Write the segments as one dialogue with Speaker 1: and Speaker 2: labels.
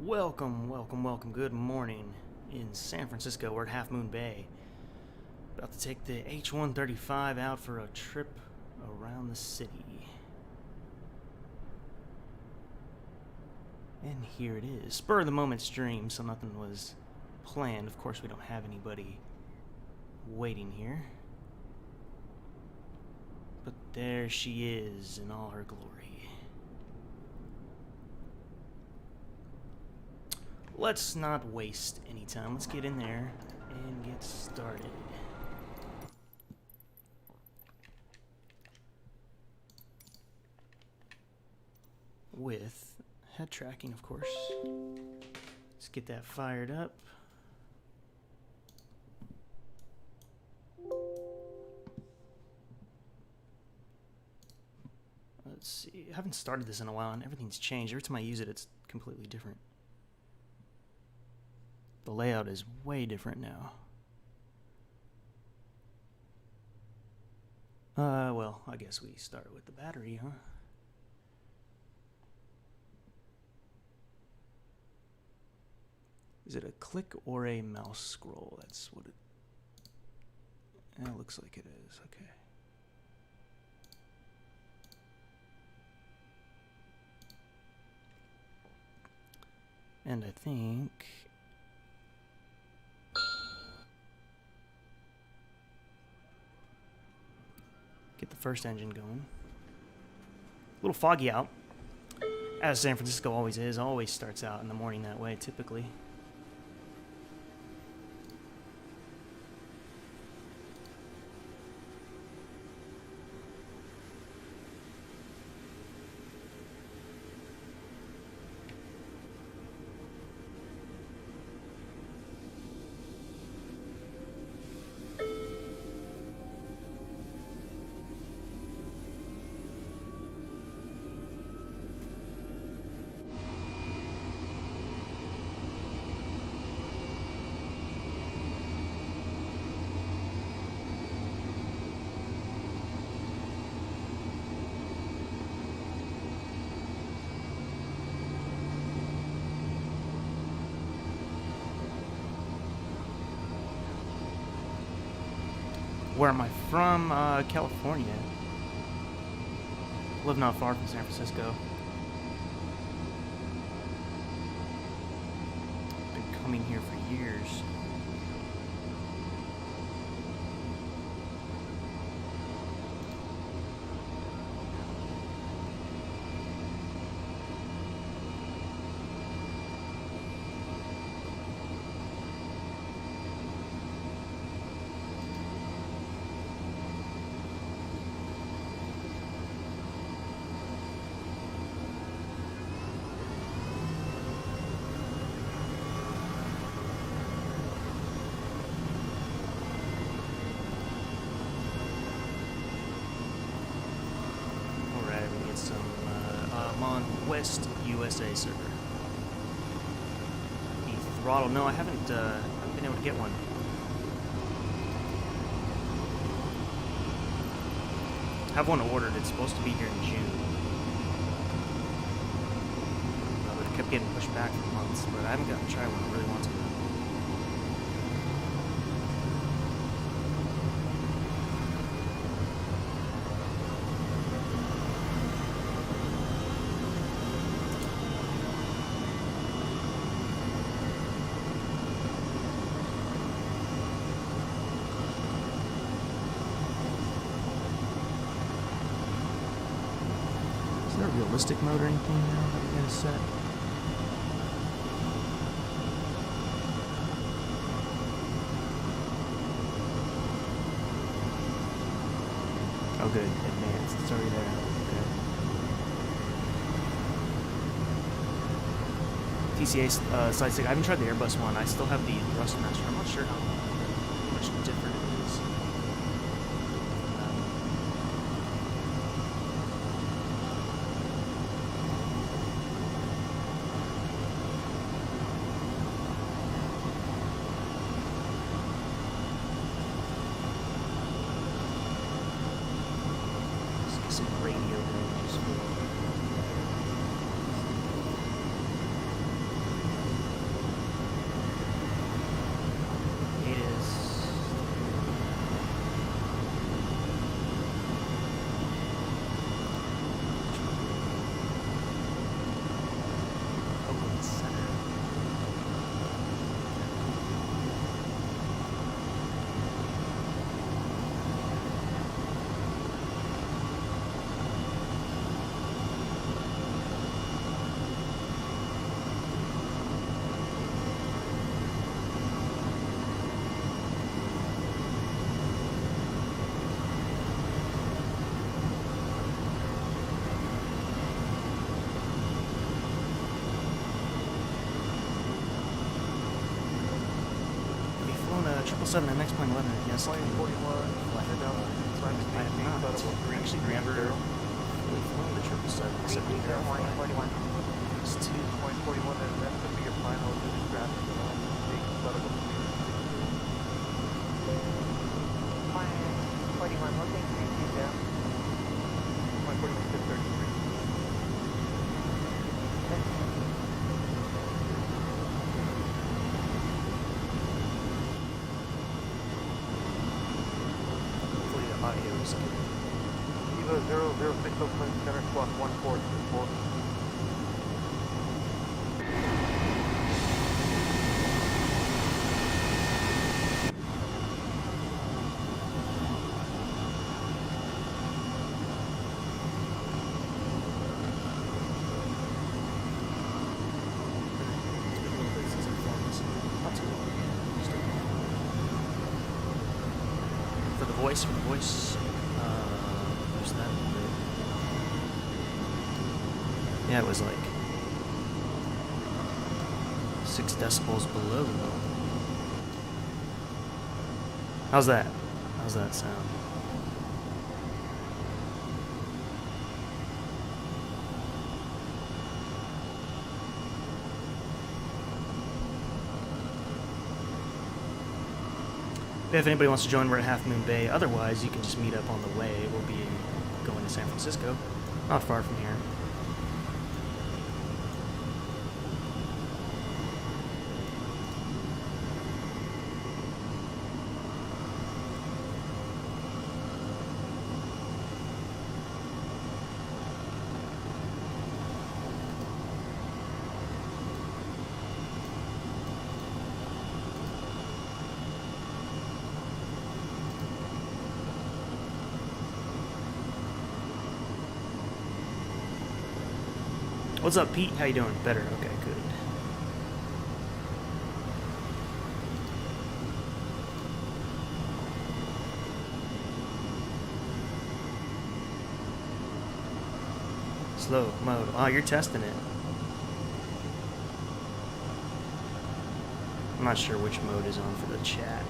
Speaker 1: Welcome. Good morning in San Francisco. We're at Half Moon Bay. About to take the H135 out for a trip around the city. And here it is. Spur of the moment stream, so nothing was planned. Of course, we don't have anybody waiting here. But there she is in all her glory. Let's not waste any time. Let's get in there and get started. With head tracking, of course. Let's get that fired up. Let's see. I haven't started this in a while and everything's changed. Every time I use it, it's completely different. The layout is way different now. Well, I guess we start with the battery, huh? Is it a click or a mouse scroll? That's what it... It looks like it is, okay. And I think... Get the first engine going. A little foggy out, as San Francisco always is. Always starts out in the morning that way, typically. Where am I from? California. Live not far from San Francisco. Been coming here for years. West USA server. The throttle, no, I haven't been able to get one. I have one ordered. It's supposed to be here in June. But it kept getting pushed back for months, but I haven't gotten to try one. I really want to. Realistic mode or anything now that we got it set? Oh good, advanced, it's already there. Okay. TCA Saitek, I haven't tried the Airbus one, I still have the Thrustmaster, I'm not sure how much different it is. Radio ranges for 7 and next plane 11, yes.
Speaker 2: Plane 41,
Speaker 1: I have not actually never really flown the 777 except in Airfly. It's 2.
Speaker 2: Point 41, and that's going to be your final traffic. Plane 41, we'll take 320. Plane 41, 633.
Speaker 1: Hopefully the audio is good.
Speaker 2: Evo 006, Oakland, center squawk 1424.
Speaker 1: For the voice, where's that? Yeah, it was like 6 decibels below. How's that? How's that sound? If anybody wants to join, we're at Half Moon Bay. Otherwise, you can just meet up on the way. We'll be going to San Francisco, not far from here. What's up, Pete? How you doing? Better. Okay, good. Slow mode. Oh, you're testing it. I'm not sure which mode is on for the chat.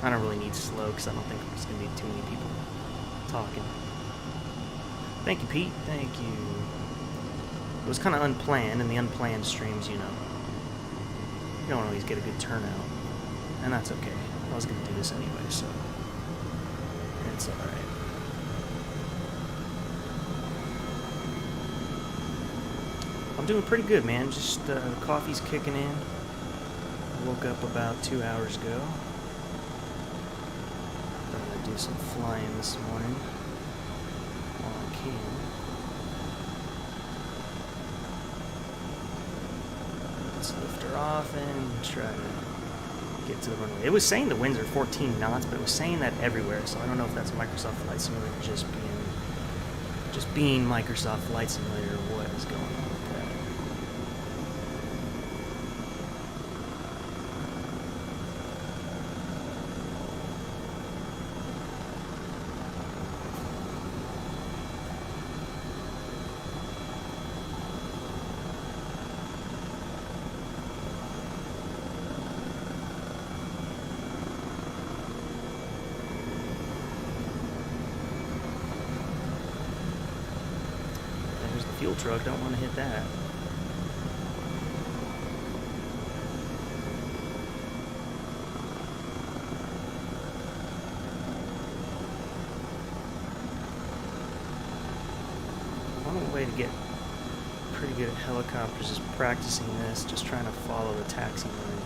Speaker 1: I don't really need slow because I don't think there's going to be too many people talking. Thank you, Pete. Thank you. It was kind of unplanned, and the unplanned streams, you know, you don't always get a good turnout, and that's okay. I was going to do this anyway, so it's alright. I'm doing pretty good, man. Just the coffee's kicking in. I woke up about 2 hours ago. Thought I'd do some flying this morning while I can. Lift her off and try to get to the runway. It was saying the winds are 14 knots, but it was saying that everywhere, so I don't know if that's Microsoft Flight Simulator just being Microsoft Flight Simulator or what is going on with that. Fuel truck, don't want to hit that. One way to get pretty good at helicopters is practicing this, just trying to follow the taxi line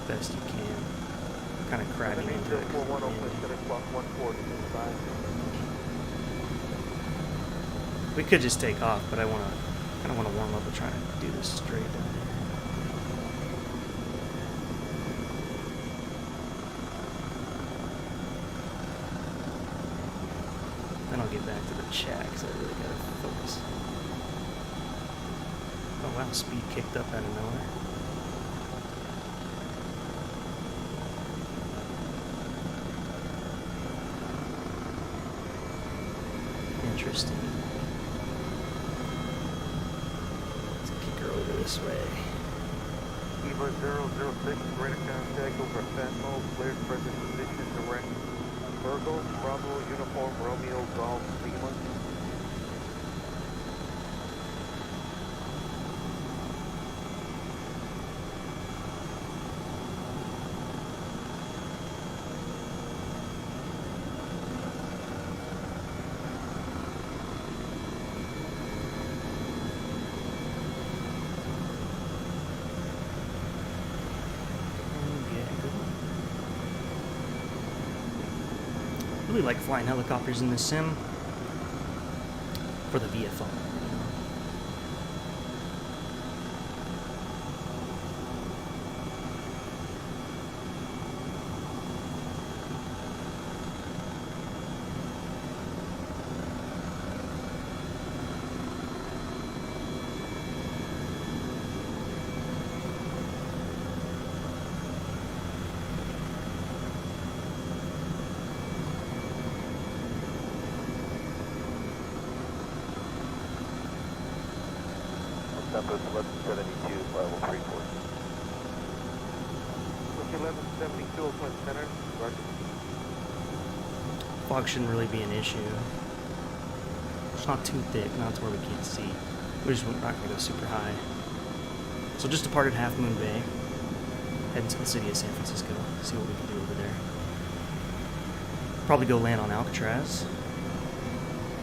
Speaker 1: best you can. Kind of crashing into it. We could just take off, but I kind of want to warm up and try to do this straight down here. Then I'll get back to the chat because I really gotta focus. Oh wow, speed kicked up out of nowhere. Interesting.
Speaker 2: Evo Viva 006, radar contact over Fatmo, cleared present position, direct. Virgo, Bravo, Uniform, Romeo, Golf, Lima.
Speaker 1: Really like flying helicopters in this sim for the VFO.
Speaker 2: Number 1172, level 34. Push 1172, Oakland Center, Roger.
Speaker 1: Fog shouldn't really be an issue. It's not too thick, not to where we can't see. We're just not going to go super high. So just departed Half Moon Bay, heading to the city of San Francisco, see what we can do over there. Probably go land on Alcatraz,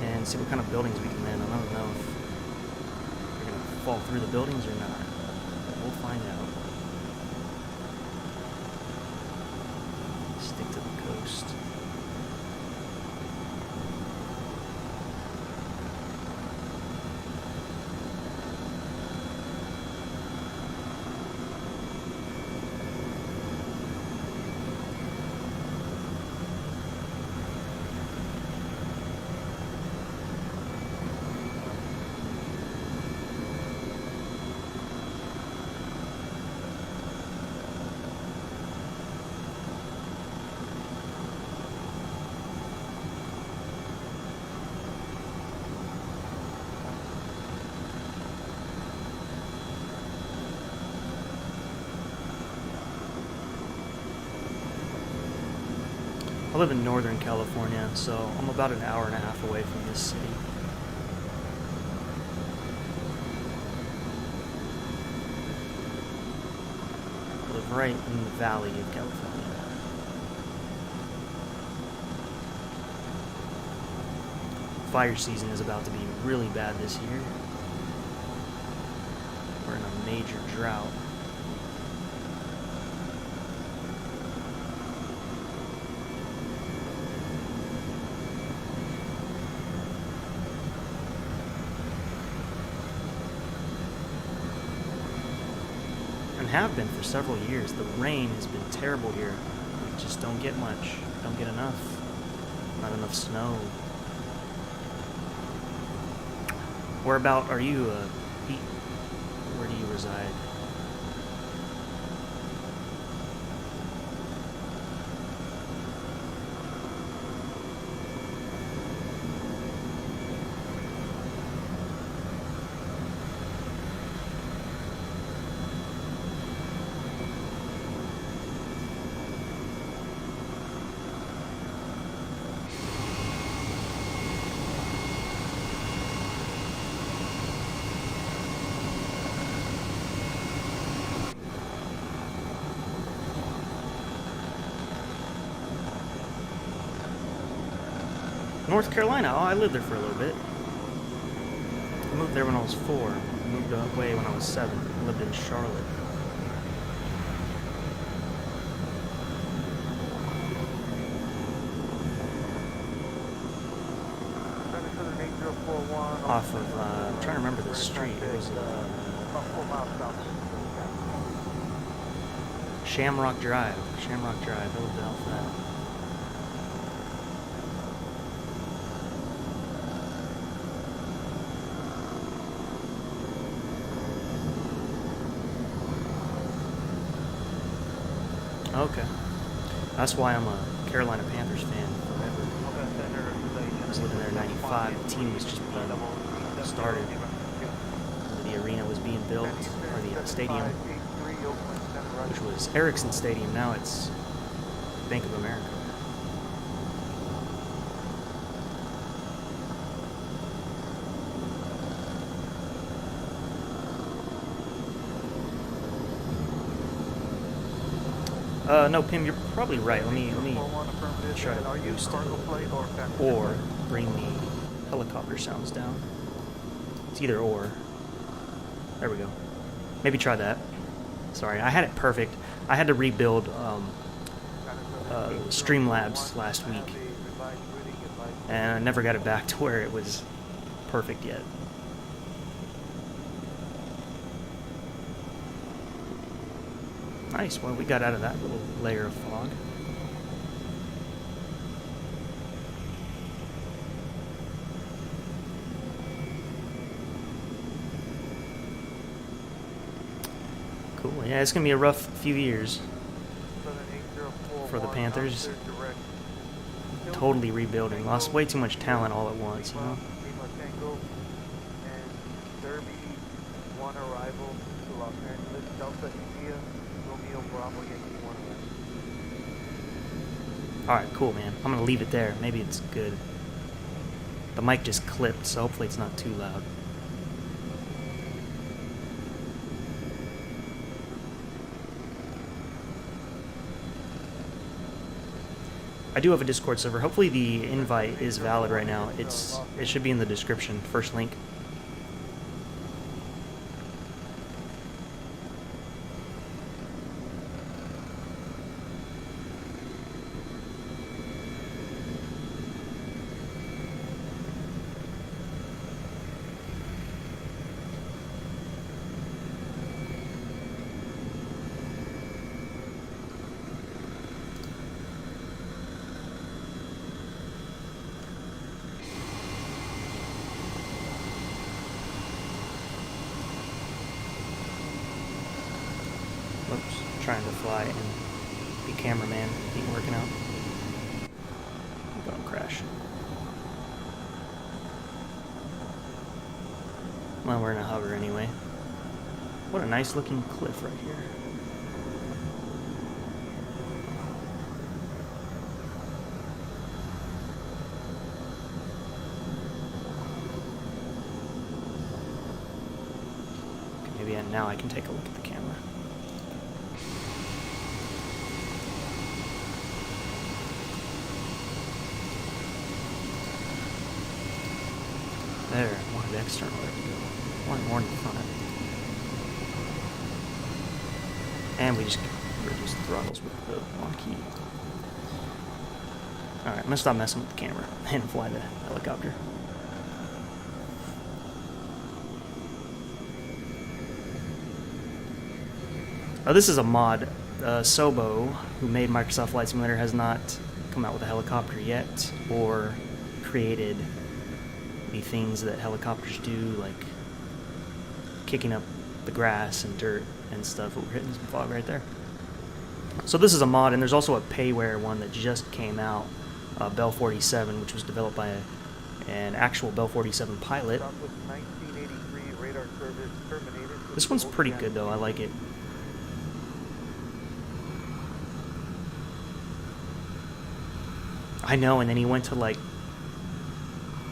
Speaker 1: and see what kind of buildings we can land on. I don't know if fall through the buildings or not. We'll find out. Stick to the coast. I live in Northern California, so I'm about an hour and a half away from this city. I live right in the valley of California. Fire season is about to be really bad this year. We're in a major drought. Have been for several years. The rain has been terrible here. We just don't get much. Don't get enough. Not enough snow. Whereabout are you, Pete? Where do you reside? North Carolina. Oh, I lived there for a little bit. I moved there when I was 4. I moved away when I was 7. I lived in Charlotte. Off of, I'm trying to remember the street. It was Shamrock Drive. Shamrock Drive. I lived off that. Okay. That's why I'm a Carolina Panthers fan forever. I was living there in 95. The team was just being started. The arena was being built, or the stadium. which was Ericsson Stadium. Now it's Bank of America. No, Pim, you're probably right. Let me try to boost it a little bit. Or bring the helicopter sounds down. It's either or. There we go. Maybe try that. Sorry, I had it perfect. I had to rebuild Streamlabs last week, and I never got it back to where it was perfect yet. Nice. Well, we got out of that little layer of fog. Cool. Yeah, it's gonna be a rough few years for the Panthers. Totally rebuilding. Lost way too much talent all at once, you know. Alright, cool, man. I'm gonna leave it there. Maybe it's good. The mic just clipped, so hopefully it's not too loud. I do have a Discord server. Hopefully the invite is valid right now. It should be in the description. First link. Oops, trying to fly and be cameraman ain't working out. Don't crash. Well, we're in a hover anyway. What a nice looking cliff right here. Okay, maybe now I can take a look at the camera. There, wanted external, there we go. Wanted more in the front. And we just reduce the throttles with the one key. Alright, I'm gonna stop messing with the camera and fly the helicopter. Oh, this is a mod. Sobo, who made Microsoft Flight Simulator, has not come out with a helicopter yet, or created the things that helicopters do, like kicking up the grass and dirt and stuff. We're hitting some fog right there. So this is a mod, and there's also a payware one that just came out, Bell 47, which was developed by an actual Bell 47 pilot. This one's pretty good though, I like it. I know, and then he went to, like,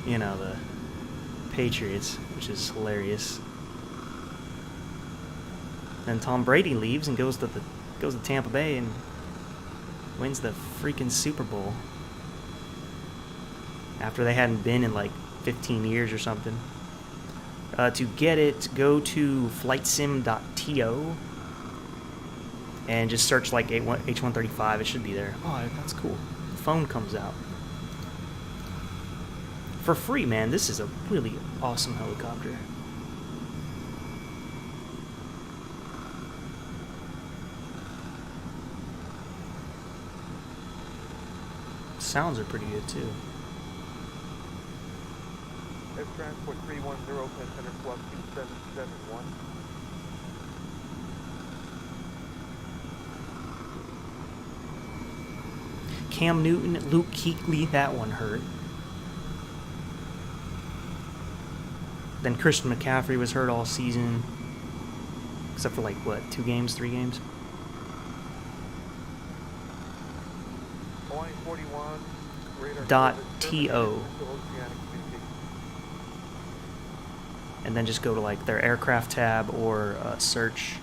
Speaker 1: you know, the Patriots, which is hilarious. Then Tom Brady leaves and goes to Tampa Bay and wins the freaking Super Bowl after they hadn't been in like 15 years or something. To get it, go to FlightSim.to and just search like H135. It should be there. Oh, that's cool. The phone comes out. For free, man. This is a really awesome helicopter. Sounds are pretty good too.
Speaker 2: Air Transport 310, Center Club 2771.
Speaker 1: Cam Newton, Luke Kuechly, that one hurt. Then Christian McCaffrey was hurt all season, except for like what, 2 games, 3 games.
Speaker 2: 141, radar
Speaker 1: dot
Speaker 2: service
Speaker 1: to,
Speaker 2: terminated. Oceanic communication.
Speaker 1: and then just go to like their aircraft tab or search.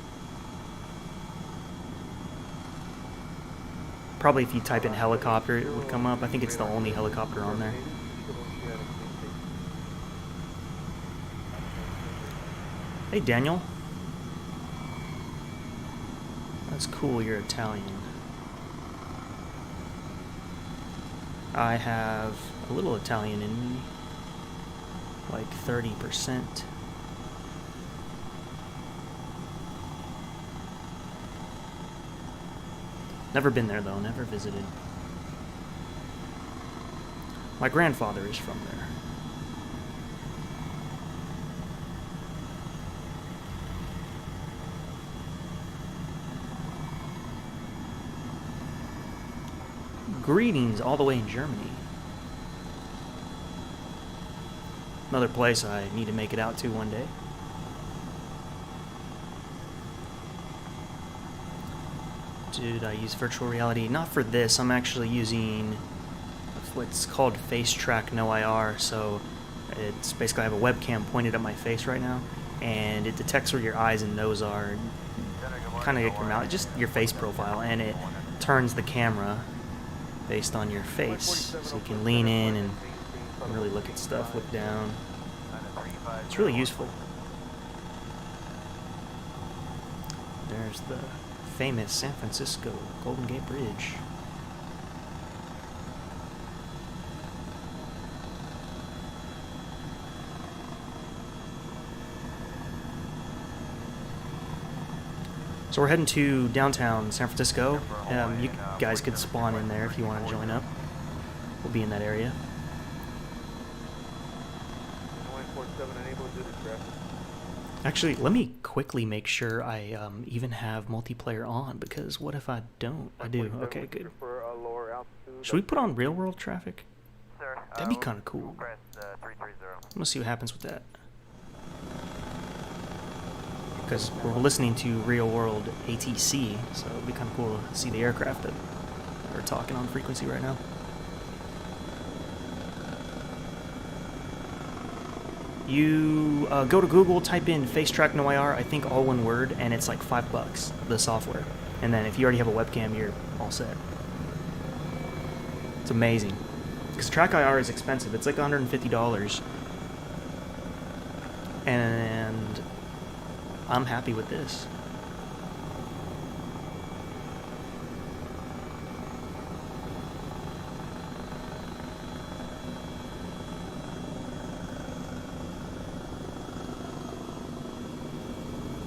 Speaker 1: Probably if you type in helicopter, it would come up. I think it's the only helicopter on there. Hey, Daniel. That's cool, you're Italian. I have a little Italian in me. Like 30%. Never been there though, never visited. My grandfather is from there. Greetings all the way in Germany. Another place I need to make it out to one day. Did I use virtual reality? Not for this. I'm actually using what's called FaceTrackNoIR. So it's basically I have a webcam pointed at my face right now, and it detects where your eyes and nose are, and kind of your mouth, just your face profile, and it turns the camera based on your face, so you can lean in and really look at stuff, look down. It's really useful. There's the famous San Francisco Golden Gate Bridge. So we're heading to downtown San Francisco. You guys could spawn in there if you want to join up. We'll be in that area. Actually, let me quickly make sure I even have multiplayer on, because what if I don't? I do. Okay, good. Should we put on real world traffic? That'd be kind of cool. I'm gonna see what happens with that. Because we're listening to real world ATC, so it'd be kind of cool to see the aircraft that are talking on frequency right now. You go to Google, type in FaceTrackNoIR, I think all one word, and it's like $5, the software. And then if you already have a webcam, you're all set. It's amazing. Because TrackIR is expensive. It's like $150. And I'm happy with this.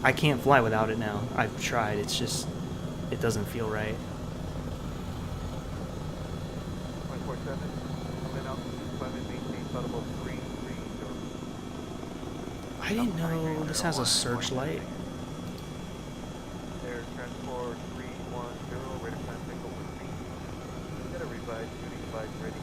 Speaker 1: I can't fly without it now. I've tried. It's just, it doesn't feel right. I didn't know this has a searchlight.
Speaker 2: Air transport 310, radar traffic over speed. Get a revised shooting device ready.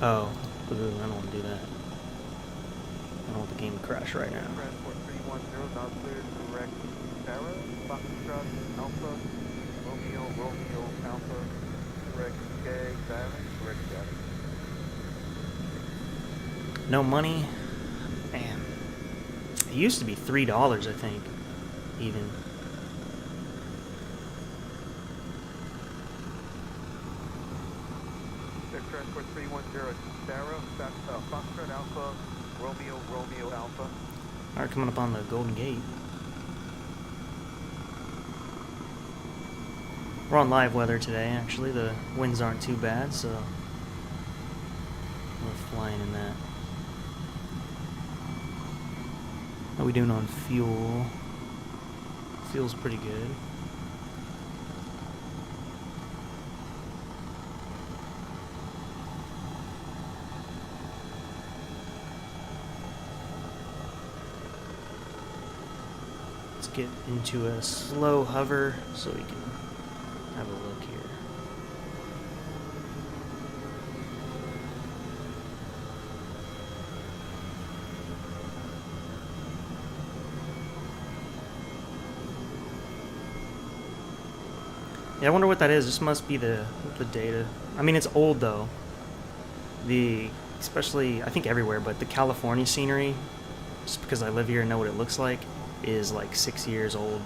Speaker 1: Oh, I don't want to do that. I don't want the game to crash right now.
Speaker 2: Transport 310, not clear to direct Sarah, Foxtrot, Alpha, Romeo, Alpha, direct K, Diamond, direct Diamond.
Speaker 1: No money? Man. It used to be $3, I think, even.
Speaker 2: Air transport 310, Sarah, Foxtrot, Alpha, Romeo, Alpha.
Speaker 1: Alright, coming up on the Golden Gate. We're on live weather today, actually. The winds aren't too bad, so we're flying in that. How are we doing on fuel? Feels pretty good. Let's get into a slow hover so we can have a look here. Yeah, I wonder what that is. This must be the data. I mean, it's old though. Especially, I think everywhere, but the California scenery, just because I live here and know what it looks like, is like 6 years old.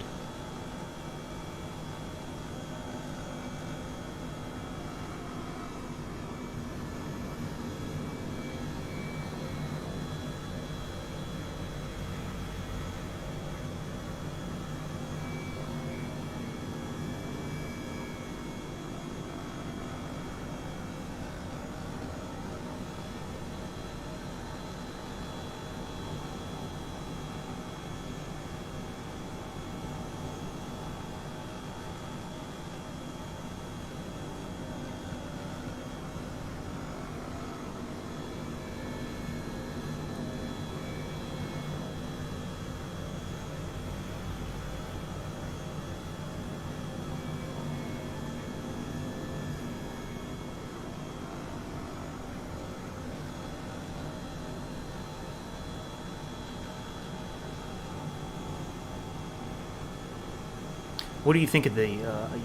Speaker 1: What do you think of the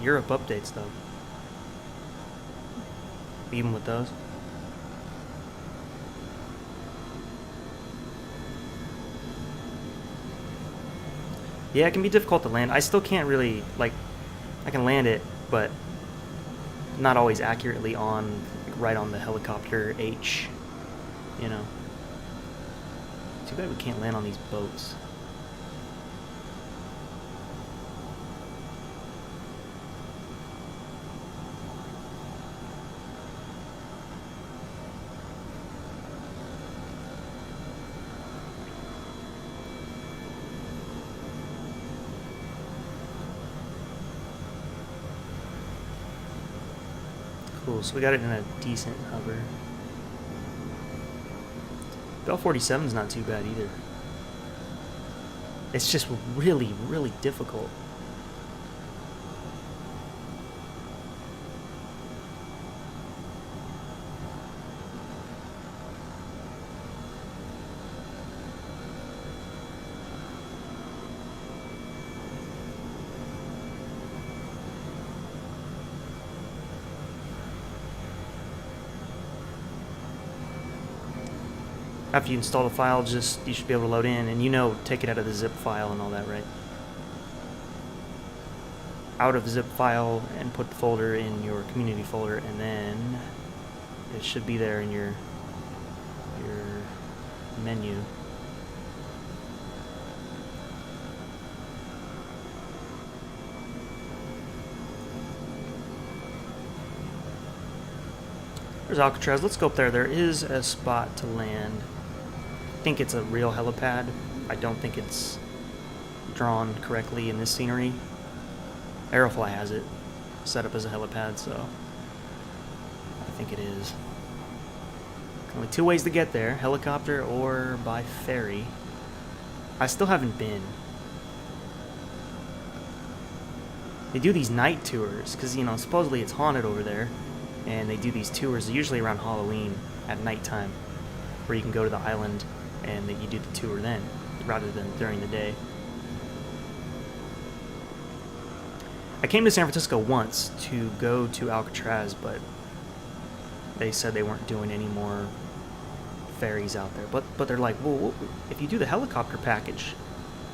Speaker 1: Europe updates, though? Even with those? Yeah, it can be difficult to land. I still can't really, like, I can land it, but not always accurately on, right on the helicopter H, you know. Too bad we can't land on these boats. Cool, so we got it in a decent hover. Bell 47's not too bad either. It's just really, really difficult. After you install the file, you should be able to load in, and take it out of the zip file and all that, right? Out of the zip file and put the folder in your community folder, and then it should be there in your menu. There's Alcatraz. Let's go up there. There is a spot to land. I think it's a real helipad. I don't think it's drawn correctly in this scenery. Aerofly has it set up as a helipad, so I think it is. Only two ways to get there: helicopter or by ferry. I still haven't been. They do these night tours because supposedly it's haunted over there, and they do these tours usually around Halloween at nighttime, where you can go to the island and that you do the tour then, rather than during the day. I came to San Francisco once to go to Alcatraz, but they said they weren't doing any more ferries out there. But they're like, well, if you do the helicopter package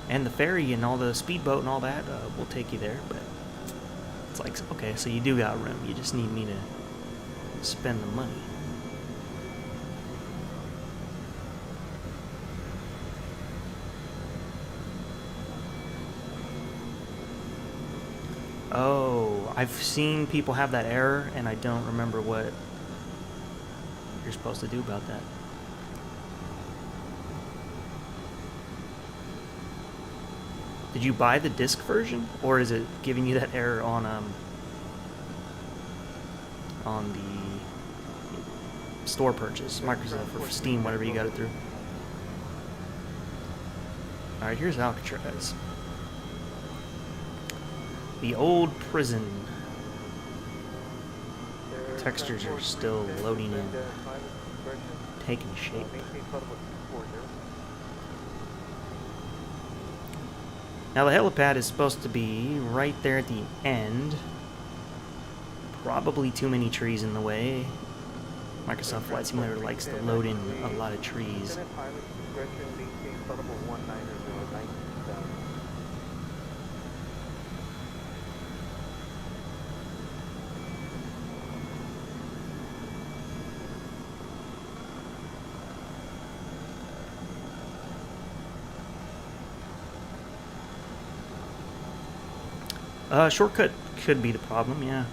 Speaker 1: and the ferry and all the speedboat and all that, we'll take you there. But it's like, okay, so you do got room. You just need me to spend the money. Oh, I've seen people have that error, and I don't remember what you're supposed to do about that. Did you buy the disc version, or is it giving you that error on the store purchase, Microsoft or Steam, whatever you got it through? All right, here's Alcatraz. The old prison. Textures are still loading in, taking shape. Now the helipad is supposed to be right there at the end. probably too many trees in the way. Microsoft Flight Simulator likes to load in a lot of trees.
Speaker 2: Lieutenant pilot discretion, maintain suitable 190
Speaker 1: Shortcut could be the problem, yeah.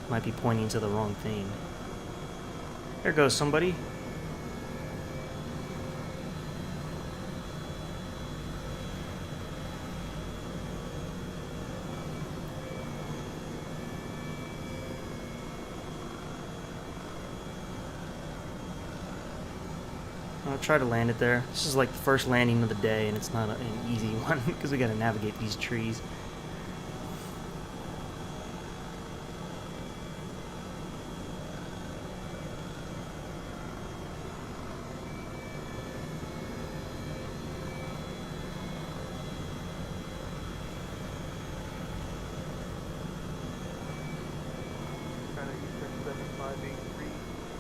Speaker 1: Might be pointing to the wrong thing. There goes somebody. I'll try to land it there. This is like the first landing of the day, and it's not an easy one because we got to navigate these trees.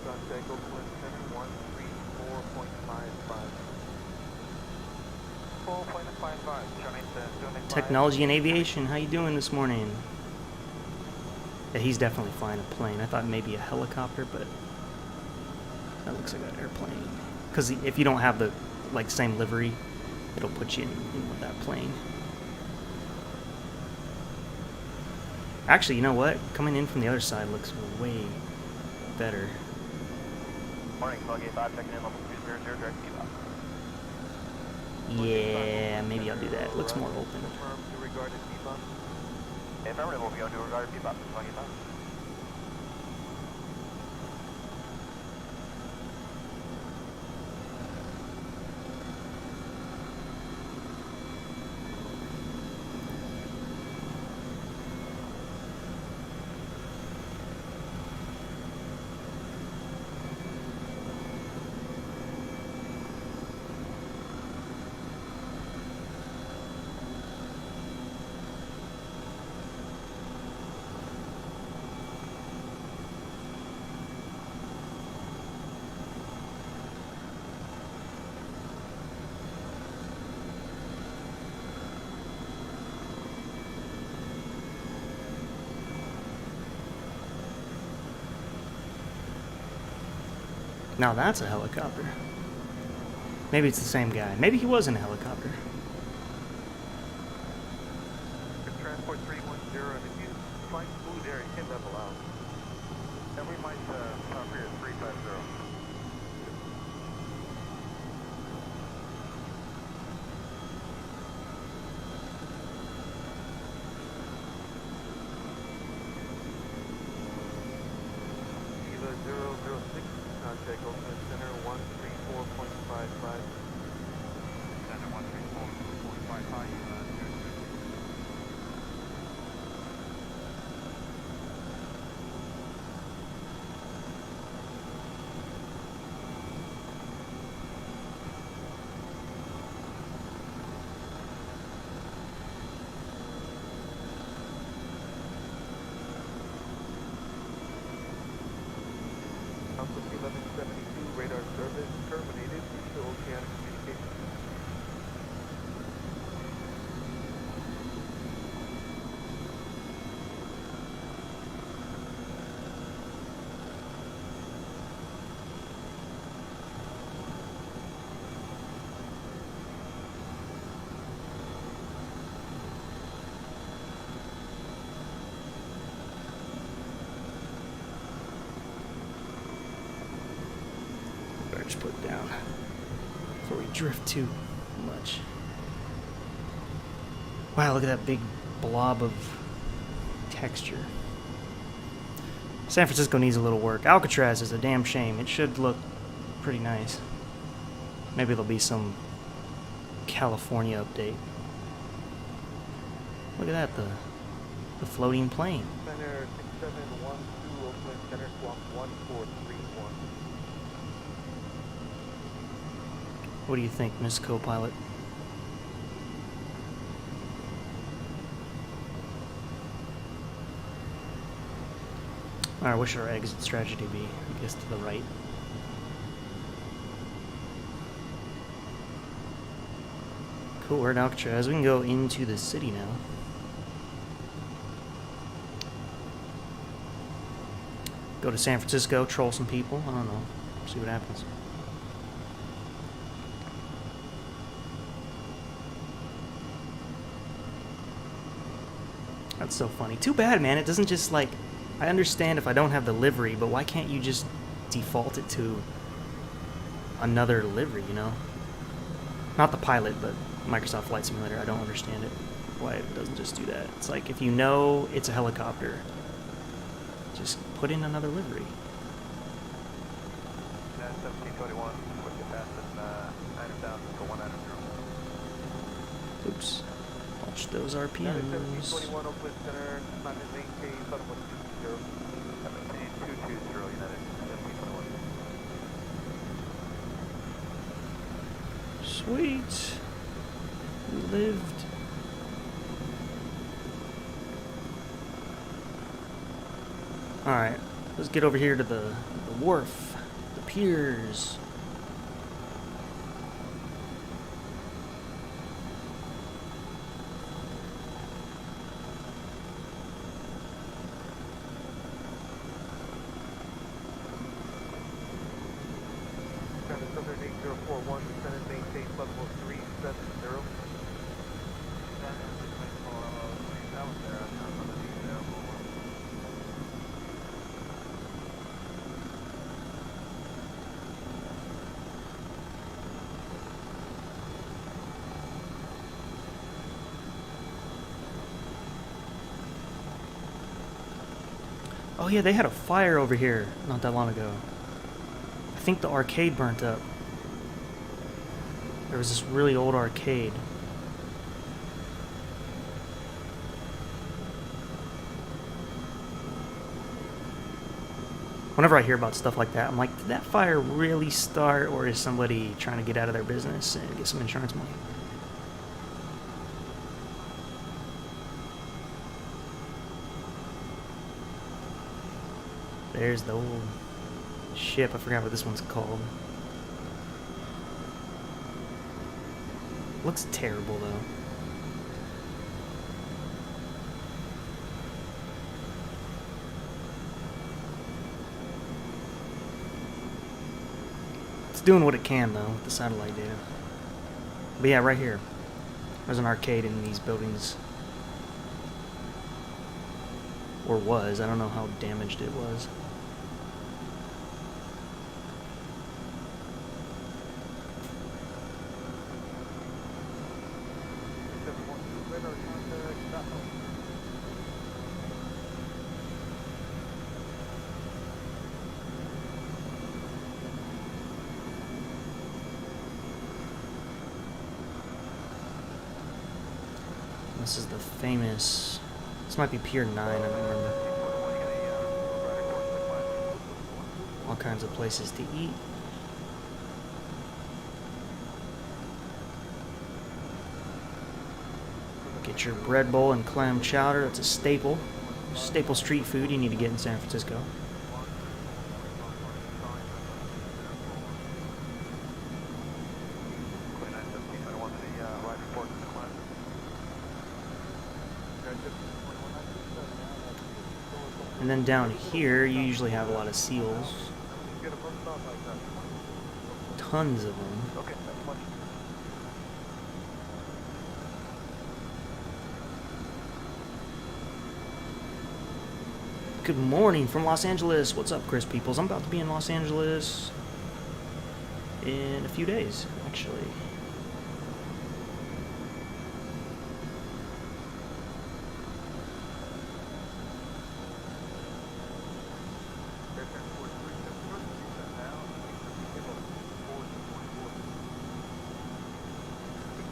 Speaker 2: Contact Oakland Center 134.55.
Speaker 1: Technology and aviation, how you doing this morning? Yeah, he's definitely flying a plane. I thought maybe a helicopter, but that looks like an airplane. Because if you don't have the same livery, it'll put you in with that plane. Actually, you know what? Coming in from the other side looks way better.
Speaker 2: Morning, Plug 85, checking in, level 300, direct feedback.
Speaker 1: Yeah, maybe I'll do that. It looks more open.
Speaker 2: Confirm to regarded feedback. Affirmative, we'll be on to regarded feedback, Plug 85.
Speaker 1: Now that's a helicopter. Maybe it's the same guy. Maybe he was in a helicopter.
Speaker 2: Transport 310, if you find smooth there, you can level out. And we might stop here at 350. Eva 006, contact Oakland Center 134.55. Center 134.55. Alpha 1172, radar service terminated due to oceanic communication.
Speaker 1: Just put it down before we drift too much. Wow, look at that big blob of texture. San Francisco needs a little work. Alcatraz is a damn shame. It should look pretty nice. Maybe there'll be some California update. Look at that, the floating plane.
Speaker 2: Center 6712, Oakland Center Swamp 1431.
Speaker 1: What do you think, Miss Co-Pilot? Alright, what should our exit strategy be? I guess to the right. Cool, we're in Alcatraz. We can go into the city now. Go to San Francisco, troll some people. I don't know. See what happens. That's so funny. Too bad, man. It doesn't just like... I understand if I don't have the livery, but why can't you just default it to another livery, you know? Not the pilot, but Microsoft Flight Simulator. I don't understand it. Why it doesn't just do that. It's like if you know it's a helicopter, just put in another livery.
Speaker 2: 1721, with the passing 9,000 to 190.
Speaker 1: Oops. Watch those RPMs.
Speaker 2: 1721, Oakland Center, climb and maintain, button 120. 17220, United 1721.
Speaker 1: Sweet. We lived. Alright, let's get over here to the wharf, the piers.
Speaker 2: Southern 8041, descend and maintain level 370.
Speaker 1: Oh yeah, they had a fire over here not that long ago. I think the arcade burnt up. There was this really old arcade. Whenever I hear about stuff like that, I'm like, did that fire really start, or is somebody trying to get out of their business and get some insurance money? There's the old ship. I forgot what this one's called. Looks terrible, though. It's doing what it can, though, with the satellite data. But yeah, right here. There's an arcade in these buildings. Or was. I don't know how damaged it was. This is the famous... This might be Pier 9, I don't remember. All kinds of places to eat. Get your bread bowl and clam chowder. That's a staple. Staple street food you need to get in San Francisco. And then down here, you usually have a lot of seals. Tons of them. Good morning from Los Angeles. What's up, Chris Peoples? I'm about to be in Los Angeles in a few days, actually.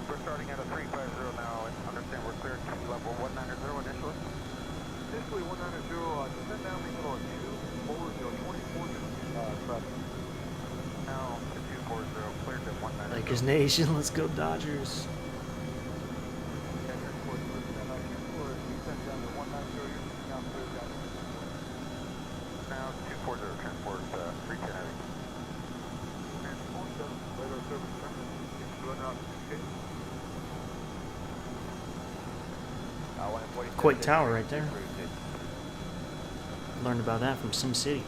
Speaker 2: We're starting at a 350 now, and understand we're clear to level 190 initially. Initially 190, descend down the middle of 240, 24 traffic. Now to 240, clear to 190.
Speaker 1: Lakers Nation, let's go Dodgers.
Speaker 2: 40 transport 310 heavy. Transport radar service terminal. Run out
Speaker 1: Quake Tower right there. Learned about that from SimCity.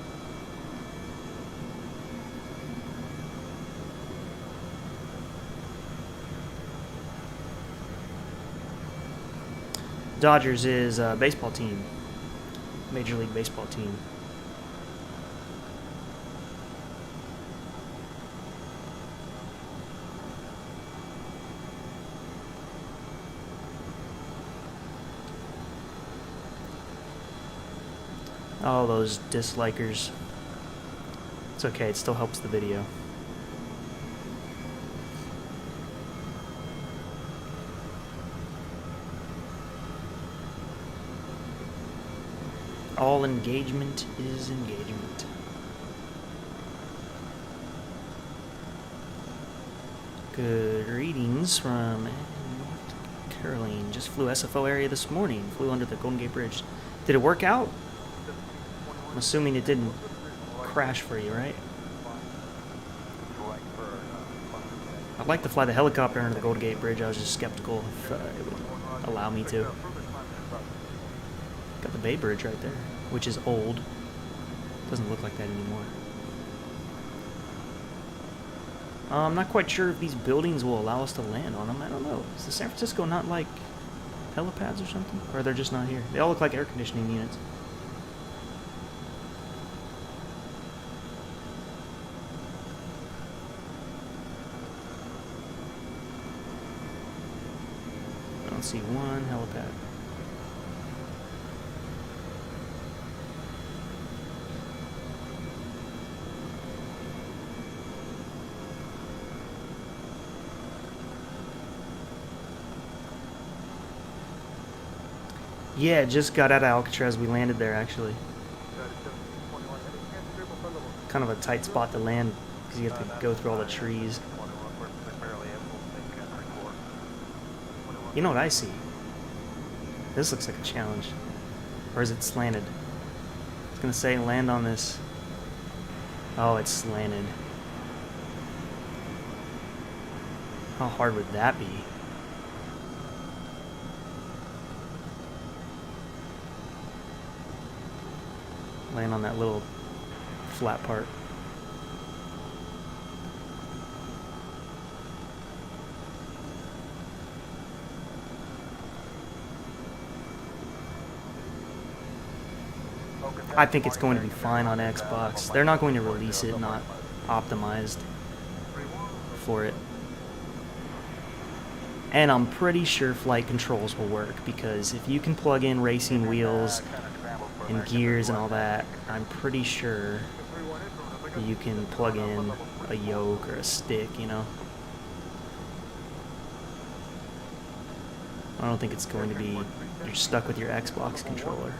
Speaker 1: Dodgers is a baseball team. Major League Baseball team. All those dislikers. It's okay, it still helps the video. All engagement is engagement. Good greetings from North Carolina. Just flew SFO area this morning. Flew under the Golden Gate Bridge. Did it work out? I'm assuming it didn't crash for you, right? I'd like to fly the helicopter under the Golden Gate Bridge. I was just skeptical if it would allow me to. Got the Bay Bridge right there, which is old. Doesn't look like that anymore. I'm not quite sure if these buildings will allow us to land on them. I don't know. Is the San Francisco not like helipads or something? Or they're just not here? They all look like air conditioning units. I don't see one helipad. Yeah, just got out of Alcatraz. We landed there, actually. Kind of a tight spot to land because you have to go through all the trees. You know what I see? This looks like a challenge. Or is it slanted? It's going to say land on this. Oh, it's slanted. How hard would that be? Land on that little flat part. I think it's going to be fine on Xbox. They're not going to release it not optimized for it. And I'm pretty sure flight controls will work, because if you can plug in racing wheels and gears and all that, I'm pretty sure you can plug in a yoke or a stick, you know. I don't think it's going to be you're stuck with your Xbox controller.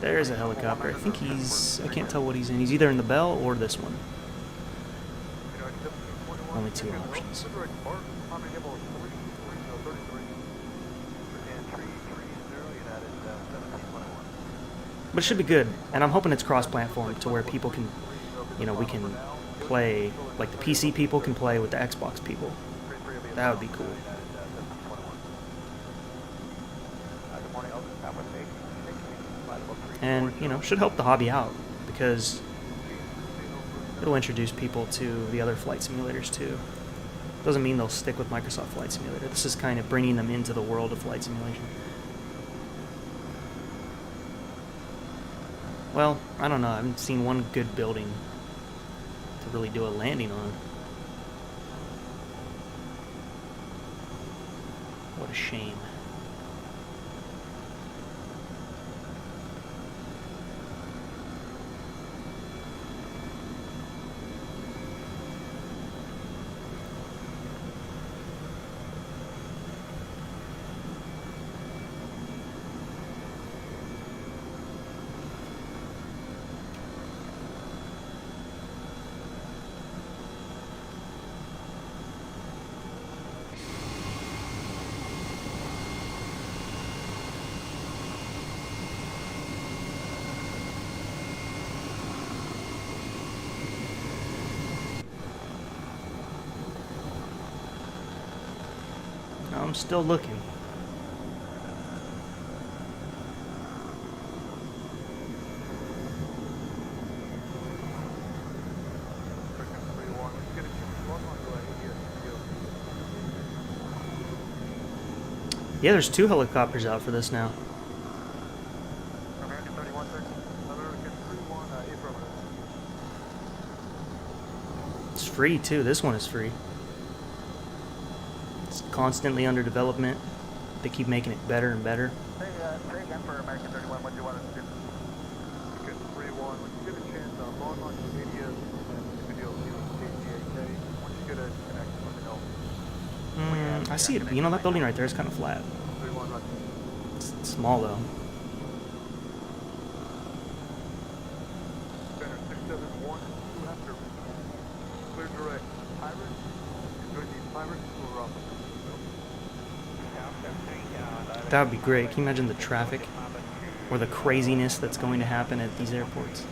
Speaker 1: There's a helicopter. I think he's, I can't tell what he's in. He's either in the Bell or this one. Only two options. But it should be good, and I'm hoping it's cross-platform to where people can, you know, we can play, like the PC people can play with the Xbox people. That would be cool. And, you know, should help the hobby out, because it'll introduce people to the other flight simulators too. Doesn't mean they'll stick with Microsoft Flight Simulator. This is kind of bringing them into the world of flight simulation. Well, I don't know. I haven't seen one good building to really do a landing on. What a shame. I'm still looking. Yeah, there's 2 helicopters out for this now.
Speaker 2: American 31, sir. American 31, affirmative.
Speaker 1: It's free too. This one is free. It's constantly under development. They keep making it better and better.
Speaker 2: Say again for American 31, what do you want us to do? American 31, when you get a chance, log on to media and video KCAK. Once you get a connection, let me know.
Speaker 1: I see it. You know, that building right there is kind of flat.
Speaker 2: 31, Roger.
Speaker 1: It's small though.
Speaker 2: Banner 671, 2 after. Clear direct. Pirates. Join the Pirates or
Speaker 1: That would be great. Can you imagine the traffic or the craziness that's going to happen at these airports?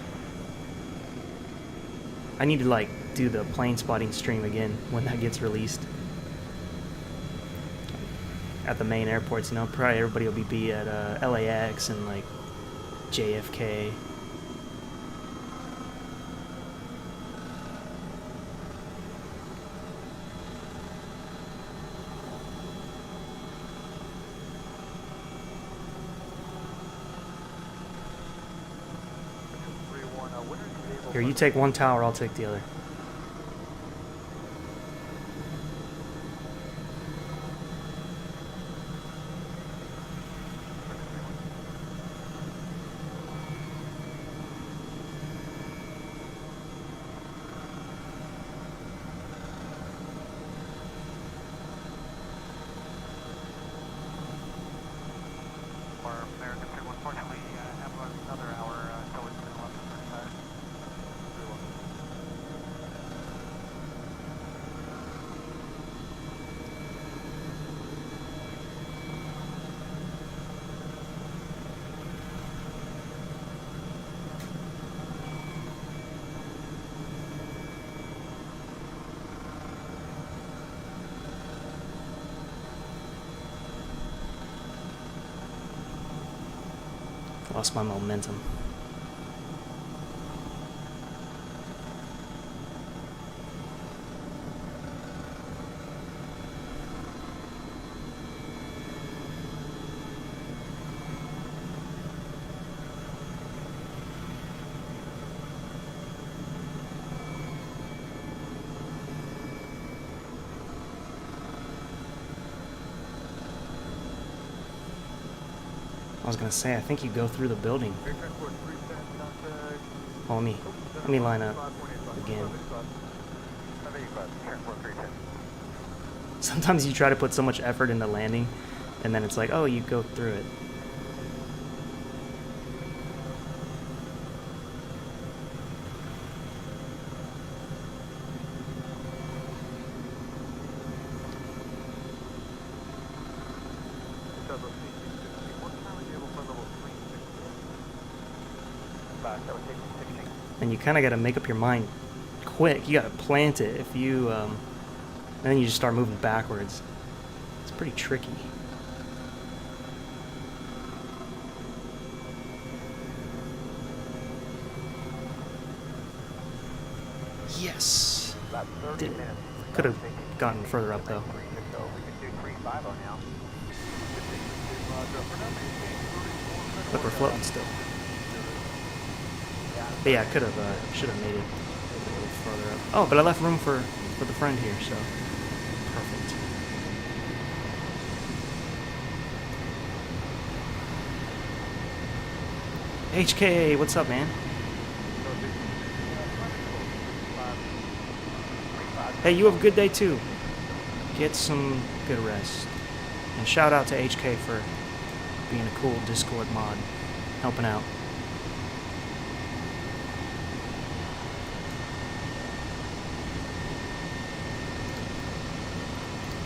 Speaker 1: I need to like do the plane spotting stream again when that gets released. At the main airports, you know, probably everybody will be at LAX and like JFK. Here, you take one tower, I'll take the other.
Speaker 2: American 31, unfortunately, have another hour until it's been 11:35.
Speaker 1: Lost my momentum. I was gonna say, I think you go through the building. Oh, let me line up again. Sometimes you try to put so much effort into landing, and then it's like, oh, you go through it. And you kind of got to make up your mind quick. You got to plant it. If you, and then you just start moving backwards. It's pretty tricky. Yes. Did it. Could have gotten further up though. But we're floating still. But yeah, I could have, should have made it a little further up. Oh, but I left room for the friend here, so perfect. HK, what's up, man? Hey, you have a good day too. Get some good rest. And shout out to HK for being a cool Discord mod, helping out.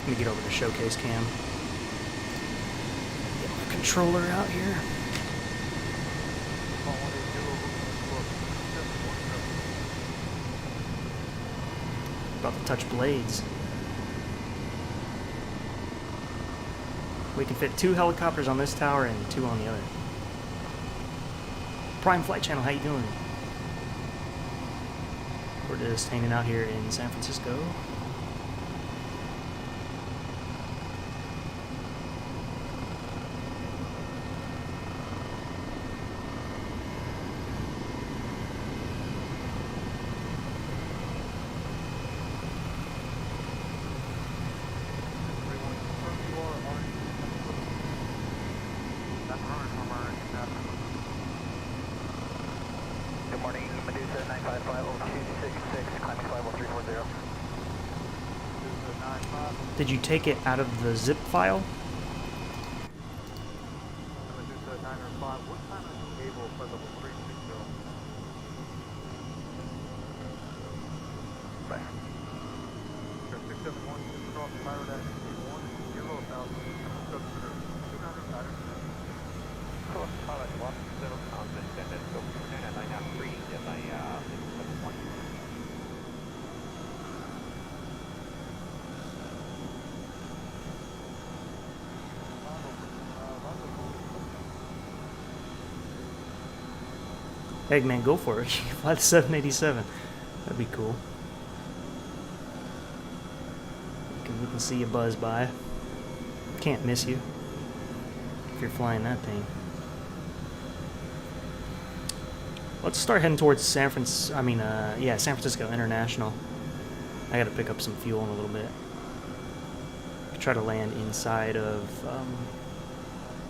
Speaker 1: Let me get over to showcase cam. Get my controller out here. About to touch blades. We can fit 2 helicopters on this tower and 2 on the other. Prime Flight Channel, how you doing? We're just hanging out here in San Francisco.
Speaker 2: Good morning, Medusa 9550266, climbing level 340.
Speaker 1: Did you take it out of the zip file?
Speaker 2: Medusa 905, what time is you able for level 360? Bye. 671, cross fire at 1, 0,000, substitute 200 items. Cross pilot 1, 0, descendant, go 993, if I, 671.
Speaker 1: Eggman, go for it. Fly the 787. That'd be cool. We can see you buzz by. Can't miss you if you're flying that thing. Let's start heading towards San Francisco International. I gotta pick up some fuel in a little bit. Try to land inside of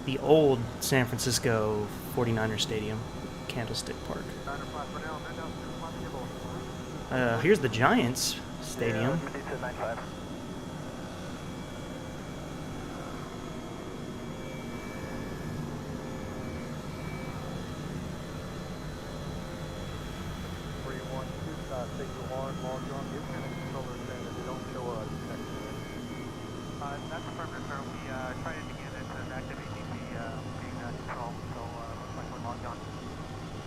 Speaker 1: the old San Francisco 49er Stadium, Candlestick Park. Here's the Giants Stadium.
Speaker 2: That's affirmative, sir. We tried it again. It's an active ATC being control, so looks like we're logged on.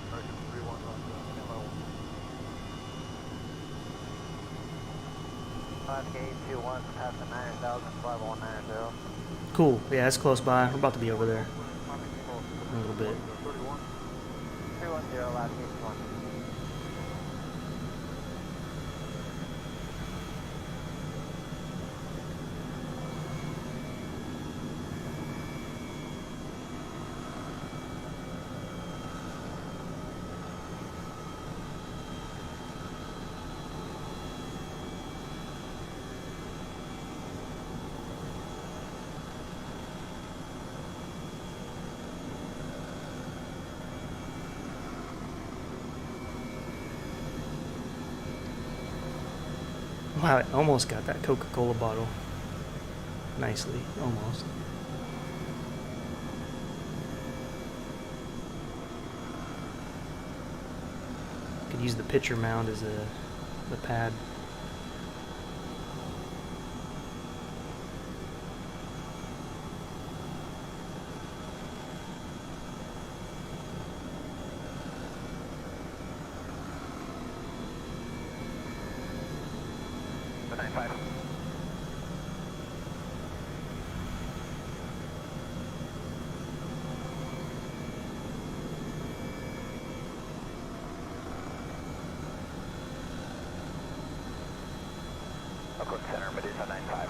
Speaker 2: Version 31 on 5K821, past the 9,000, 5190.
Speaker 1: Cool. Yeah, it's close by. We're about to be over there in a little bit.
Speaker 2: 310, last gate 1.
Speaker 1: Wow, I almost got that Coca-Cola bottle. Nicely, almost. Could use the pitcher mound as the pad.
Speaker 2: Oakland Center, Medusa 95.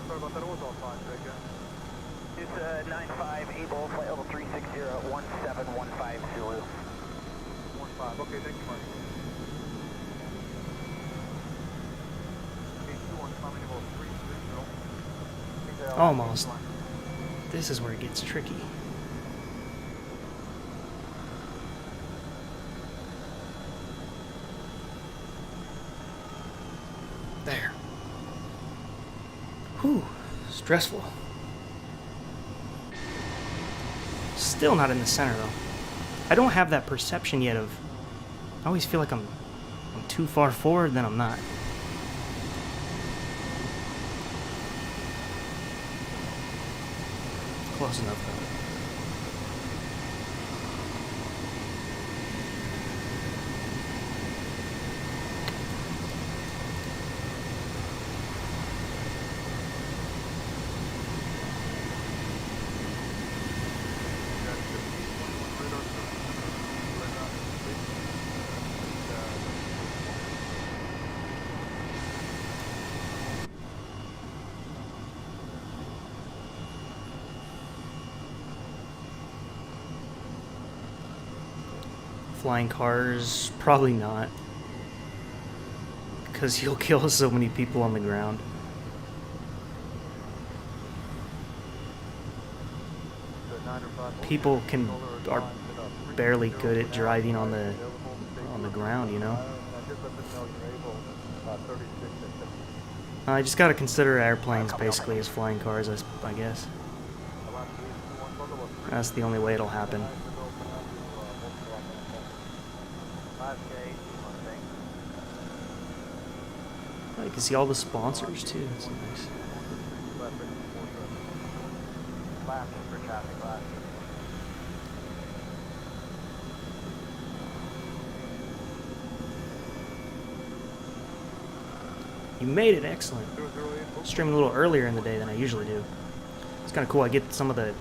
Speaker 2: Sorry about that, it was all fine, Jacob. Medusa 95, able, flight level 360, 1715 Zulu. 15, okay, thank you, Mark.
Speaker 1: Almost. This is where it gets tricky. There. Whew. Stressful. Still not in the center, though. I don't have that perception yet of... I always feel like I'm too far forward, then I'm not. Close enough, though. flying cars, probably not. Because you'll kill so many people on the ground. People are barely good at driving on the ground, you know. I just gotta consider airplanes basically as flying cars, I guess. That's the only way it'll happen. Oh, you can see all the sponsors too. That's nice. You made it, excellent. Streaming a little earlier in the day than I usually do. It's kind of cool. I get some of the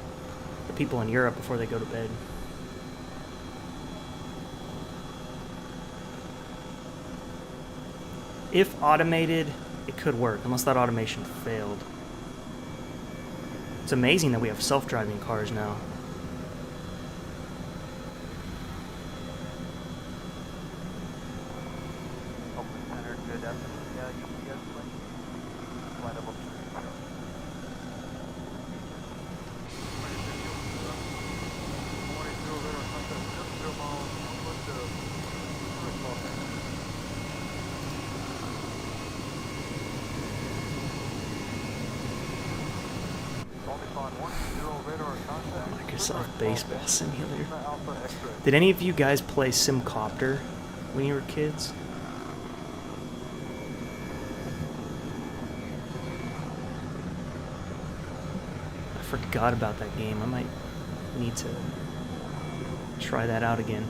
Speaker 1: people in Europe before they go to bed. If automated, it could work, unless that automation failed. It's amazing that we have self-driving cars now. Microsoft Baseball Simulator. Did any of you guys play Simcopter when you were kids? I forgot about that game. I might need to try that out again.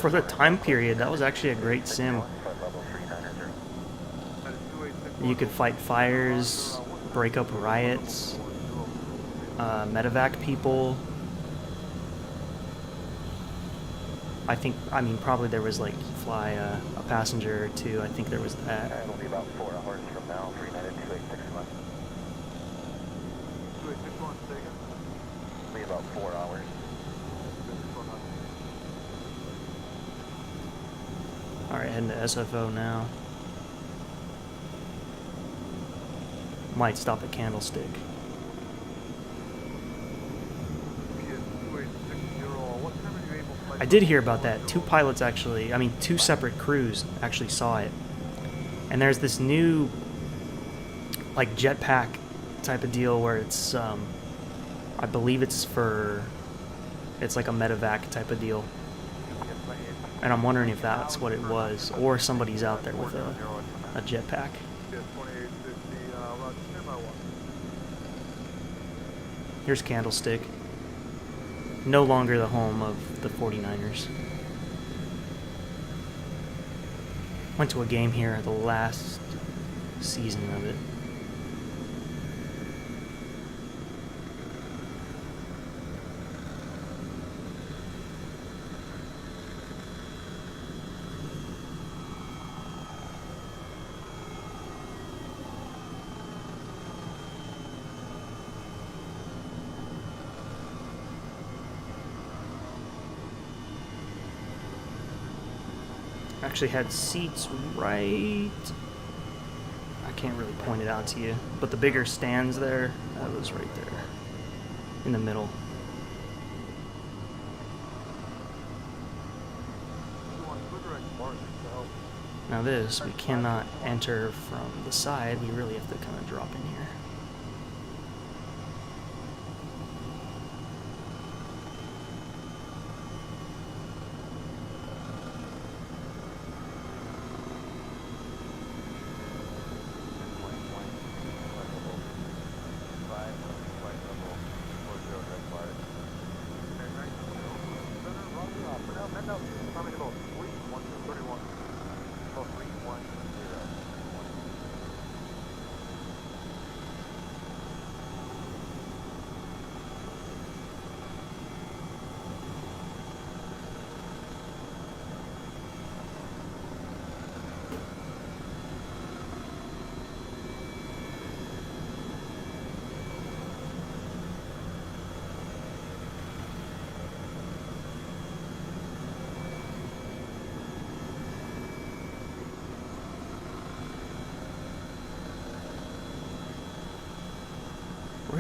Speaker 1: For the time period, that was actually a great sim. You could fight fires, break up riots, medevac people. I mean, probably there was like fly a passenger or two. I think there was that.
Speaker 2: It'll be about 4 hours from now, 39286. It'll be about 4 hours.
Speaker 1: Alright, heading to SFO now. Might stop at Candlestick. I did hear about that. Two separate crews actually saw it. And there's this new, like, jetpack type of deal where it's, I believe it's like a medevac type of deal. And I'm wondering if that's what it was, or somebody's out there with a jetpack. Here's Candlestick. No longer the home of the 49ers. Went to a game here the last season of it. Actually had seats right, I can't really point it out to you, but the bigger stands there, that was right there in the middle. Now this, we cannot enter from the side, we really have to kind of drop in here.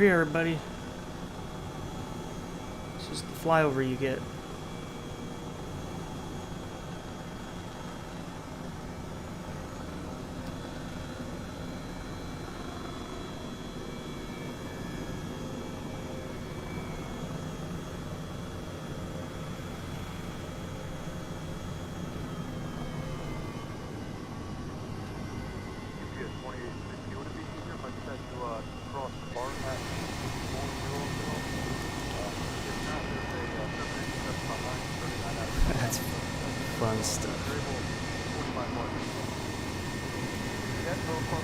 Speaker 1: here, everybody. This is the flyover you get. That's fun stuff.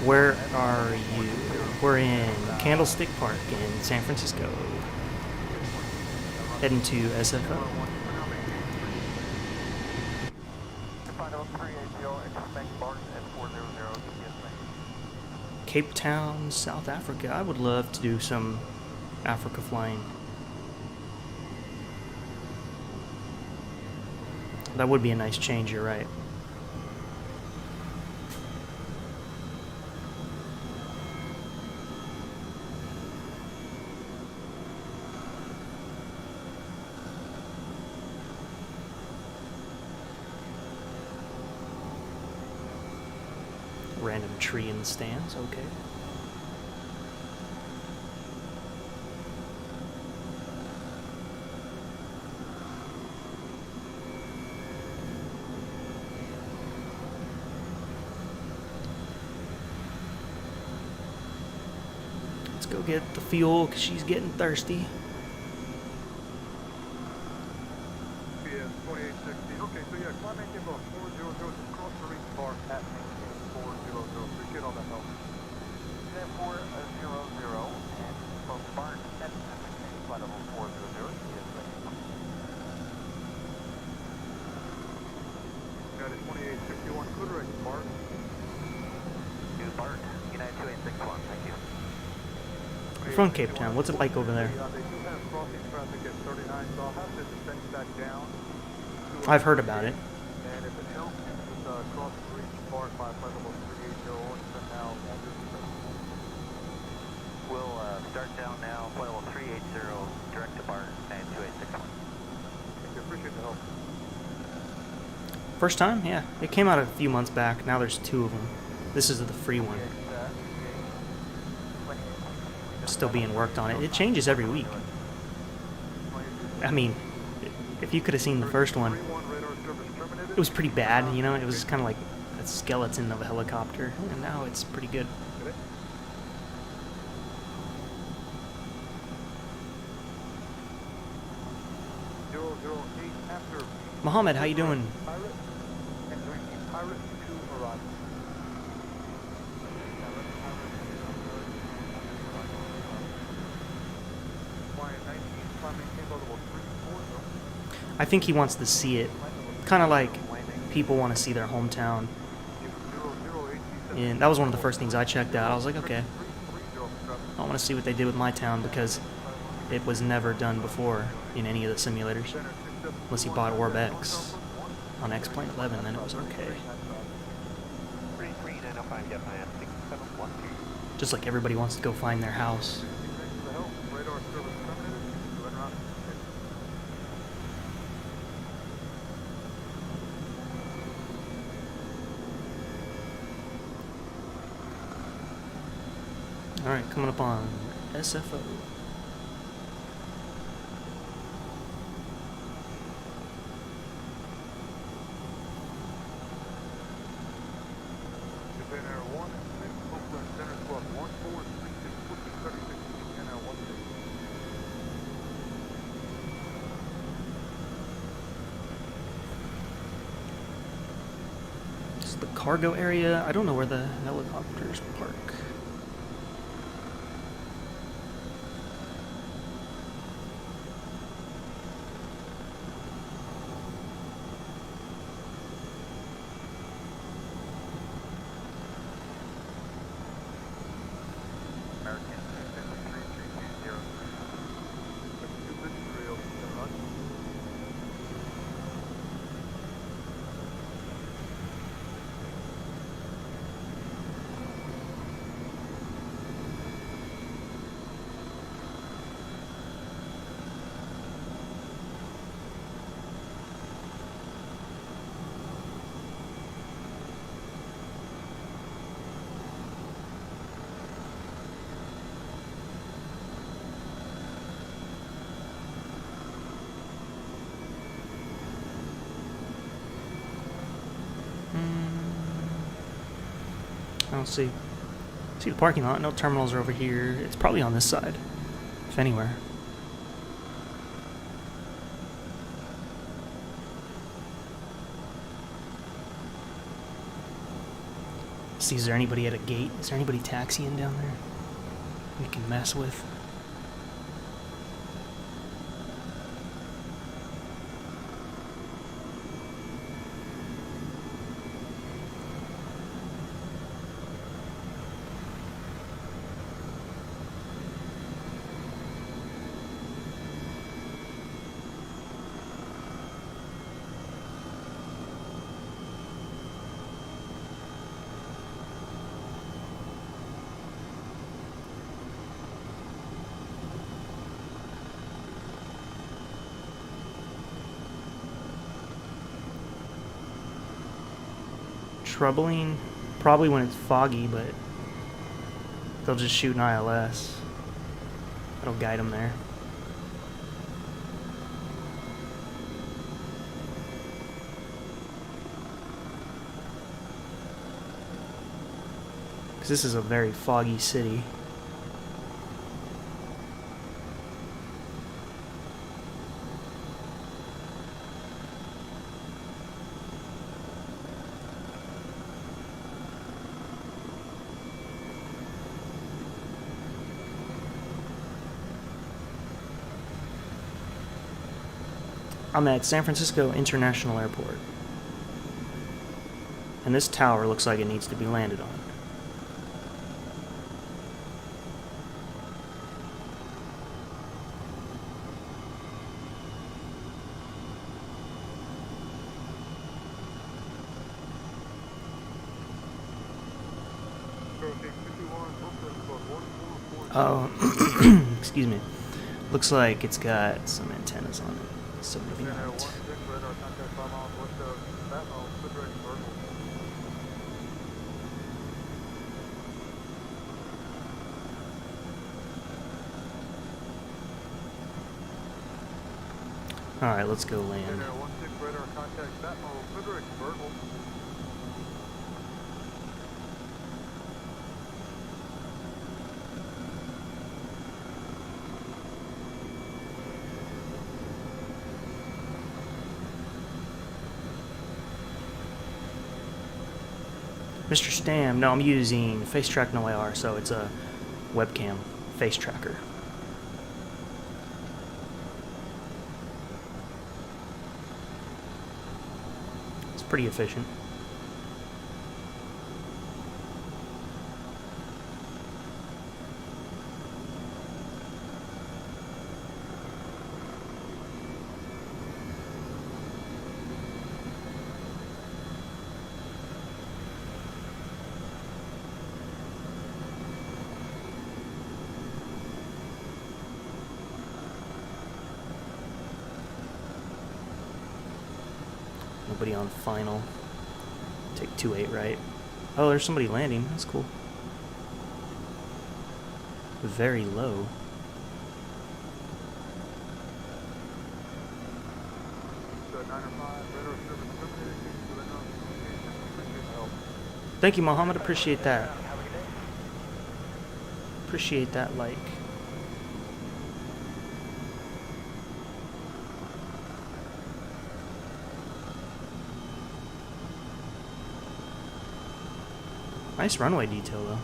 Speaker 1: Where are you? We're in Candlestick Park in San Francisco. Heading to SFO. Cape Town, South Africa. I would love to do some Africa flying. That would be a nice change, you're right. Random tree in the stands, okay. Let's go get the fuel because she's getting thirsty.
Speaker 2: PS 2860. Okay, so yeah, climb in about 400 across the reach bar at 400. Appreciate all that help. 400 and from Barn at flight level 400. Got it 2861. Correct, Barn. Barn, United 2861. Thank you.
Speaker 1: We're from Cape Town. What's it like over there?
Speaker 2: They do have crossing traffic at 39, so I'll have to descend back down.
Speaker 1: I've heard about it.
Speaker 2: And if it helps, just cross the reach bar by flight level 380 or send now. We'll start down now, flight level 380, direct to Barton, and 2861. Thank you, appreciate the help.
Speaker 1: First time? Yeah. It came out a few months back. Now there's 2 of them. This is the free one. Still being worked on it. It changes every week. I mean, if you could have seen the first one, it was pretty bad, you know? It was kind of like a skeleton of a helicopter, and now it's pretty good. Mohammed, how you doing? I think he wants to see it. Kind of like people want to see their hometown. And that was one of the first things I checked out. I was like, okay, I want to see what they did with my town because it was never done before in any of the simulators. Unless you bought Orb X on X-Plane 11, then it was okay. Just like everybody wants to go find their house. Alright, coming up on SFO. This is the cargo area. I don't know where the helicopters park. don't see the parking lot. No terminals are over here. It's probably on this side, if anywhere. See, is there anybody at a gate? Is there anybody taxiing down there we can mess with? Troubling, probably when it's foggy, but they'll just shoot an ILS. That'll guide them there. Because this is a very foggy city. I'm at San Francisco International Airport. And this tower looks like it needs to be landed on. Oh, excuse me. Looks like it's got some antennas on it, so maybe not. Alright, let's go land. Mr. Stam, no, I'm using FaceTrackNoIR, so it's a webcam face tracker. It's pretty efficient. Nobody on final. Take 2-8 right. Oh, there's somebody landing. That's cool. Very low. Thank you, Mohammed. Appreciate that. Appreciate that like. Nice runway detail, though.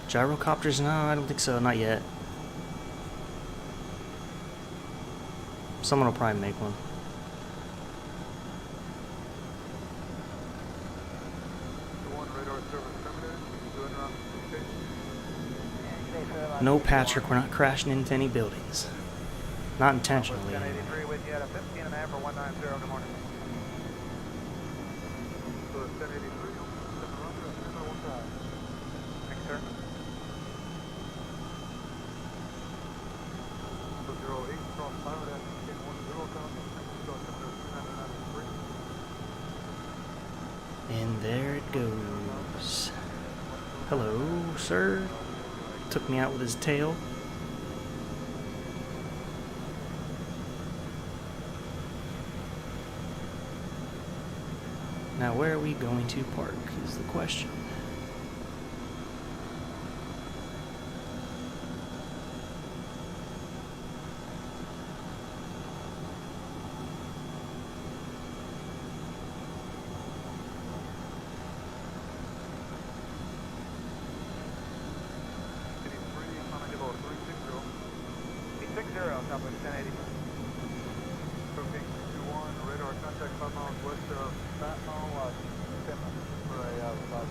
Speaker 1: Gyrocopters? No, I don't think so. Not yet. Someone will probably make one. No, Patrick, we're not crashing into any buildings. Not intentionally. Anyway.
Speaker 2: With you at a 15.5 or 190. Good morning. So 1083. Thanks, sir. cross pilot at 1010,
Speaker 1: And there it goes. Hello, sir. Took me out with his tail. Now, where are we going to park is the question.
Speaker 2: Southwest 1080. Booking 21, radar contact 5 miles west of Batmall, 10 for a 5.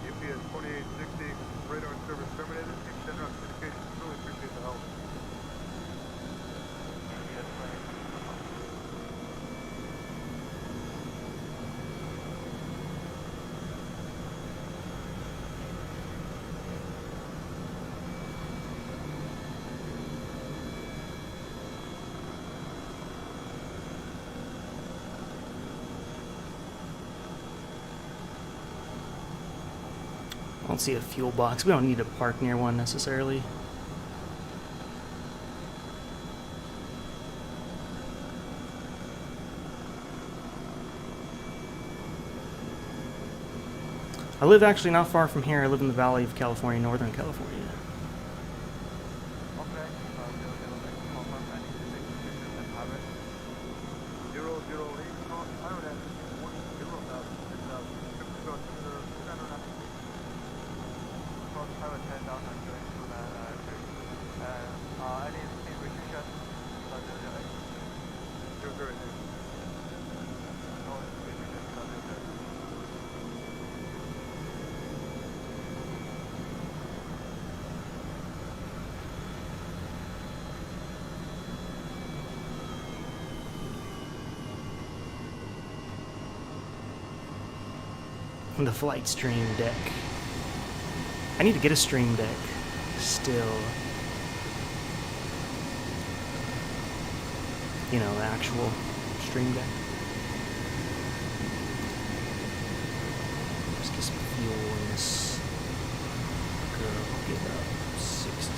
Speaker 2: UPS 4860, radar service terminated. Extend route communications. Really appreciate the help.
Speaker 1: I don't see a fuel box. We don't need to park near one necessarily. I live actually not far from here. I live in the Valley of California, Northern California. The flight stream deck. I need to get a stream deck still. You know, the actual stream deck. Let's get some fuel in this. Go get up 60.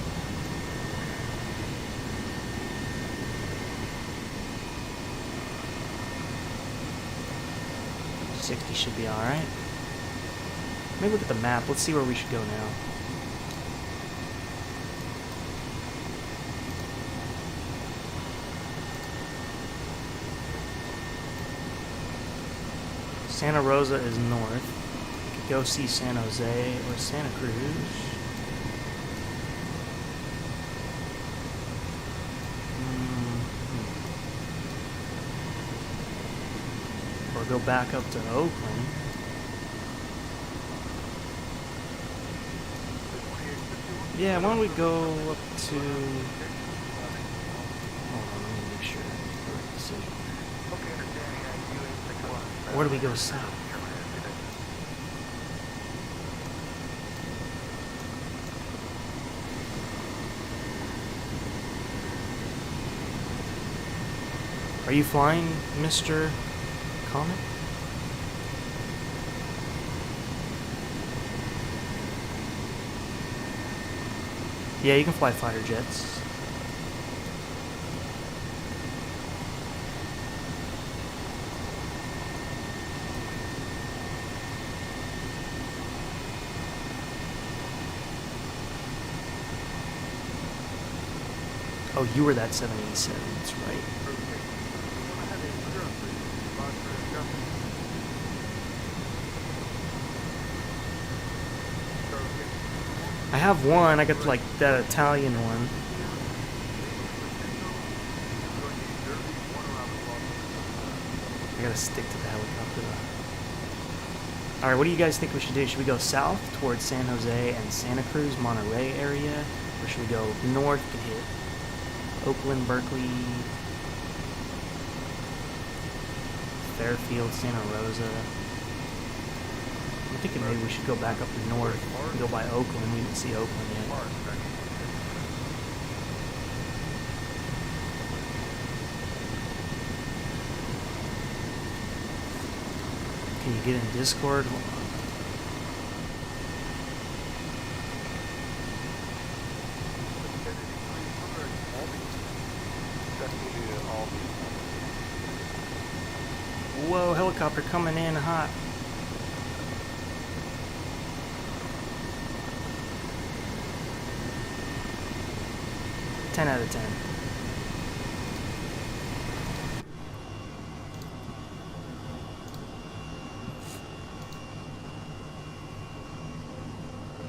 Speaker 1: 60 should be alright. Maybe look at the map. Let's see where we should go now. Santa Rosa is north. We could go see San Jose or Santa Cruz. Or go back up to Oakland. Yeah, why don't we go up to... Hold on, let me make sure I make the right decision. Where do we go south? Are you flying, Mr. Comet? Yeah, you can fly fighter jets. Oh, you were that 787, that's right. I have one, I got like that Italian one. I gotta stick to the helicopter though. Alright, what do you guys think we should do? Should we go south towards San Jose and Santa Cruz, Monterey area? Or should we go north to hit Oakland, Berkeley, Fairfield, Santa Rosa. I'm thinking maybe we should go back up north and go by Oakland. We didn't see Oakland yet. Can you get in Discord? Hold on. Whoa, helicopter coming in hot. Ten out of 10.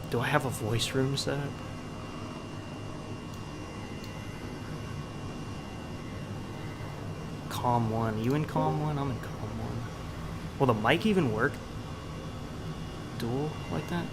Speaker 1: Do I have a voice room set up? Calm 1. You in Calm 1? I'm in Calm 1. Will the mic even work? Dual like that?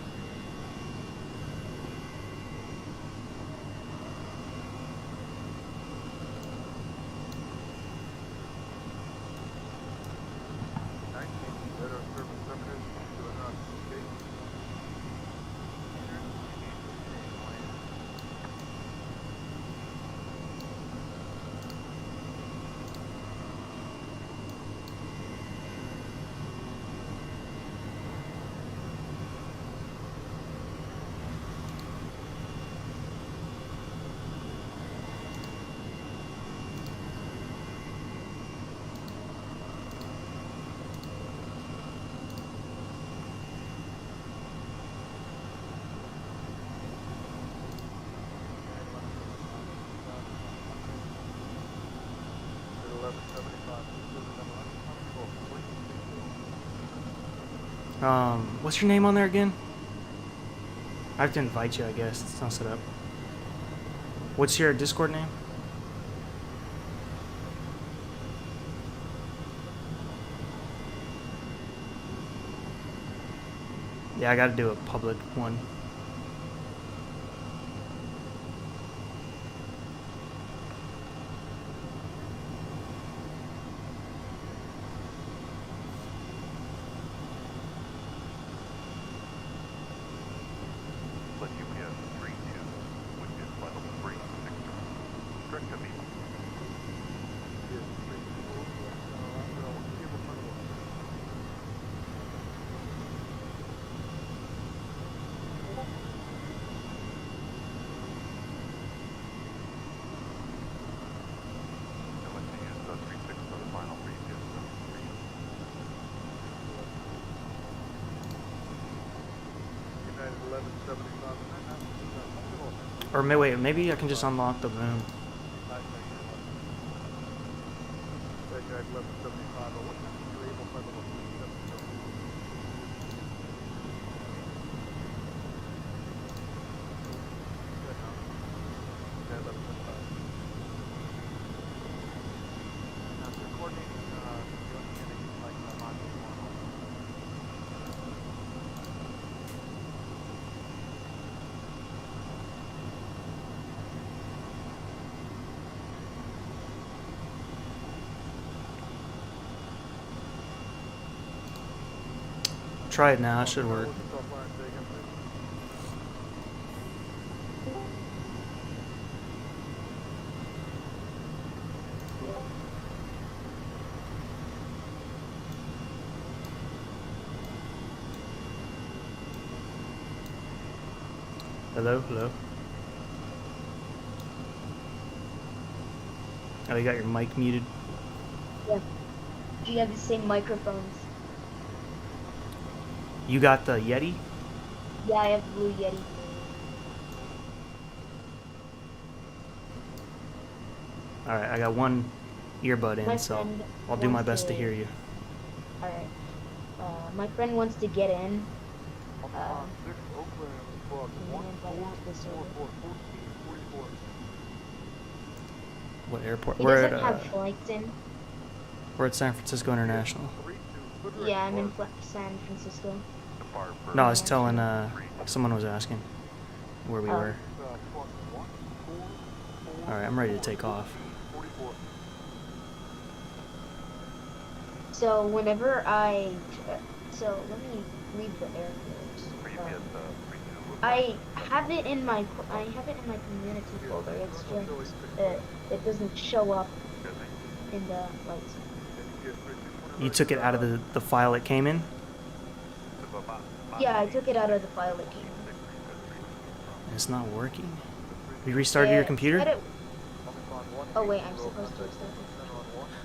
Speaker 1: What's your name on there again? I have to invite you, I guess. It's not set up. What's your Discord name? Yeah, I gotta do a public one. Or wait, maybe I can just unlock the room. Try it now, it should work. Hello, hello. Oh, you got your mic muted?
Speaker 3: Yeah. Do you have the same microphones?
Speaker 1: You got the Yeti?
Speaker 3: Yeah, I have Blue Yeti.
Speaker 1: Alright, I got one earbud in, so I'll do my best to hear you.
Speaker 3: Alright. My friend wants to get in.
Speaker 1: What airport?
Speaker 3: He
Speaker 1: We're
Speaker 3: doesn't
Speaker 1: at
Speaker 3: have flights in.
Speaker 1: we're at San Francisco International.
Speaker 3: Yeah, I'm in San Francisco.
Speaker 1: No, I was telling someone was asking where we were. Alright, I'm ready to take off.
Speaker 3: So whenever so let me leave the airport.
Speaker 2: Previous,
Speaker 3: I have it in my community folder. It's just it doesn't show up in the lights.
Speaker 1: You took it out of the file it came in?
Speaker 3: Yeah, I took it out of the file it came in.
Speaker 1: And it's not working? You restarted your computer?
Speaker 3: Oh wait, I'm supposed to restart it.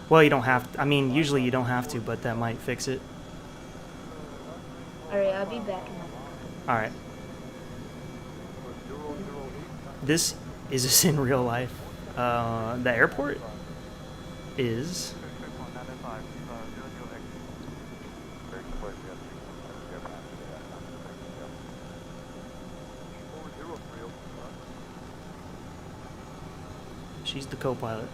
Speaker 1: Well, you don't have to. I mean, usually you don't have to, but that might fix it.
Speaker 3: Alright, I'll be back in a
Speaker 1: Alright. Is this in real life? The airport is. She's the co-pilot.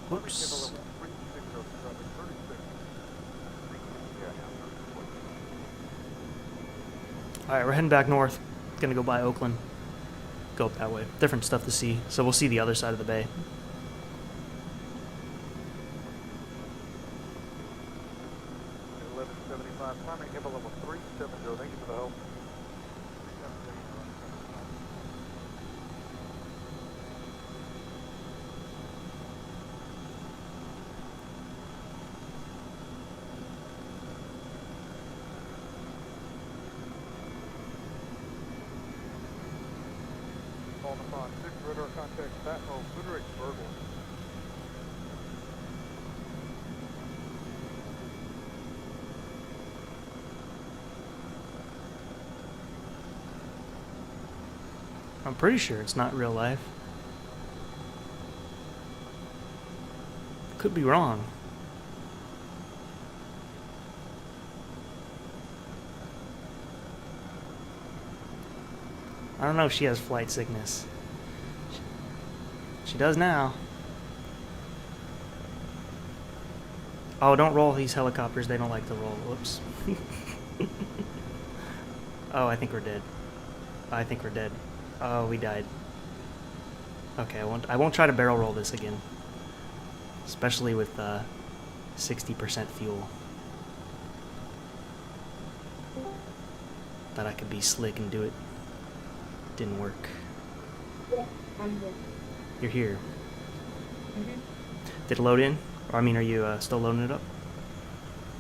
Speaker 1: Whoops. Alright, we're heading back north. Gonna go by Oakland. Go up that way. Different stuff to see. So we'll see the other side of the bay.
Speaker 2: Rudder contact Fredericksburg.
Speaker 1: I'm pretty sure it's not real life. Could be wrong. I don't know if she has flight sickness. She does now. Oh, don't roll these helicopters. They don't like to roll. Whoops. Oh, I think we're dead. I think we're dead. Oh, we died. Okay, I won't try to barrel roll this again. Especially with 60% fuel. Thought I could be slick and do it. Didn't work.
Speaker 3: Yeah, I'm good.
Speaker 1: You're here.
Speaker 3: Mhm.
Speaker 1: Did it load in? Or I mean, are you still loading it up?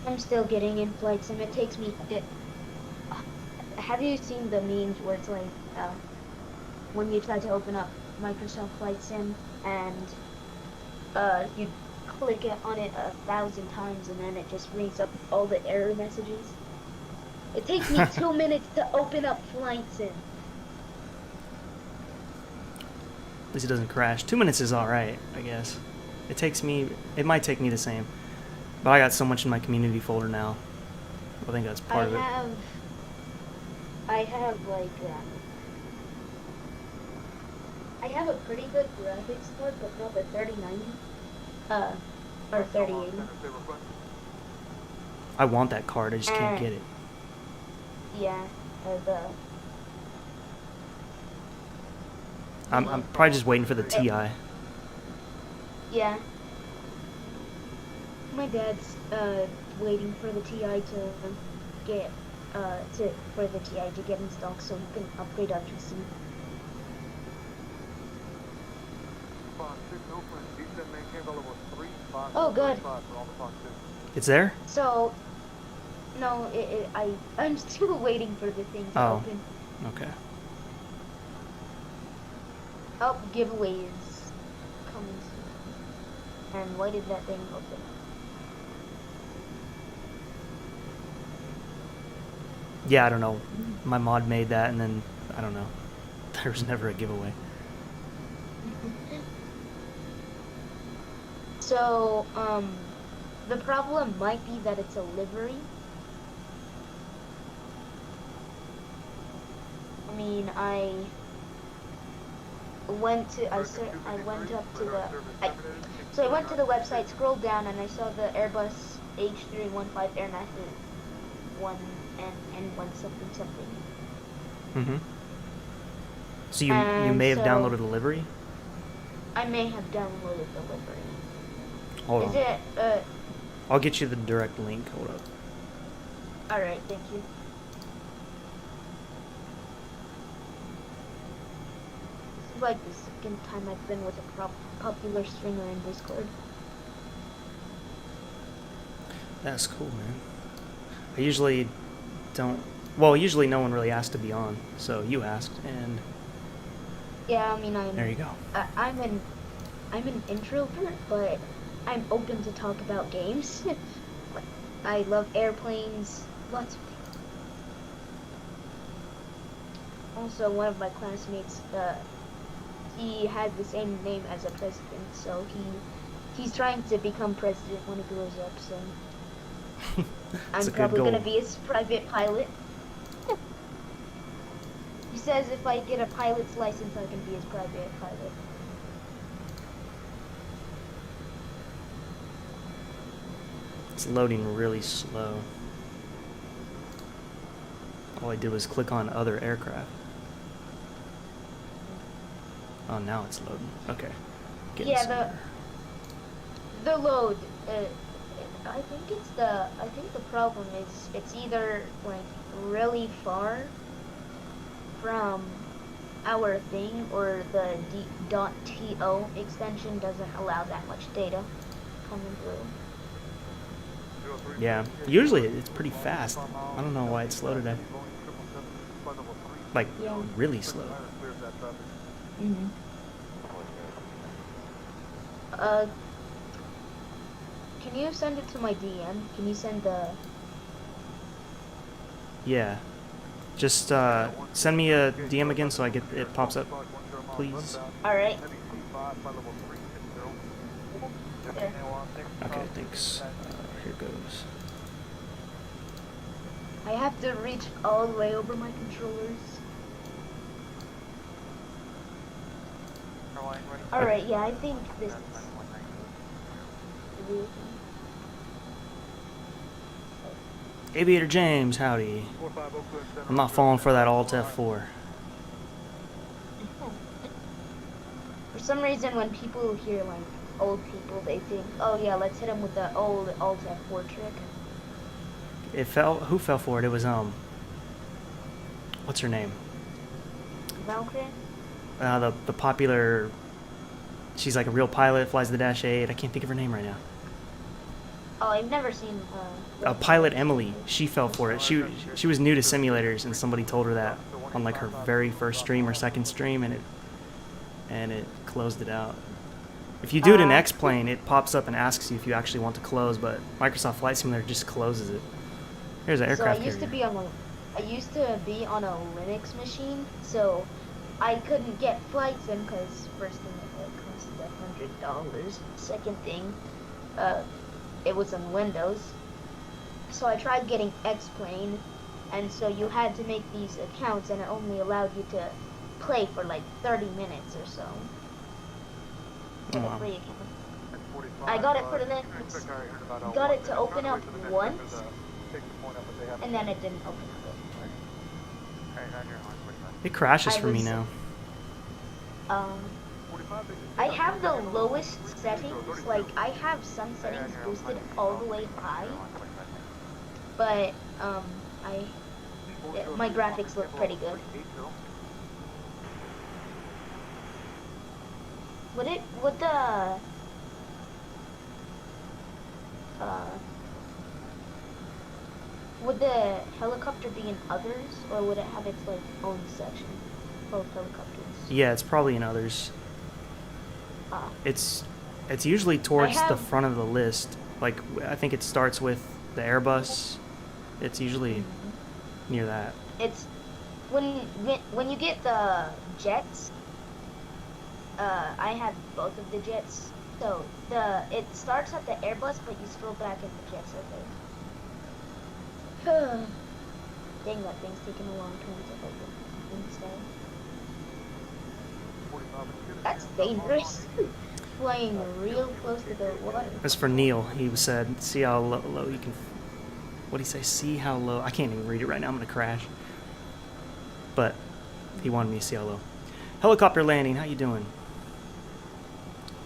Speaker 3: I'm still getting in flight sim. It takes me. Have you seen the memes where it's like when you try to open up Microsoft Flight Sim and you click on it 1,000 times and then it just brings up all the error messages? It takes me 2 minutes to open up Flight Sim.
Speaker 1: At least it doesn't crash. 2 minutes is alright, I guess. It might take me the same. But I got so much in my community folder now. I think that's part of it.
Speaker 3: I have like I have a pretty good graphics card, but not the 3090. Or 3080.
Speaker 1: I want that card, I just can't get it.
Speaker 3: Yeah,
Speaker 1: I'm probably just waiting for the TI.
Speaker 3: Yeah. My dad's waiting for the TI to get for the TI to get installed so he can upgrade our PC. Oh, good.
Speaker 1: It's there?
Speaker 3: So, no, I'm still waiting for the thing to open.
Speaker 1: Okay.
Speaker 3: Oh, giveaway is coming soon. And why did that thing open?
Speaker 1: Yeah, I don't know. My mod made that and then, I don't know. There was never a giveaway.
Speaker 3: So, the problem might be that it's a livery. I mean, I went to the website, scrolled down, and I saw the Airbus H135 Airmaster 1 and 1 something something.
Speaker 1: Mm-hmm. So you may have downloaded a livery?
Speaker 3: I may have downloaded the livery.
Speaker 1: Hold
Speaker 3: Is
Speaker 1: on.
Speaker 3: it,
Speaker 1: I'll get you the direct link. Hold up.
Speaker 3: alright, thank you. This is like the second time I've been with a popular stringer in Discord.
Speaker 1: That's cool, man. I usually don't. Well, usually no one really asks to be on, so you asked, and
Speaker 3: Yeah, I mean,
Speaker 1: there you go.
Speaker 3: I'm an introvert, but I'm open to talk about games. I love airplanes, lots of things. Also, one of my classmates, he has the same name as a president, so he's trying to become president when he grows up. So I'm probably gonna be his private pilot. He says if I get a pilot's license, I can be his private pilot.
Speaker 1: It's loading really slow. All I did was click on other aircraft. Oh, now it's loading. Okay. Getting somewhere.
Speaker 3: The load. I think the problem is it's either like really far from our thing, or the .to extension doesn't allow that much data coming through.
Speaker 1: Yeah, usually it's pretty fast. I don't know why it's slow today. Like, really slow.
Speaker 3: Mm-hmm. Can you send it to my DM? Can you send the...
Speaker 1: Yeah. Just send me a DM again so it pops up, please.
Speaker 3: Alright.
Speaker 1: Okay, thanks. Here goes.
Speaker 3: I have to reach all the way over my controllers. Alright, yeah, I think this is...
Speaker 1: Aviator James, howdy. I'm not falling for that Alt F4.
Speaker 3: For some reason, when people hear, like, old people, they think, oh yeah, let's hit them with the old Alt F4 trick.
Speaker 1: Who fell for it? It was, what's her name?
Speaker 3: Valkyrie?
Speaker 1: The popular, she's like a real pilot, flies the Dash 8. I can't think of her name right now.
Speaker 3: Oh, I've never seen,
Speaker 1: Pilot Emily, she fell for it. She was new to simulators, and somebody told her that on like her very first stream or second stream, and it closed it out. If you do it in X-Plane, it pops up and asks you if you actually want to close, but Microsoft Flight Simulator just closes it. Here's an aircraft
Speaker 3: I used to be on a Linux machine, so I couldn't get flight sim because first thing it cost $100. Second thing, it was on Windows. So I tried getting X-Plane, and so you had to make these accounts, and it only allowed you to play for like 30 minutes or so.
Speaker 1: Wow.
Speaker 3: Free account. I got it for Linux, got it to open up once, and then it didn't open up.
Speaker 1: It crashes for me now.
Speaker 3: I have the lowest settings, like I have some settings boosted all the way high, but my graphics look pretty good. Would the helicopter be in others, or would it have its like own section? Both helicopters.
Speaker 1: Yeah, it's probably in others. It's usually towards the front of the list. Like, I think it starts with the Airbus. It's usually near that.
Speaker 3: It's when you get the jets. I have both of the jets. So it starts at the Airbus, but you scroll back and the jets are there. Dang, that thing's taking a long time to open. That's dangerous. Flying real close to the water.
Speaker 1: That's for Neil. He said, see how low you can... What did he say? See how low... I can't even read it right now. I'm going to crash. But he wanted me to see how low. Helicopter landing. How you doing?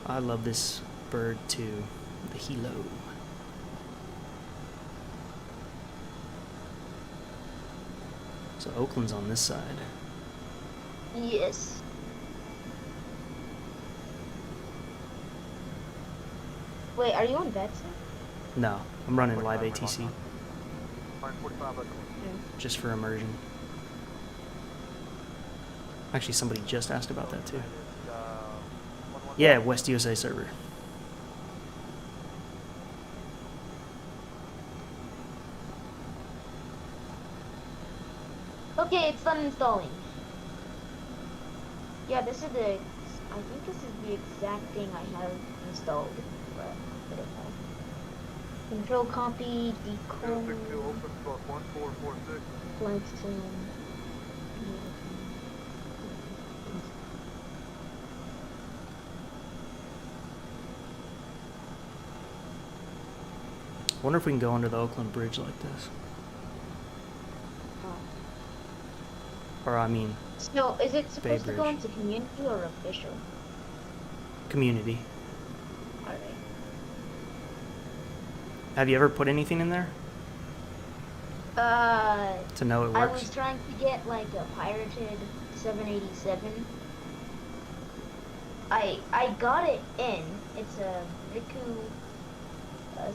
Speaker 1: I love this bird too, the Hilo. So Oakland's on this side.
Speaker 3: Yes. Wait, are you on Betsy?
Speaker 1: No, I'm running live
Speaker 2: 45,
Speaker 1: ATC
Speaker 2: line 45, let's go.
Speaker 1: just for immersion. Actually, somebody just asked about that too. Yeah, West USA server.
Speaker 3: Okay, it's done installing. Yeah, this is the. I think this is the exact thing I have installed. But I don't know. Control copy, decode.
Speaker 2: 062 open plus 1446.
Speaker 3: Flight sim.
Speaker 1: Wonder if we can go under the Oakland Bridge like this. Or I mean,
Speaker 3: So, is it supposed to go
Speaker 1: Bridge.
Speaker 3: into community or official?
Speaker 1: community.
Speaker 3: Alright.
Speaker 1: Have you ever put anything in there to know it
Speaker 3: I
Speaker 1: works?
Speaker 3: was trying to get like a pirated 787. I got it in. It's a Riku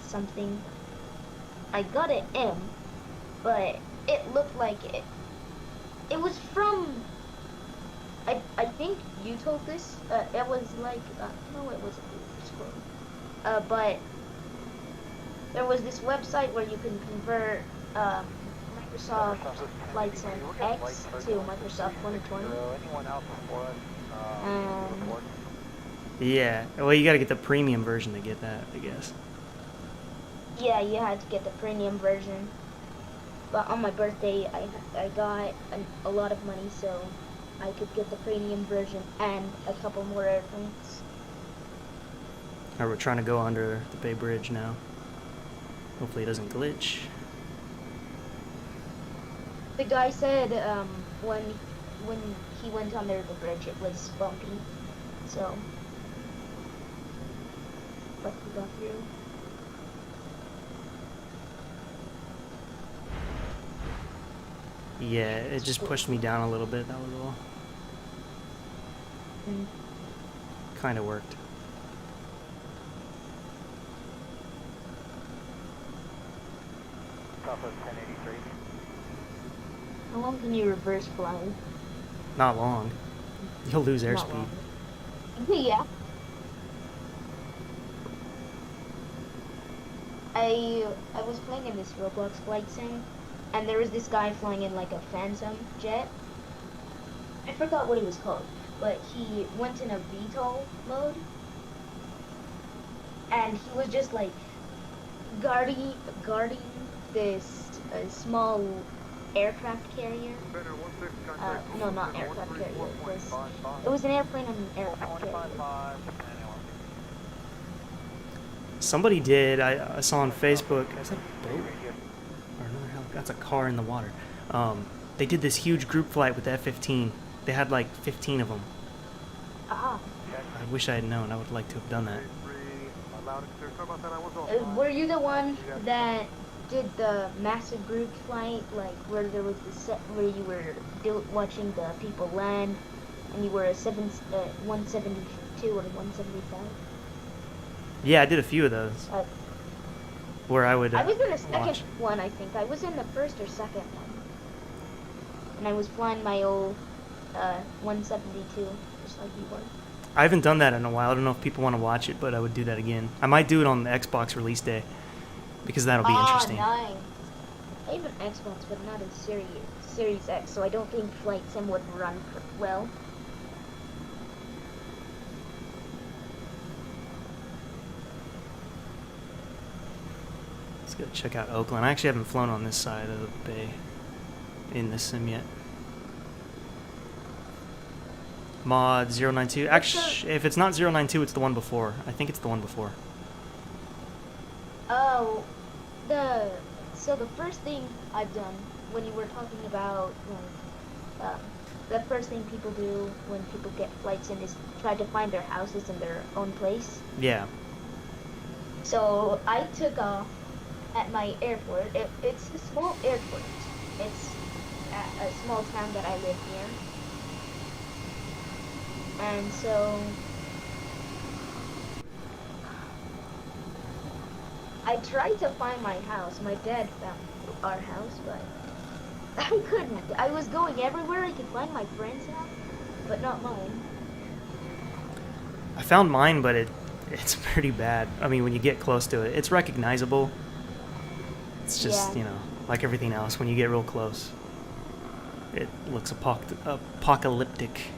Speaker 3: something. I got it in, but it looked like it. It was from. I think you told this. It was like no, it wasn't. But there was this website where you can convert Microsoft Flight Sim X to Microsoft 2020.
Speaker 2: Anyone else before us? Report.
Speaker 1: Yeah. Well, you got to get the premium version to get that, I guess.
Speaker 3: Yeah, you had to get the premium version. But on my birthday, I got a lot of money, so I could get the premium version and a couple more airplanes.
Speaker 1: Alright, we're trying to go under the Bay Bridge now. Hopefully it doesn't glitch.
Speaker 3: The guy said when he went under the bridge, it was bumpy. So, but he got through.
Speaker 1: Yeah, it just pushed me down a little bit, that was all.
Speaker 3: Mm.
Speaker 1: Kind of worked.
Speaker 2: Southwest 1083.
Speaker 3: How long can you reverse fly?
Speaker 1: Not long. You'll lose
Speaker 3: Not
Speaker 1: airspeed.
Speaker 3: long. Yeah. I was playing in this Roblox flight sim, and there was this guy flying in like a Phantom jet. I forgot what it was called, but he went in a VTOL mode, and he was just like guarding this small aircraft carrier. No, not aircraft carrier. It was an airplane and an aircraft carrier.
Speaker 1: Somebody did, I saw on Facebook, is that a boat? Or another that's a car in the water. They did this huge group flight with the F-15. They had like 15 of them.
Speaker 3: Ah.
Speaker 1: I wish I had known. I would like to have done that.
Speaker 3: Were you the one that did the massive group flight, like where there was the set where you were watching the people land, and you were a 172 or 175?
Speaker 1: Yeah, I did a few of those. Where I would
Speaker 3: I was in the second
Speaker 1: watch.
Speaker 3: one, I think. I was in the first or second one. And I was flying my old 172, just like you were.
Speaker 1: I haven't done that in a while. I don't know if people want to watch it, but I would do that again. I might do it on the Xbox release day, because that'll be interesting.
Speaker 3: Nice. I have an Xbox, but not a Series X, so I don't think Flight Sim would run well.
Speaker 1: Let's go check out Oakland. I actually haven't flown on this side of the bay in this sim yet. Mod 092. Actually, if it's not 092, it's the one before. I think it's the one before.
Speaker 3: Oh, so the first thing I've done when you were talking about like the first thing people do when people get flight sim is try to find their houses in their own place.
Speaker 1: Yeah.
Speaker 3: So I took off at my airport. It's a small airport. It's at a small town that I live near. And so I tried to find my house. My dad found our house, but I couldn't. I was going everywhere I could find my friend's house, but not mine.
Speaker 1: I found mine, but it's pretty bad. I mean, when you get close to it, it's recognizable. It's just,
Speaker 3: Yeah.
Speaker 1: you know, like everything else, when you get real close, it looks apocalyptic.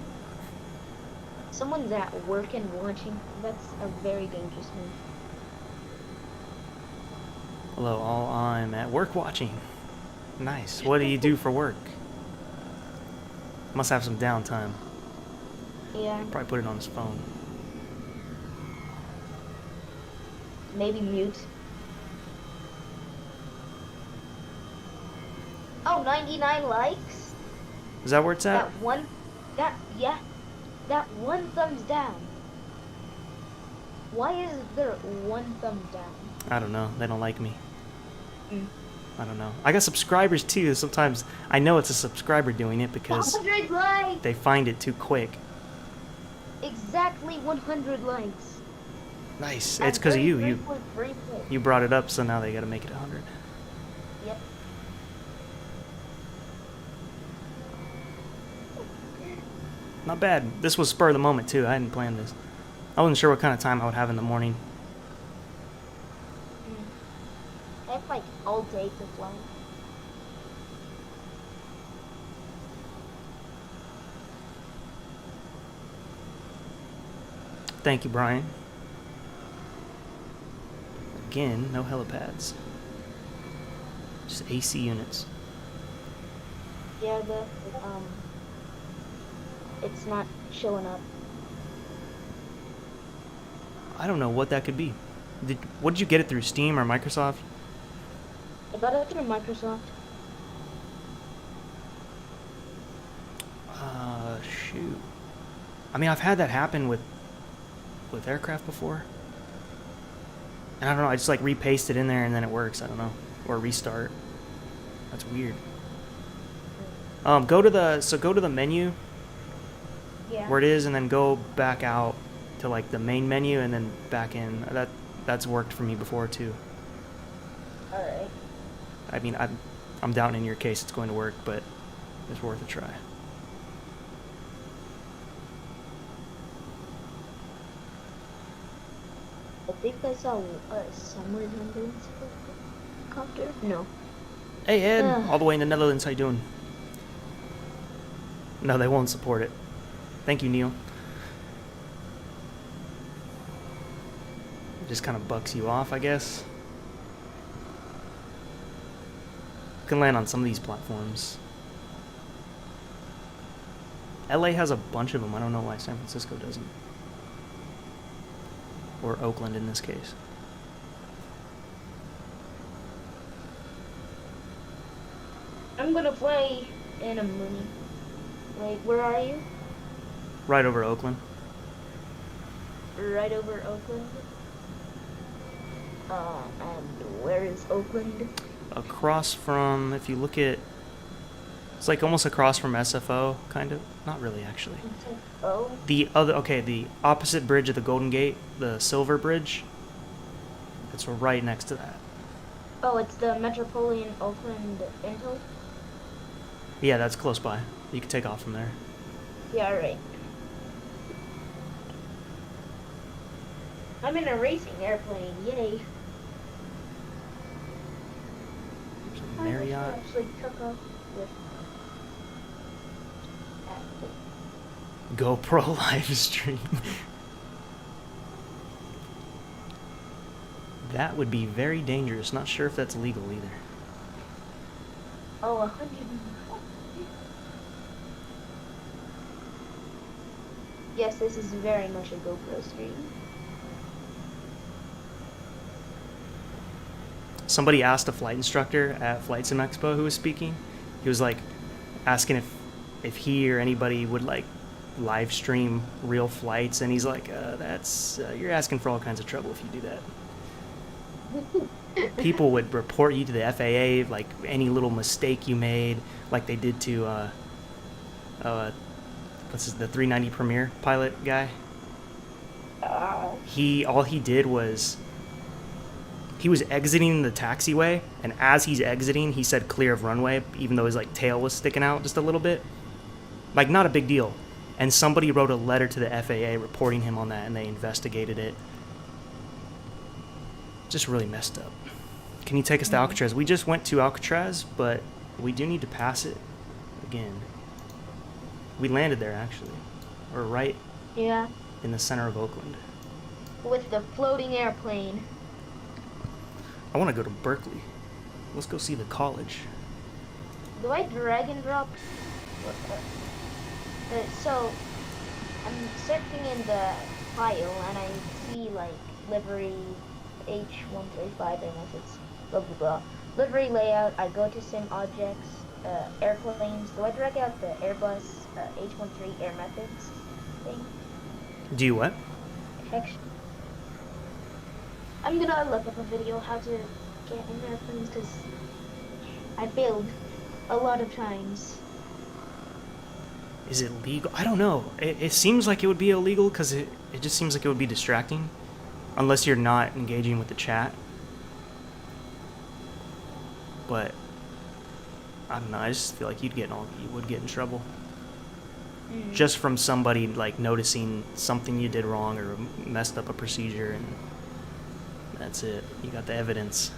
Speaker 3: Someone's at work and watching. That's a very dangerous move.
Speaker 1: Hello, all. I'm at work watching. Nice. What do you do for work? Must have some downtime.
Speaker 3: Yeah,
Speaker 1: Probably put it on his phone.
Speaker 3: maybe mute. Oh, 99 likes?
Speaker 1: Is that where it's at?
Speaker 3: That one thumbs down. Why is there one thumbs down?
Speaker 1: I don't know. They don't like me.
Speaker 3: Mm.
Speaker 1: I don't know. I got subscribers too. Sometimes I know it's a subscriber doing it because
Speaker 3: 100 likes!
Speaker 1: they find it too quick.
Speaker 3: Exactly 100 likes.
Speaker 1: Nice.
Speaker 3: And
Speaker 1: It's because of you.
Speaker 3: 33.3
Speaker 1: You brought it up, so now they got to make it 100.
Speaker 3: Yep.
Speaker 1: Not bad. This was spur of the moment too. I hadn't planned this. I wasn't sure what kind of time I would have in the morning.
Speaker 3: I have like all day to fly.
Speaker 1: Thank you, Brian. Again, no helipads. Just AC units.
Speaker 3: Yeah, it's not showing up.
Speaker 1: I don't know what that could be. What did you get it through, Steam or Microsoft?
Speaker 3: I got it through Microsoft.
Speaker 1: Shoot. I mean, I've had that happen with aircraft before. And I don't know, I just like repaste it in there and then it works, I don't know. Or restart. That's weird. Go to the menu
Speaker 3: Yeah.
Speaker 1: where it is and then go back out to like the main menu and then back in. That's worked for me before too.
Speaker 3: Alright.
Speaker 1: I mean, I'm doubting in your case it's going to work, but it's worth a try.
Speaker 3: I think I saw a summer remembrance helicopter. No.
Speaker 1: Hey Ed, all the way in the Netherlands, how you doing? No, they won't support it. Thank you, Neil. It just kind of bucks you off, I guess. You can land on some of these platforms. LA has a bunch of them. I don't know why San Francisco doesn't. Or Oakland in this case.
Speaker 3: I'm gonna play in a minute. Wait, where are you?
Speaker 1: Right over Oakland.
Speaker 3: Right over Oakland. And where is Oakland?
Speaker 1: Across from, if you look at, it's like almost across from SFO, kind of. Not really, actually.
Speaker 3: Oh.
Speaker 1: The opposite bridge of the Golden Gate, the Silver Bridge. It's right next to that.
Speaker 3: Oh, it's the Metropolitan Oakland Intel?
Speaker 1: Yeah, that's close by. You can take off from there.
Speaker 3: Yeah, alright. I'm in a racing airplane, yay.
Speaker 1: There's a Marriott.
Speaker 3: I actually took off with
Speaker 1: GoPro live stream. That would be very dangerous. Not sure if that's legal either.
Speaker 3: Oh, 100. Yes, this is very much a GoPro stream.
Speaker 1: Somebody asked a flight instructor at Flight Sim Expo who was speaking. He was like asking if he or anybody would like live stream real flights, and he's like, that's you're asking for all kinds of trouble if you do that. People would report you to the FAA, like any little mistake you made, like they did to what's the 390 Premier pilot guy. All he did was he was exiting the taxiway, and as he's exiting, he said clear of runway, even though his like tail was sticking out just a little bit. Like, not a big deal. And somebody wrote a letter to the FAA reporting him on that, and they investigated it. Just really messed up. Can you take us to Alcatraz? We just went to Alcatraz, but we do need to pass it again. We landed there, actually. We're right in the center of Oakland.
Speaker 3: With the floating airplane.
Speaker 1: I want to go to Berkeley. Let's go see the college.
Speaker 3: Do I drag and drop? So, I'm surfing in the file and I see like livery H135 unless it's blah blah blah. Livery layout, I go to sim objects, airplanes. Do I drag out the Airbus H135 Air Methods thing?
Speaker 1: Do you what?
Speaker 3: Heck. I'm gonna look up a video how to get in airplanes because I failed a lot of times.
Speaker 1: Is it legal? I don't know. It seems like it would be illegal because it just seems like it would be distracting. Unless you're not engaging with the chat. But I don't know, I just feel like you would get in trouble. Just from somebody like noticing something you did wrong or messed up a procedure, and that's it. You got the evidence.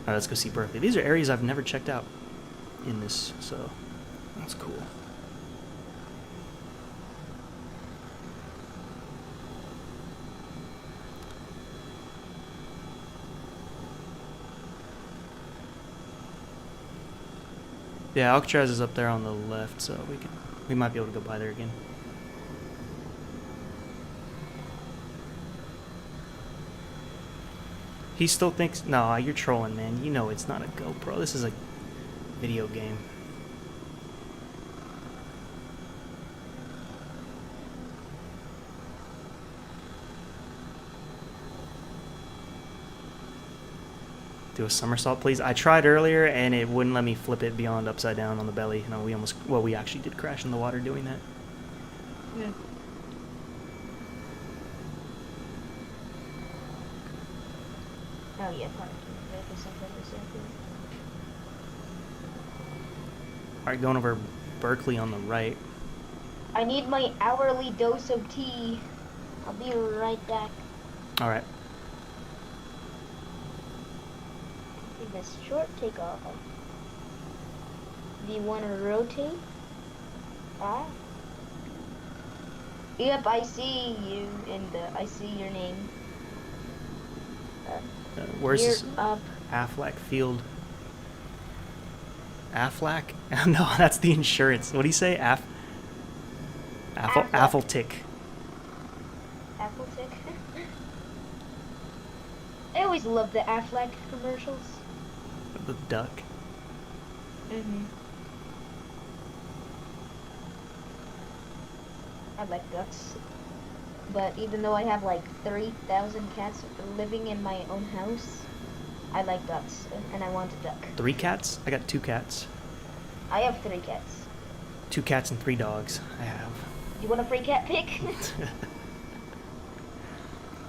Speaker 1: Alright, let's go see Berkeley. These are areas I've never checked out in this, so that's cool. Yeah, Alcatraz is up there on the left, so we might be able to go by there again. He still thinks, no, you're trolling, man. You know it's not a GoPro. This is a video game. Do a somersault, please. I tried earlier, and it wouldn't let me flip it beyond upside down on the belly. No, we actually did crash in the water doing that.
Speaker 3: Yeah. Oh yeah,
Speaker 1: Alright, going over Berkeley on the right.
Speaker 3: I need my hourly dose of tea. I'll be right back.
Speaker 1: Alright.
Speaker 3: This short takeoff. Do you want to rotate? Yep, I see you I see your name.
Speaker 1: Where's this?
Speaker 3: Up.
Speaker 1: Aflac Field. Aflac? No, that's the insurance. What do you say? Affeltick.
Speaker 3: Affeltick. I always love the Aflac commercials.
Speaker 1: The duck.
Speaker 3: I like ducks. But even though I have like 3,000 cats living in my own house, I like ducks, and I want a duck.
Speaker 1: 3 cats? I got 2 cats.
Speaker 3: I have 3 cats.
Speaker 1: 2 cats and 3 dogs. I have.
Speaker 3: You want a free cat pic?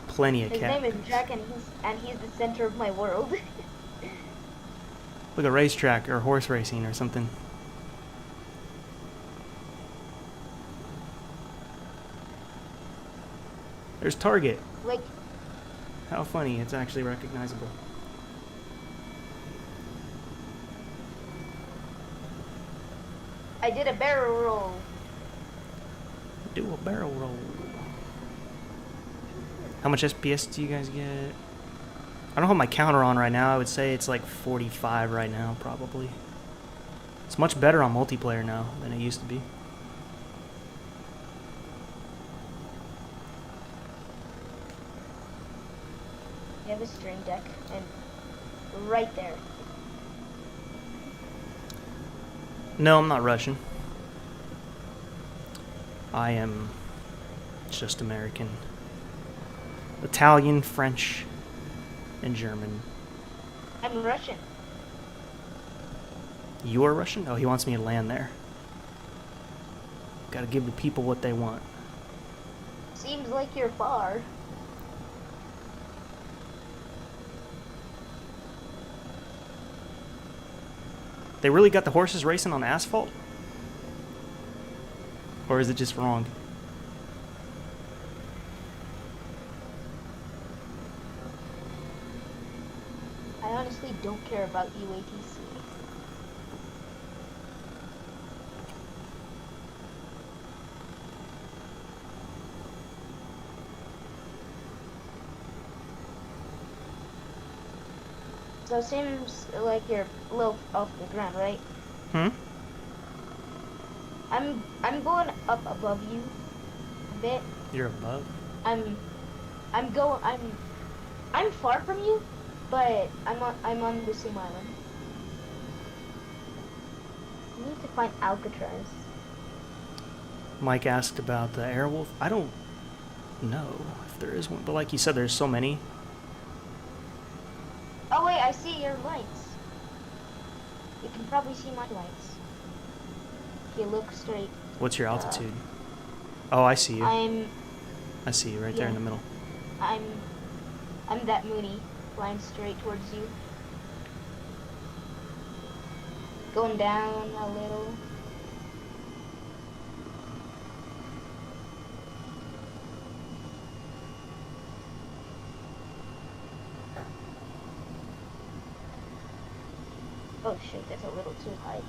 Speaker 1: Plenty of
Speaker 3: cats. His name is Jack, and he's the center of my world.
Speaker 1: Like a racetrack or horse racing or something. There's Target.
Speaker 3: Like,
Speaker 1: how funny, it's actually recognizable.
Speaker 3: I did a barrel roll.
Speaker 1: Do a barrel roll. How much SPS do you guys get? I don't have my counter on right now. I would say it's like 45 right now, probably. It's much better on multiplayer now than it used to be.
Speaker 3: You have a stream deck, and right there.
Speaker 1: No, I'm not Russian. I am just American. Italian, French, and German.
Speaker 3: I'm Russian.
Speaker 1: You are Russian? Oh, he wants me to land there. Gotta give the people what they want.
Speaker 3: Seems like you're far.
Speaker 1: They really got the horses racing on asphalt? Or is it just wrong?
Speaker 3: I honestly don't care about UATC. So it seems like you're low off the ground, right?
Speaker 1: Hmm?
Speaker 3: I'm going up above you a bit.
Speaker 1: You're above?
Speaker 3: I'm far from you, but I'm on the same island. I need to find Alcatraz.
Speaker 1: Mike asked about the Airwolf. I don't know if there is one, but like you said, there's so many.
Speaker 3: Oh wait, I see your lights. You can probably see my lights. If you look straight.
Speaker 1: What's your altitude? Oh, I see you. I see you right there in
Speaker 3: yeah.
Speaker 1: the middle.
Speaker 3: I'm that Mooney, flying straight towards you. Going down a little. Oh shit, that's a little too high.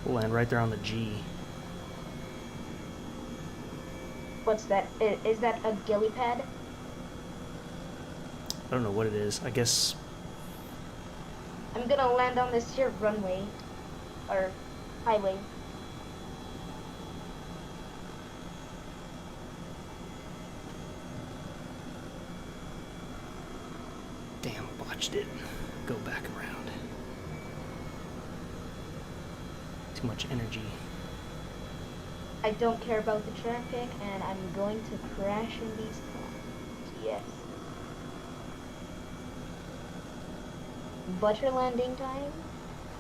Speaker 1: We'll land right there on the G.
Speaker 3: What's that? Is that a ghillie pad?
Speaker 1: I don't know what it is. I guess
Speaker 3: I'm gonna land on this here runway. Or highway.
Speaker 1: damn, botched it. Go back around. Too much energy.
Speaker 3: I don't care about the traffic, and I'm going to crash in these clouds. Yes. Butter landing time?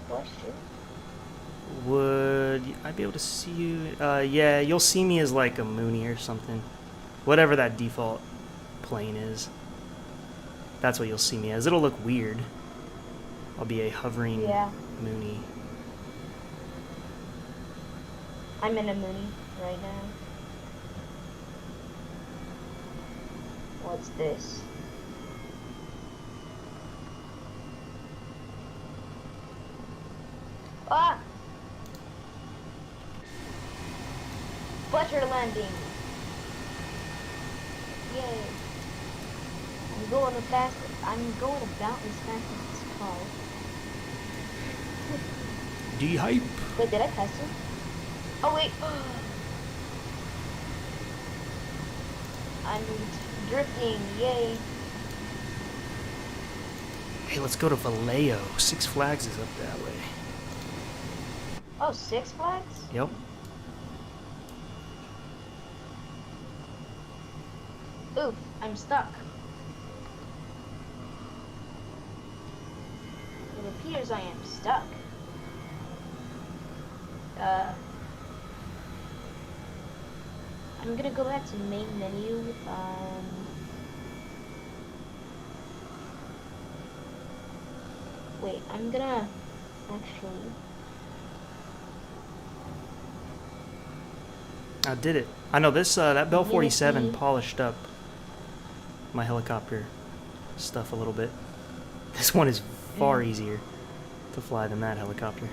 Speaker 3: Question.
Speaker 1: Would I be able to see you? Yeah, you'll see me as like a Mooney or something. Whatever that default plane is. That's what you'll see me as. It'll look weird. I'll be a hovering Mooney.
Speaker 3: I'm in a Mooney right now. What's this? Ah! Butter landing. Yay. I'm going fast. I'm going about as fast as this car.
Speaker 1: D-hype.
Speaker 3: Wait, did I pass him? Oh wait. I'm drifting. Yay.
Speaker 1: Hey, let's go to Vallejo. Six Flags is up that way.
Speaker 3: Oh, Six Flags?
Speaker 1: Yep.
Speaker 3: Oof, I'm stuck. It appears I am stuck. I'm gonna go back to main menu. Wait, I'm gonna actually.
Speaker 1: I did it. I know this, that Bell
Speaker 3: I'm gonna
Speaker 1: 47
Speaker 3: see-
Speaker 1: polished up my helicopter stuff a little bit. This one is far easier to fly than that helicopter.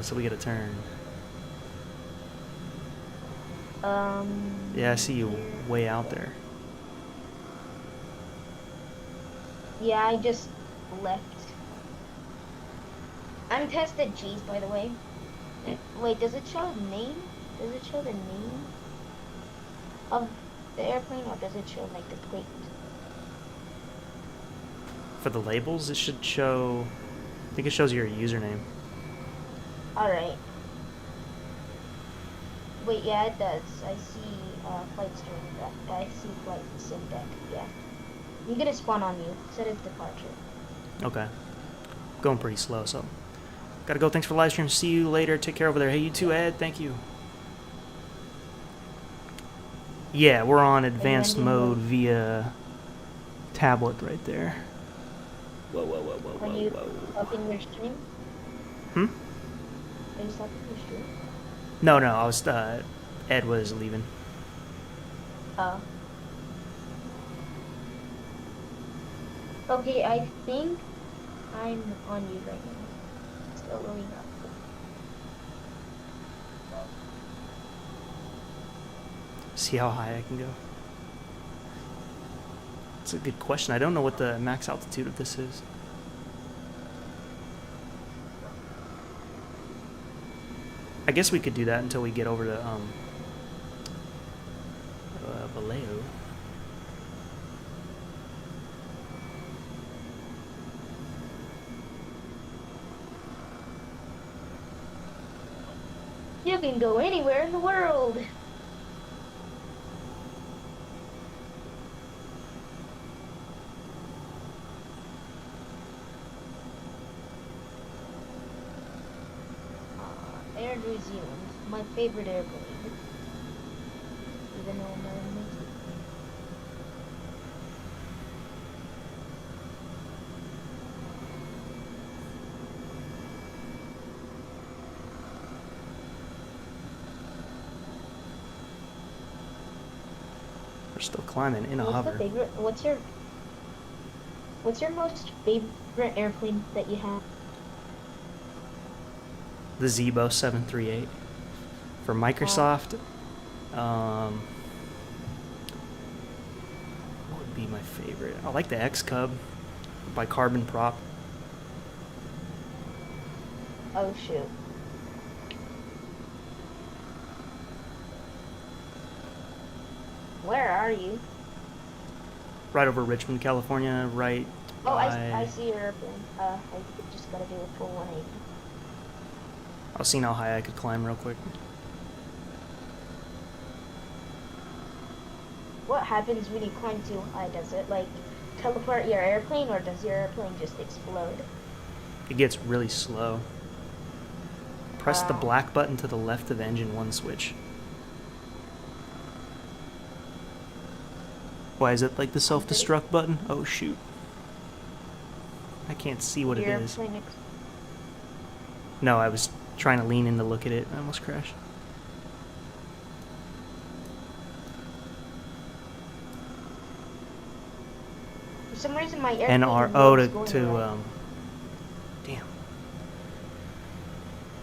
Speaker 1: So we get a turn. Yeah, I see you way out there.
Speaker 3: Yeah, I just left. Untested G's, by the way. Wait, does it show the name? Does it show the name of the airplane, or does it show like the plate?
Speaker 1: For the labels, it should show. I think it shows your username.
Speaker 3: All right. Wait, yeah, it does. I see I see FlightSIMDECK. Yeah. You're gonna spawn on you. Set as departure.
Speaker 1: Okay. Going pretty slow, so. Gotta go. Thanks for the live stream. See you later. Take care over there. Hey, you too, Ed. Thank you. Yeah, we're on advanced mode via tablet right there. Whoa, whoa, whoa, whoa,
Speaker 3: Are
Speaker 1: whoa,
Speaker 3: you
Speaker 1: whoa.
Speaker 3: stopping your stream?
Speaker 1: Hmm?
Speaker 3: Are you stopping your stream?
Speaker 1: No, I was, Ed was leaving.
Speaker 3: Oh. Okay, I think I'm on you right now. Still loading up.
Speaker 1: See how high I can go? That's a good question. I don't know what the max altitude of this is. I guess we could do that until we get over to, Vallejo.
Speaker 3: You can go anywhere in the world. Air New Zealand, my favorite airplane. Even though I'm not in New Zealand.
Speaker 1: We're still climbing in a hover.
Speaker 3: What's your most favorite airplane that you have?
Speaker 1: The Zebo 738. For Microsoft, what would be my favorite? I like the X-Cub by Carbon Prop.
Speaker 3: Oh shoot. Where are you?
Speaker 1: Right over Richmond, California, right
Speaker 3: Oh,
Speaker 1: by...
Speaker 3: I see your airplane. I just gotta do a full 180.
Speaker 1: I was seeing how high I could climb real quick.
Speaker 3: What happens when you climb too high? Does it, like, teleport your airplane, or does your airplane just explode?
Speaker 1: It gets really slow. Press the black button to the left of the engine 1 switch. Why is it like the self-destruct button? Oh shoot. I can't see what it is. No, I was trying to lean in to look at it. I almost crashed.
Speaker 3: For some reason my airplane
Speaker 1: NRO to
Speaker 3: around.
Speaker 1: damn.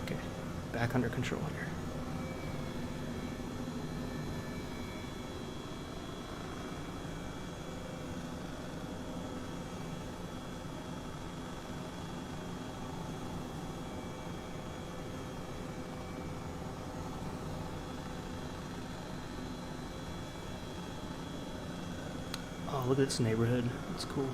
Speaker 1: Okay, back under control here. Oh, look at this neighborhood. That's cool.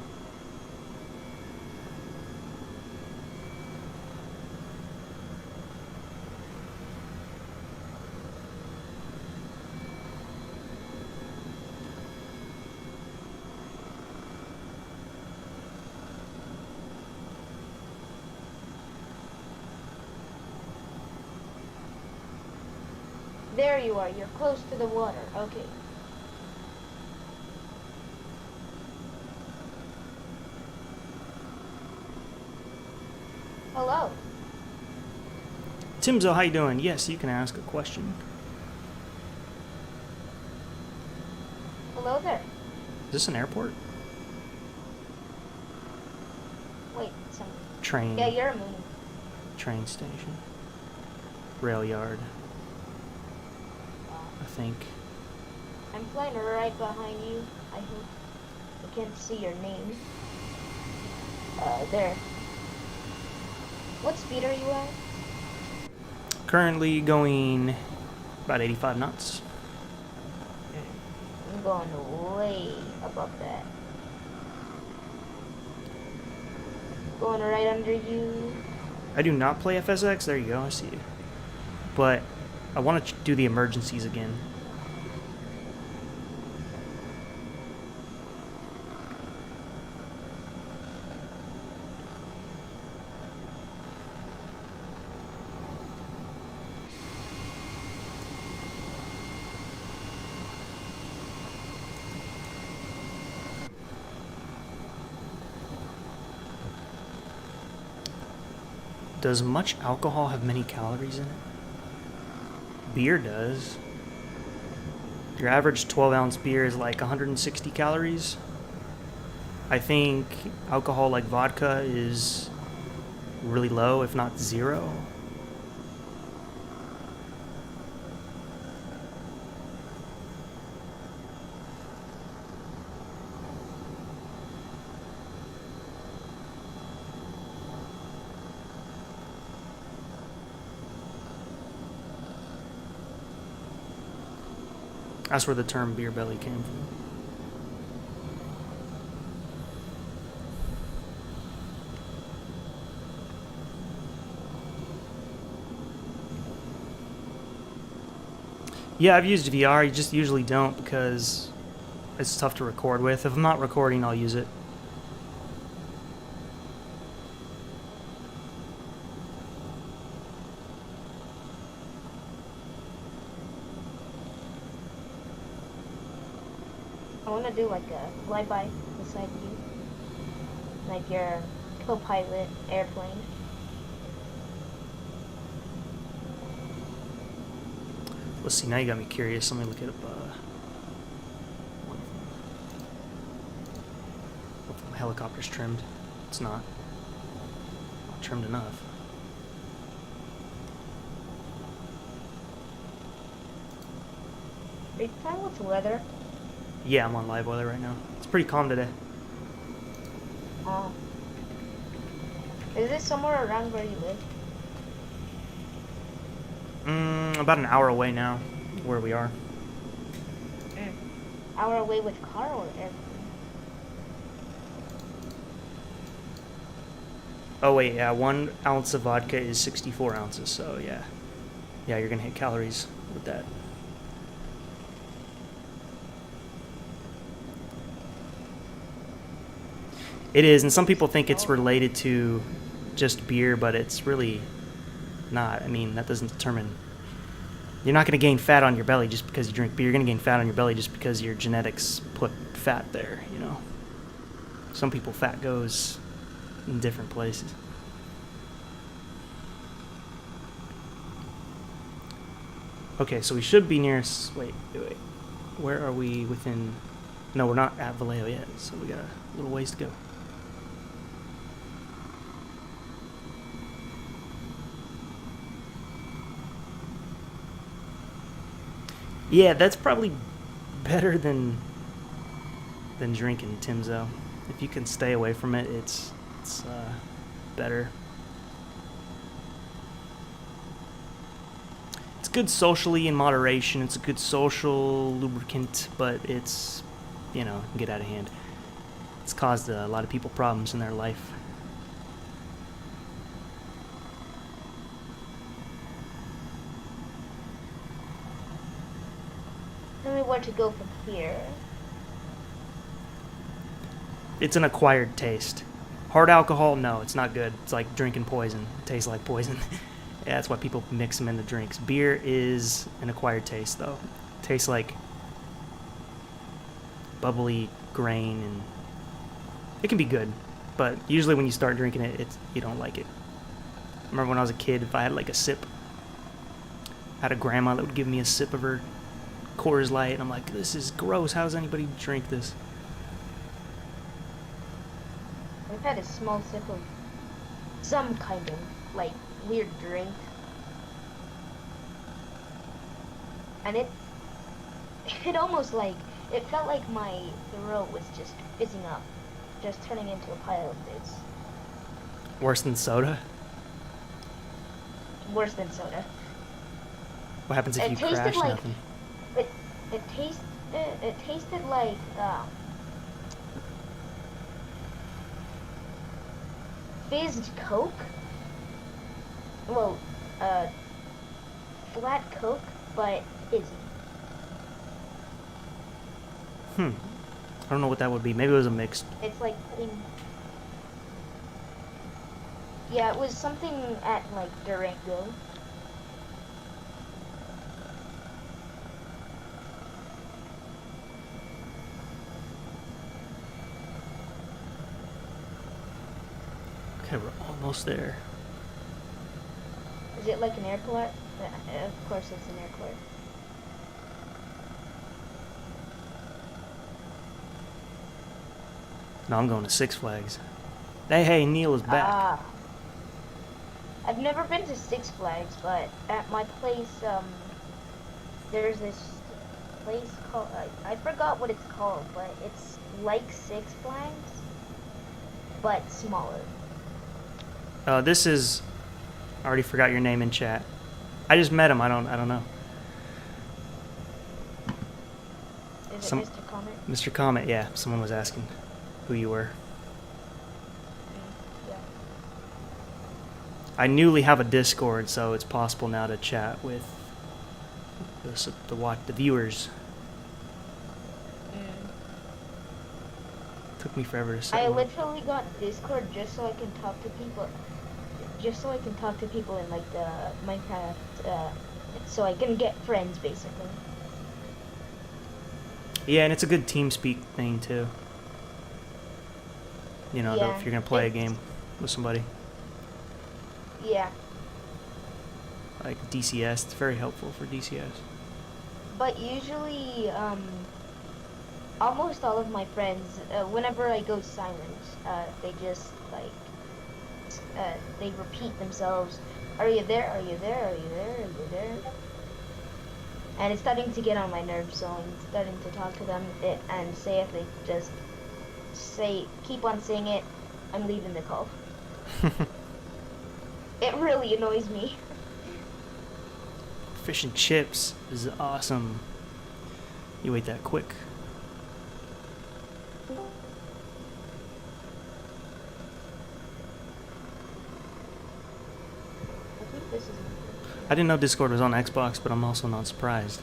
Speaker 3: There you are. You're close to the water. Okay. Hello.
Speaker 1: Timzo, how you doing? Yes, you can ask a question.
Speaker 3: Hello there.
Speaker 1: Is this an airport?
Speaker 3: Wait, some...
Speaker 1: Train.
Speaker 3: Yeah, you're a moon.
Speaker 1: Train station. Rail yard. I think.
Speaker 3: I'm flying right behind you. I hope I can't see your name. There. What speed are you at?
Speaker 1: Currently going about 85 knots.
Speaker 3: I'm going way above that. Going right under you.
Speaker 1: I do not play FSX. There you go. I see you. But I want to do the emergencies again. Does much alcohol have many calories in it? Beer does. Your average 12-ounce beer is like 160 calories. I think alcohol like vodka is really low, if not zero. That's where the term beer belly came from. Yeah, I've used VR. You just usually don't because it's tough to record with. If I'm not recording, I'll use it.
Speaker 3: I want to do like a flyby beside you. Like your co-pilot airplane.
Speaker 1: Let's see, now you got me curious. Let me look it up. Hope my helicopter's trimmed. It's not. Not trimmed enough.
Speaker 3: Are you fine with the weather?
Speaker 1: Yeah, I'm on live weather right now. It's pretty calm today.
Speaker 3: Oh. Is this somewhere around where you live?
Speaker 1: About an hour away now, where we are.
Speaker 3: Hour away with car or airplane?
Speaker 1: Oh wait, yeah, 1 ounce of vodka is 64 ounces, so yeah. Yeah, you're gonna hit calories with that. It is, and some people think it's related to just beer, but it's really not. I mean, that doesn't determine. You're not going to gain fat on your belly just because you drink beer. You're going to gain fat on your belly just because your genetics put fat there, you know. Some people, fat goes in different places. Okay, so we should be near. Wait. Where are we within? No, we're not at Vallejo yet, so we got a little ways to go. Yeah, that's probably better than drinking, Timzo. If you can stay away from it, it's better. It's good socially in moderation. It's a good social lubricant, but it's, you know, can get out of hand. It's caused a lot of people problems in their life.
Speaker 3: Tell me where to go from here.
Speaker 1: It's an acquired taste. Hard alcohol, no, it's not good. It's like drinking poison. It tastes like poison. Yeah, that's why people mix them in the drinks. Beer is an acquired taste, though. It tastes like bubbly grain, and it can be good. But usually when you start drinking it, you don't like it. I remember when I was a kid, if I had like a sip, I had a grandma that would give me a sip of her Coors Light, and I'm like, this is gross. How does anybody drink this?
Speaker 3: I've had a small sip of some kind of, like, weird drink. And it almost like, it felt like my throat was just fizzing up. Just turning into a pile of bits.
Speaker 1: Worse than soda?
Speaker 3: worse than soda.
Speaker 1: What happens if
Speaker 3: It
Speaker 1: you
Speaker 3: tasted
Speaker 1: crash
Speaker 3: like
Speaker 1: nothing?
Speaker 3: it tasted like fizzed Coke. Well, flat Coke, but fizzy.
Speaker 1: I don't know what that would be. Maybe it was a mixed.
Speaker 3: It's like putting. Yeah, it was something at like Durango.
Speaker 1: Okay, we're almost there.
Speaker 3: Is it like an airport? Of course it's an airport.
Speaker 1: No, I'm going to Six Flags. Hey, Neil is back.
Speaker 3: I've never been to Six Flags, but at my place, there's this place called, I forgot what it's called, but it's like Six Flags, but smaller.
Speaker 1: This is. I already forgot your name in chat. I just met him. I don't know.
Speaker 3: Is it Mr. Comet?
Speaker 1: Mr. Comet, yeah. Someone was asking who you were.
Speaker 3: Yeah.
Speaker 1: I newly have a Discord, so it's possible now to chat with the viewers. Took me forever to set
Speaker 3: I
Speaker 1: one up.
Speaker 3: literally got Discord just so I can talk to people. Just so I can talk to people in like the Minecraft, so I can get friends basically.
Speaker 1: Yeah, and it's a good TeamSpeak thing too. You know,
Speaker 3: Yeah,
Speaker 1: if you're gonna play a game with somebody.
Speaker 3: Yeah.
Speaker 1: Like DCS, it's very helpful for DCS.
Speaker 3: But usually, almost all of my friends, whenever I go silent, they just like, they repeat themselves. Are you there? Are you there? Are you there? Are you there? And it's starting to get on my nerves, so I'm starting to talk to them and say if they just keep on saying it, I'm leaving the call. It really annoys me.
Speaker 1: Fish and chips is awesome. You ate that quick.
Speaker 3: I think this is...
Speaker 1: I didn't know Discord was on Xbox, but I'm also not surprised.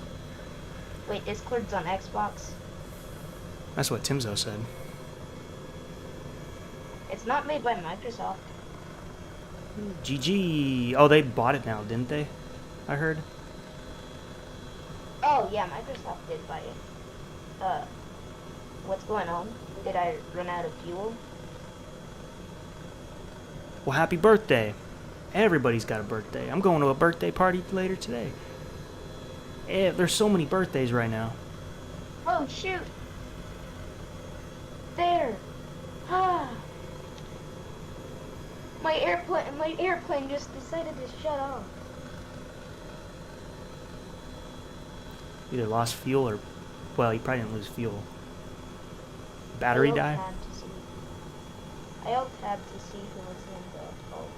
Speaker 3: Wait, Discord's on Xbox?
Speaker 1: That's what Timzo said.
Speaker 3: It's not made by Microsoft.
Speaker 1: GG. Oh, they bought it now, didn't they? I heard.
Speaker 3: Oh, yeah, Microsoft did buy it. What's going on? Did I run out of fuel?
Speaker 1: Well, happy birthday. Everybody's got a birthday. I'm going to a birthday party later today. There's so many birthdays right now.
Speaker 3: Oh, shoot! There! Ah! My airplane just decided to shut off.
Speaker 1: Either lost fuel or, well, you probably didn't lose fuel. Battery die?
Speaker 3: I alt-tabbed to see who was in the boat.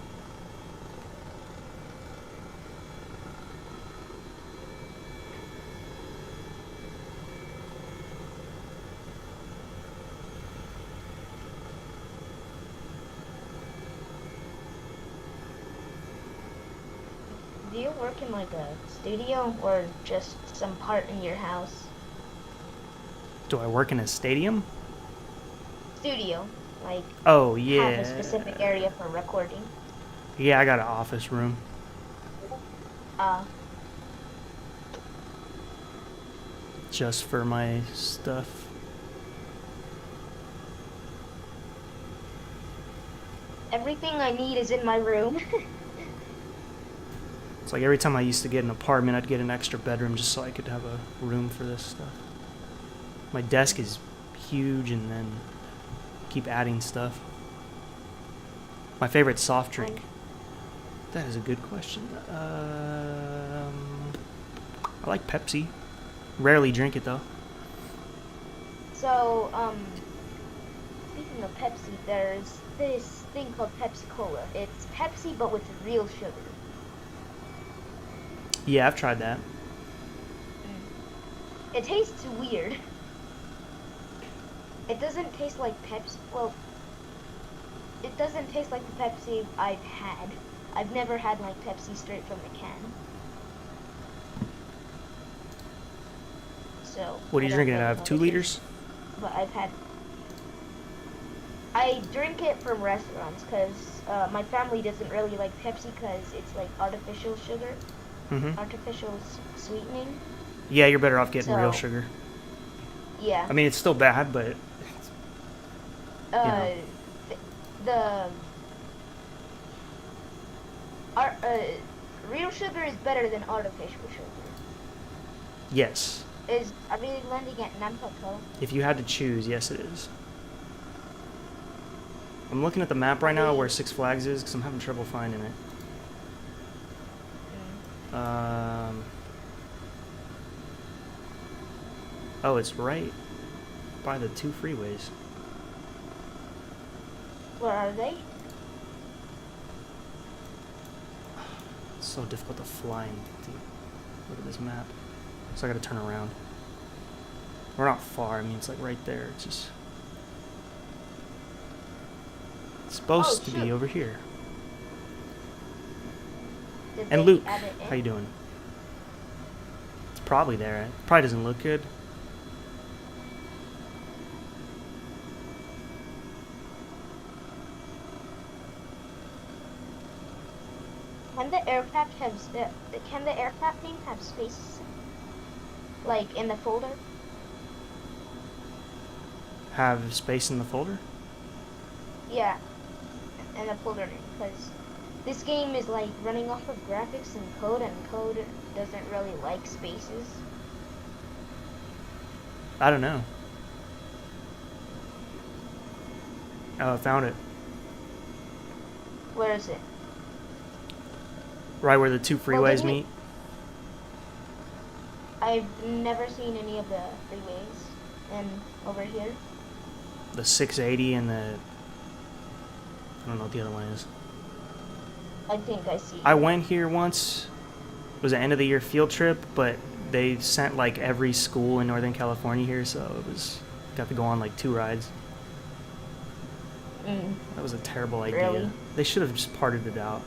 Speaker 3: Do you work in like a studio or just some part in your house?
Speaker 1: Do I work in a stadium?
Speaker 3: Studio, like
Speaker 1: Oh, yeah.
Speaker 3: have a specific area for recording.
Speaker 1: Yeah, I got an office room. Just for my stuff.
Speaker 3: Everything I need is in my room.
Speaker 1: It's like every time I used to get an apartment, I'd get an extra bedroom just so I could have a room for this stuff. My desk is huge and then keep adding stuff. My favorite soft drink. That is a good question. I like Pepsi. Rarely drink it though.
Speaker 3: So, speaking of Pepsi, there's this thing called Pepsi Cola. It's Pepsi but with real sugar.
Speaker 1: Yeah, I've tried that.
Speaker 3: It tastes weird. It doesn't taste like Pepsi. Well, it doesn't taste like the Pepsi I've had. I've never had like Pepsi straight from the can. So.
Speaker 1: What are you drinking it out of? 2 liters?
Speaker 3: But I drink it from restaurants because my family doesn't really like Pepsi because it's like artificial sugar, artificial sweetening.
Speaker 1: Yeah, you're better off getting real sugar.
Speaker 3: Yeah.
Speaker 1: I mean, it's still bad, but
Speaker 3: real sugar is better than artificial sugar.
Speaker 1: yes.
Speaker 3: Are we landing at Napa?
Speaker 1: If you had to choose, yes, it is. I'm looking at the map right now where Six Flags is because I'm having trouble finding it. Oh, it's right by the 2 freeways.
Speaker 3: Where are they?
Speaker 1: It's so difficult to fly and look at this map. So I gotta turn around. We're not far, I mean, it's like right there. It's just... It's supposed to be over here. And Luke, how you doing? It's probably there. It probably doesn't look good.
Speaker 3: Can the aircraft name have spaces? Like in the folder?
Speaker 1: Have space in the folder?
Speaker 3: Yeah, in the folder name, because this game is like running off of graphics and code doesn't really like spaces.
Speaker 1: I don't know. Oh, I found it.
Speaker 3: Where is it?
Speaker 1: Right where the 2 freeways meet.
Speaker 3: I've never seen any of the freeways over here.
Speaker 1: The 680 and the... I don't know what the other one is.
Speaker 3: I think I see.
Speaker 1: I went here once. It was an end of the year field trip, but they sent like every school in Northern California here, so it was... Got to go on like 2 rides. That was a terrible idea.
Speaker 3: Really?
Speaker 1: They should have just parted it out.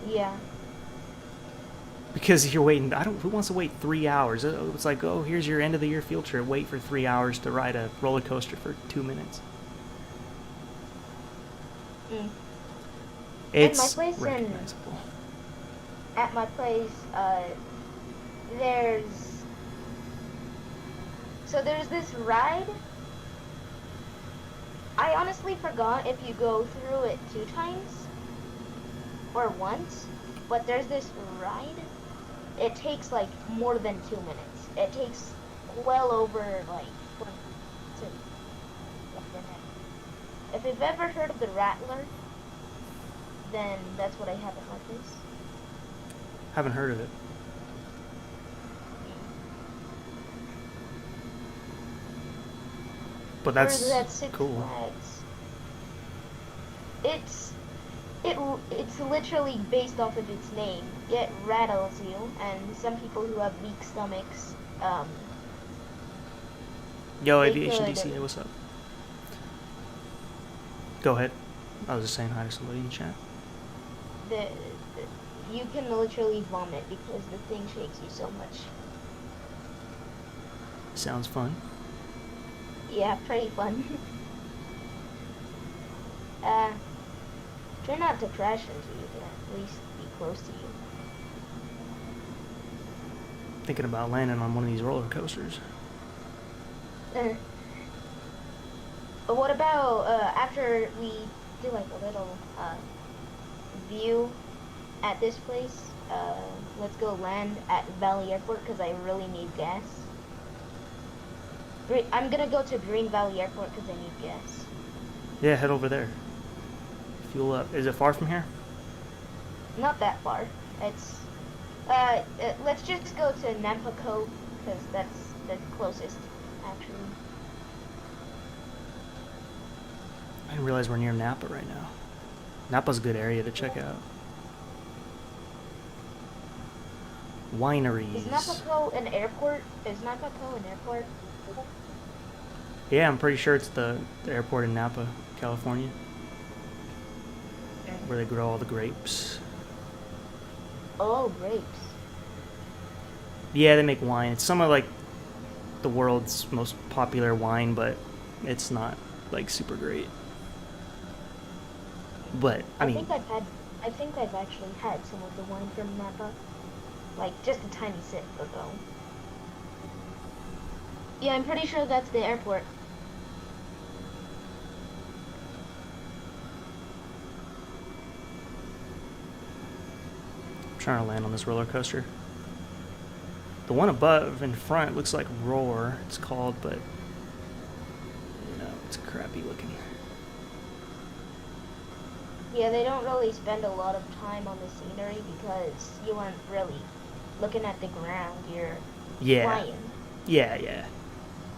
Speaker 3: Yeah.
Speaker 1: Because you're waiting, who wants to wait 3 hours? It's like, oh, here's your end of the year field trip. Wait for 3 hours to ride a roller coaster for 2 minutes. It's recognizable.
Speaker 3: At my place, there's this ride. I honestly forgot if you go through it 2 times or once, but there's this ride. It takes like more than 2 minutes. It takes well over like 20 minutes. If you've ever heard of the Rattler, then that's what I have at my place.
Speaker 1: Haven't heard of it. But that's cool.
Speaker 3: Flags. It's literally based off of its name. It rattles you, and some people who have weak stomachs,
Speaker 1: Yo, Aviation DC, hey, what's up? Go ahead. I was just saying hi to somebody in chat.
Speaker 3: You can literally vomit because the thing shakes you so much.
Speaker 1: Sounds fun.
Speaker 3: Yeah, pretty fun. Try not to crash into you, but at least be close to you.
Speaker 1: Thinking about landing on one of these roller coasters.
Speaker 3: But what about after we do like a little view at this place? Let's go land at Valley Airport because I really need gas. I'm gonna go to Green Valley Airport because I need gas.
Speaker 1: Yeah, head over there. Fuel up. Is it far from here?
Speaker 3: Not that far. It's let's just go to Napa Cove because that's the closest, actually.
Speaker 1: I didn't realize we're near Napa right now. Napa's a good area to check out. Wineries.
Speaker 3: Is Napa an airport? Is Napa an airport?
Speaker 1: Yeah, I'm pretty sure it's the airport in Napa, California, where they grow all the grapes.
Speaker 3: Oh, grapes.
Speaker 1: Yeah, they make wine. It's some of like the world's most popular wine, but it's not like super great. But I mean,
Speaker 3: I think I've actually had some of the wine from Napa, like just a tiny sip ago. Yeah, I'm pretty sure that's the airport.
Speaker 1: I'm trying to land on this roller coaster. The one above in front looks like Roar, it's called, but no, it's crappy looking.
Speaker 3: Yeah, they don't really spend a lot of time on the scenery because you aren't really looking at the ground. You're flying.
Speaker 1: Yeah.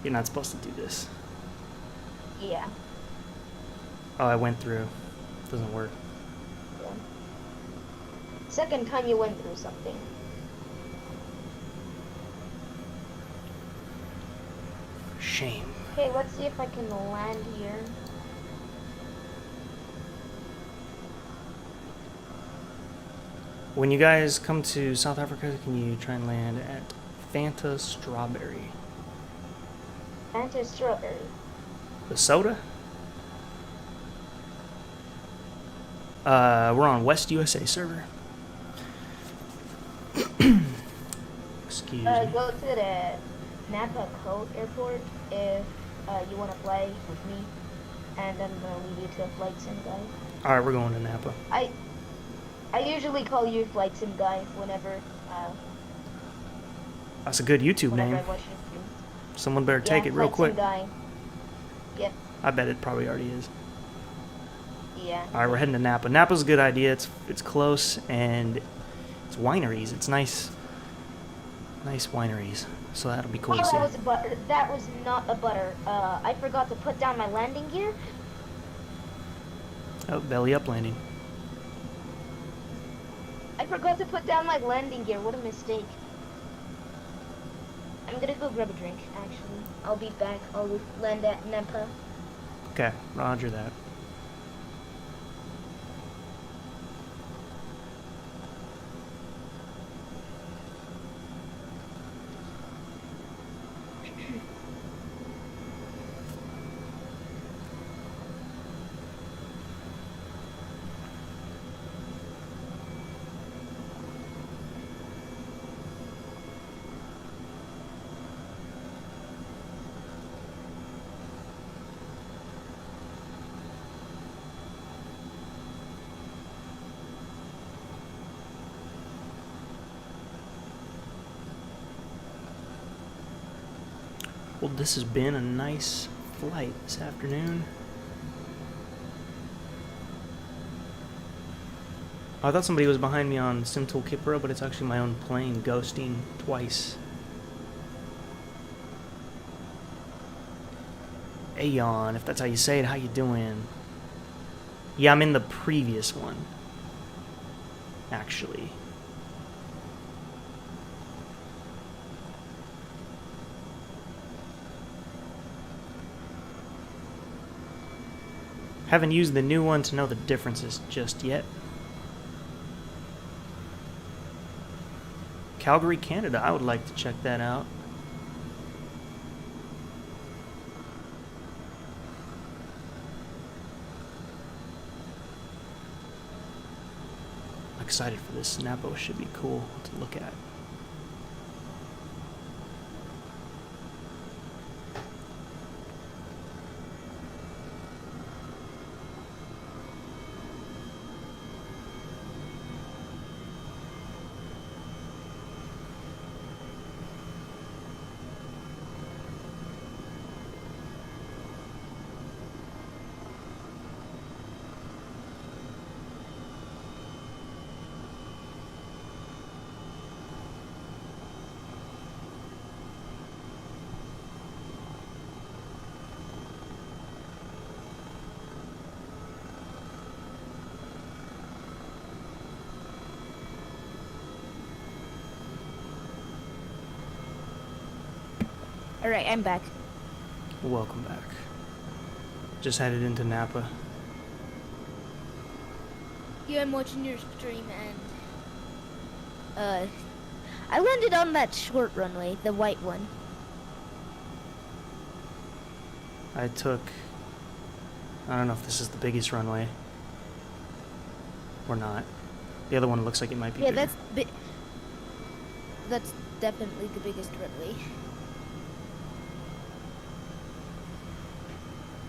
Speaker 1: You're not supposed to do this.
Speaker 3: Yeah.
Speaker 1: Oh, I went through. Doesn't work.
Speaker 3: Yeah. Second time you went through something.
Speaker 1: Shame.
Speaker 3: Okay, let's see if I can land here.
Speaker 1: When you guys come to South Africa, can you try and land at Fanta Strawberry?
Speaker 3: Fanta Strawberry.
Speaker 1: The soda? We're on West USA server. Excuse me.
Speaker 3: Go to the Napa Code Airport if you want to fly with me, and I'm gonna leave you to a flight sim guy.
Speaker 1: All right, we're going to Napa.
Speaker 3: I usually call you flight sim guy whenever
Speaker 1: That's a good YouTube
Speaker 3: whenever
Speaker 1: name.
Speaker 3: I watch you.
Speaker 1: Someone better take it real quick.
Speaker 3: Flight sim guy. Yep.
Speaker 1: I bet it probably already is.
Speaker 3: Yeah.
Speaker 1: All right, we're heading to Napa. Napa's a good idea. It's close and it's wineries. It's nice wineries. So that'll be cool to see.
Speaker 3: That was a butter. That was not a butter. I forgot to put down my landing gear.
Speaker 1: Oh, belly up landing.
Speaker 3: I forgot to put down my landing gear. What a mistake. I'm gonna go grab a drink, actually. I'll be back. I'll land at Napa.
Speaker 1: Okay, roger that. Well, this has been a nice flight this afternoon. I thought somebody was behind me on SimTool Kipro, but it's actually my own plane ghosting twice. Aeon, if that's how you say it, how you doing? Yeah, I'm in the previous one, actually. Haven't used the new one to know the differences just yet. Calgary, Canada. I would like to check that out. I'm excited for this. Napa should be cool to look at.
Speaker 4: Alright, I'm back.
Speaker 1: Welcome back. Just headed into Napa.
Speaker 4: Yeah, I'm watching your stream and I landed on that short runway, the white one.
Speaker 1: I don't know if this is the biggest runway or not. The other one looks like it might be
Speaker 4: Yeah,
Speaker 1: bigger.
Speaker 4: that's definitely the biggest runway.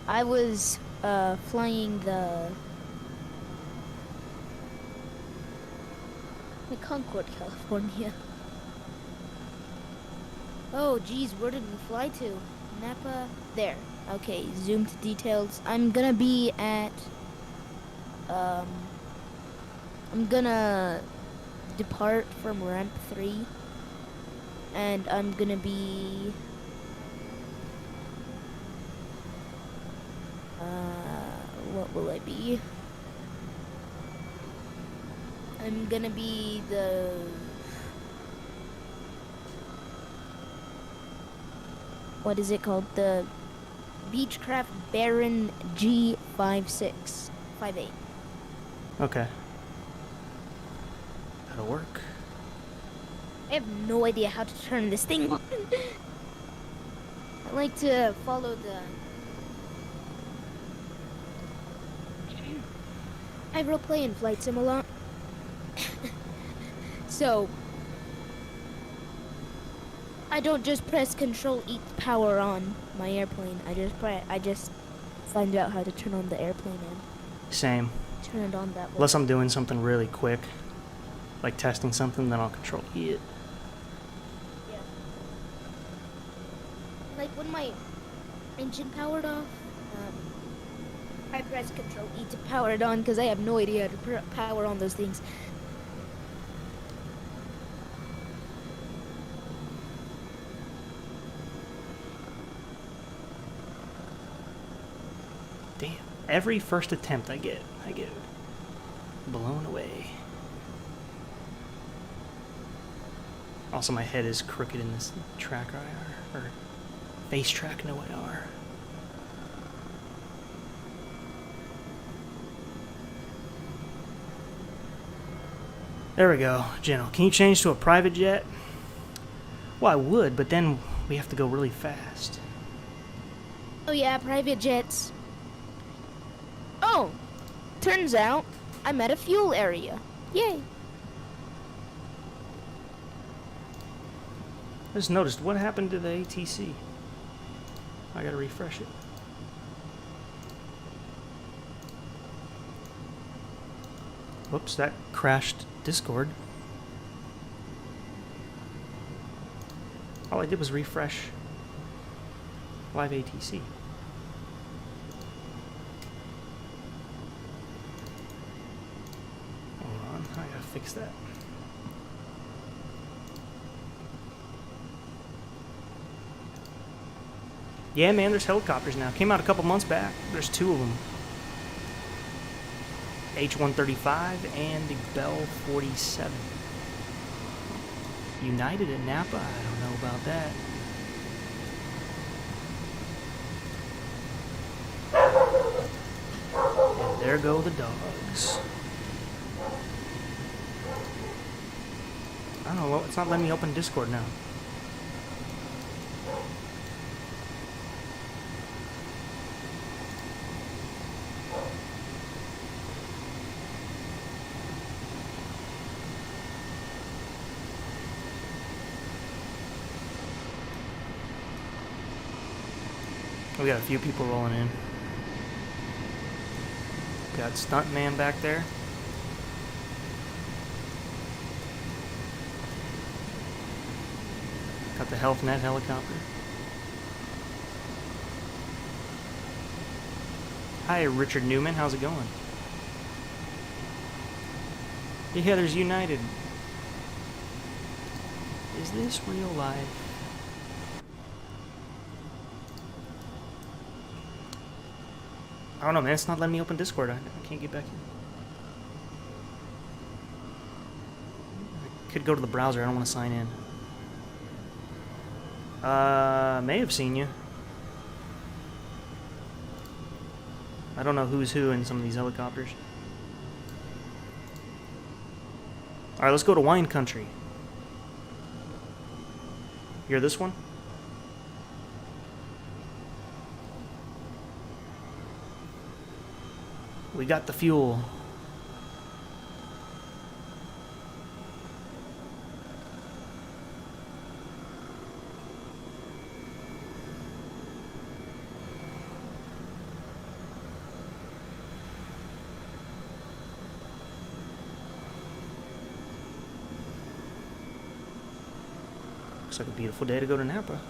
Speaker 4: I was flying the Concord, California. Oh geez, where did we fly to? Napa? There. Okay, zoom to details. I'm gonna be at I'm gonna depart from ramp 3 and I'm gonna be what will I be? I'm gonna be the what is it called? The Beechcraft Baron G5658.
Speaker 1: Okay. That'll work.
Speaker 4: I have no idea how to turn this thing on. I like to follow the... I roleplay in Flight Sim a lot. So... I don't just press Control E to power on my airplane. I just find out how to turn on the airplane and
Speaker 1: Same.
Speaker 4: turn it on that way.
Speaker 1: Unless I'm doing something really quick, like testing something, then I'll Control E it.
Speaker 4: Yeah. Like when my engine powered off, I press Control E to power it on because I have no idea how to power on those things.
Speaker 1: Damn. Every first attempt I get blown away. Also, my head is crooked in this track IR, or FaceTrackNoIR. There we go, General. Can you change to a private jet? Well, I would, but then we have to go really fast.
Speaker 4: Oh yeah, private jets. Oh, turns out I'm at a fuel area. Yay.
Speaker 1: I just noticed, what happened to the ATC? I gotta refresh it. Whoops, that crashed Discord. All I did was refresh live ATC. Hold on, I gotta fix that. Yeah, man, there's helicopters now. Came out a couple months back. There's 2 of them. H135 and the Bell 47. United at Napa? I don't know about that. And there go the dogs. I don't know, it's not letting me open Discord now. We got a few people rolling in. Got Stuntman back there. Got the HealthNet helicopter. Hi, Richard Newman. How's it going? Yeah, there's United. Is this real life? I don't know, man. It's not letting me open Discord. I can't get back in. I could go to the browser. I don't want to sign in. May have seen you. I don't know who's who in some of these helicopters. Alright, let's go to wine country. You hear this one? We got the fuel. Looks like a beautiful day to go to Napa.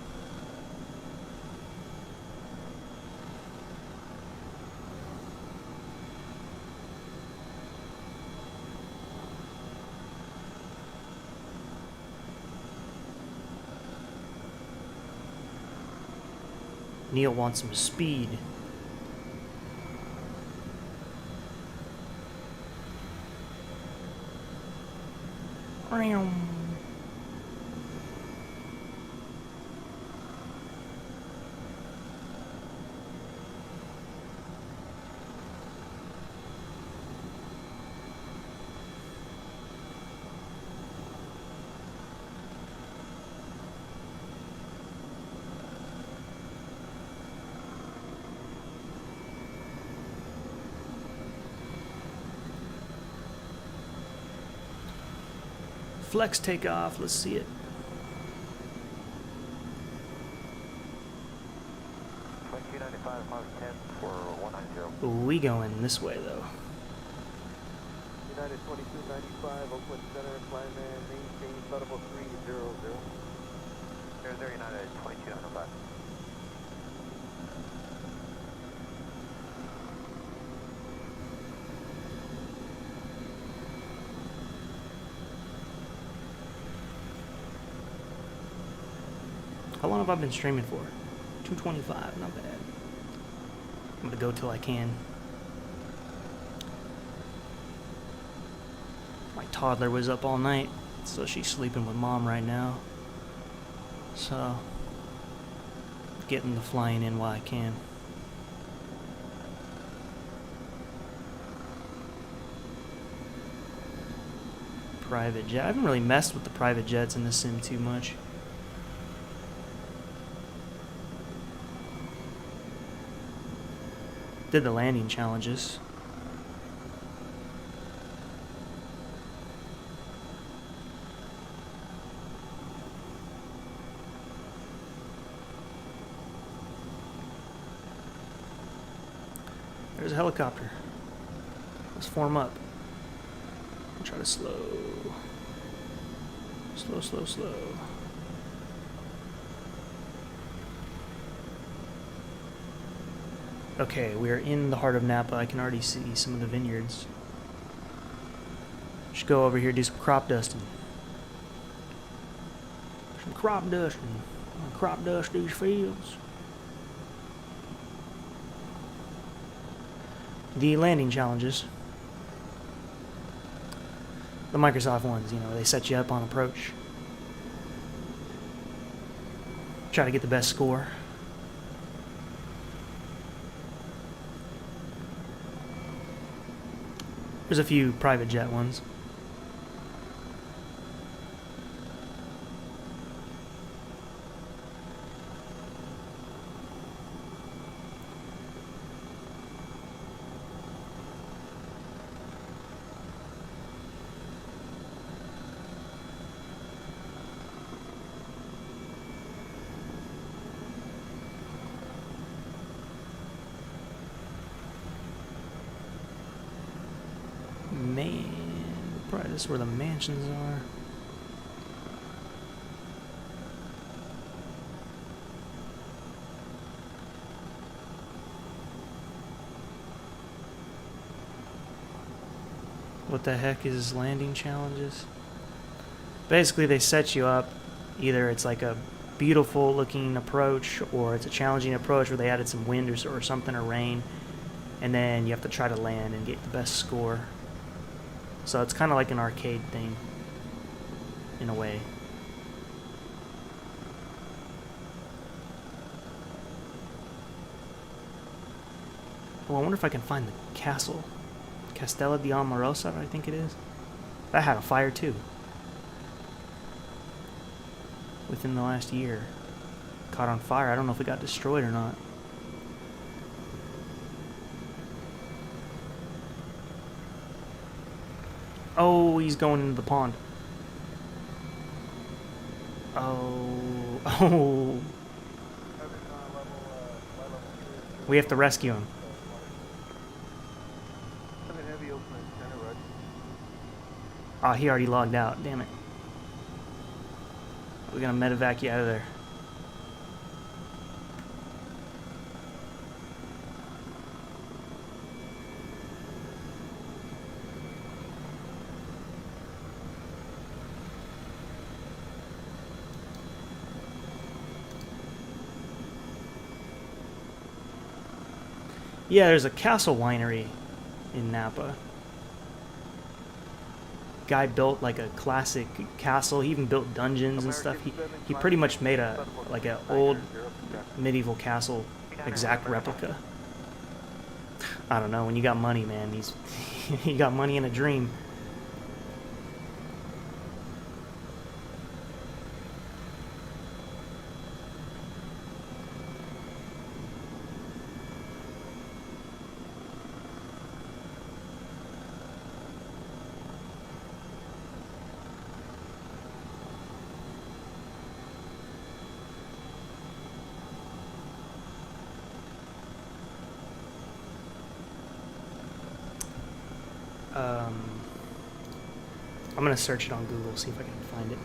Speaker 1: Neil wants some speed. Flex takeoff, let's see it.
Speaker 2: Flight 295, Mach 10 for 190.
Speaker 1: We going this way though.
Speaker 2: United 2295, Oakland Center, climb and maintain flight level 300. 00 United 2295.
Speaker 1: How long have I been streaming for? 225, not bad. I'm gonna go till I can. My toddler was up all night, so she's sleeping with mom right now. So, getting the flying in while I can. Private jet. I haven't really messed with the private jets in this sim too much. Did the landing challenges. There's a helicopter. Let's form up. I'll try to slow. Slow, slow, slow. Okay, we are in the heart of Napa. I can already see some of the vineyards. Should go over here, do some crop dusting. Some crop dusting. I'll crop dust these fields. The landing challenges. The Microsoft ones, you know, they set you up on approach. Try to get the best score. There's a few private jet ones. Man, probably this is where the mansions are. What the heck is landing challenges? Basically, they set you up. Either it's like a beautiful looking approach, or it's a challenging approach where they added some wind or something, or rain, and then you have to try to land and get the best score. So it's kind of like an arcade thing, in a way. Oh, I wonder if I can find the castle. Castella di Amorosa, I think it is. That had a fire too. Within the last year. Caught on fire. I don't know if it got destroyed or not. Oh, he's going into the pond. Oh. Oh. We have to rescue him. Oh, he already logged out. Damn it. We're gonna medevac you out of there. Yeah, there's a castle winery in Napa. Guy built like a classic castle. He even built dungeons and stuff. He pretty much made a like an old medieval castle exact replica. I don't know. When you got money, man, you got money in a dream. I'm gonna search it on Google, see if I can find it.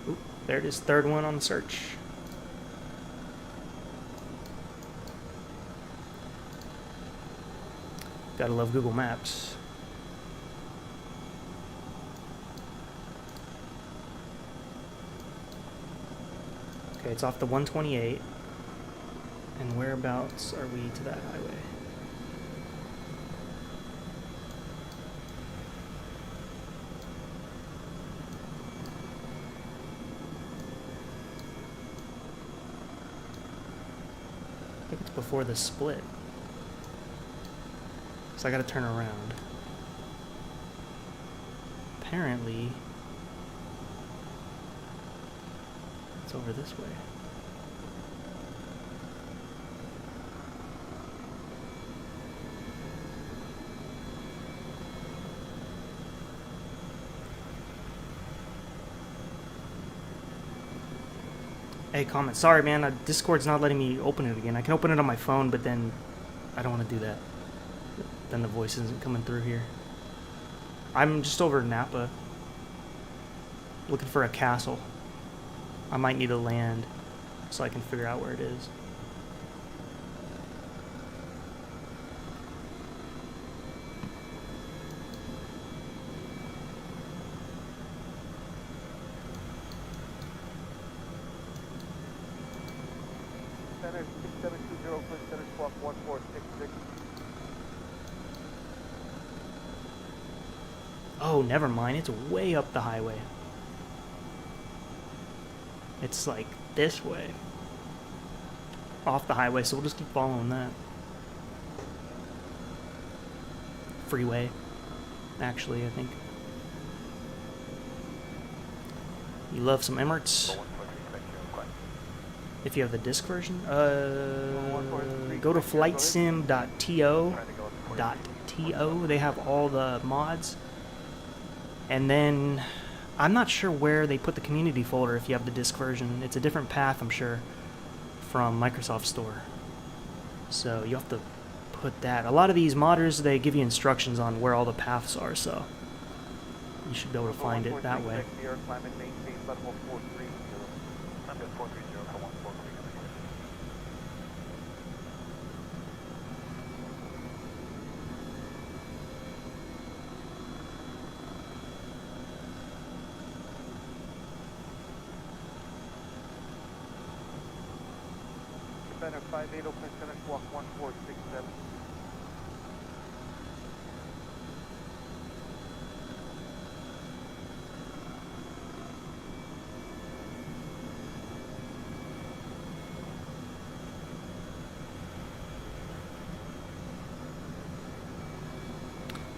Speaker 1: Oop, there it is, third one on the search. Gotta love Google Maps. Okay, it's off the 128. And whereabouts are we to that highway? I think it's before the split. So I gotta turn around. Apparently, it's over this way. Hey, comment. Sorry, man. Discord's not letting me open it again. I can open it on my phone, but then I don't want to do that. Then the voice isn't coming through here. I'm just over Napa, looking for a castle. I might need to land so I can figure out where it is.
Speaker 2: Center 6720, clear center squawk 1466.
Speaker 1: Oh, never mind. It's way up the highway. It's like this way. Off the highway, so we'll just keep following that. Freeway, actually, I think. You love some Emirates? If you have the disc version, go to FlightSim.to. They have all the mods. And then, I'm not sure where they put the community folder if you have the disc version. It's a different path, I'm sure, from Microsoft Store. So you have to put that. A lot of these modders, they give you instructions on where all the paths are, so you should be able to find it that way.
Speaker 2: Center 58, Oakland center squawk 1467.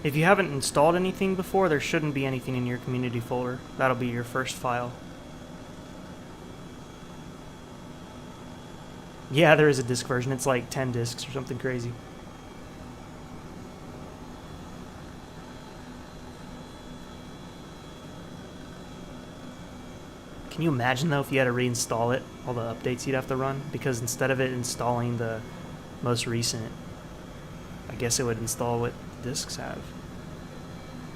Speaker 1: If you haven't installed anything before, there shouldn't be anything in your community folder. That'll be your first file. Yeah, there is a disk version. It's like 10 disks or something crazy. Can you imagine, though, if you had to reinstall it, all the updates you'd have to run? Because instead of it installing the most recent, I guess it would install what the disks have.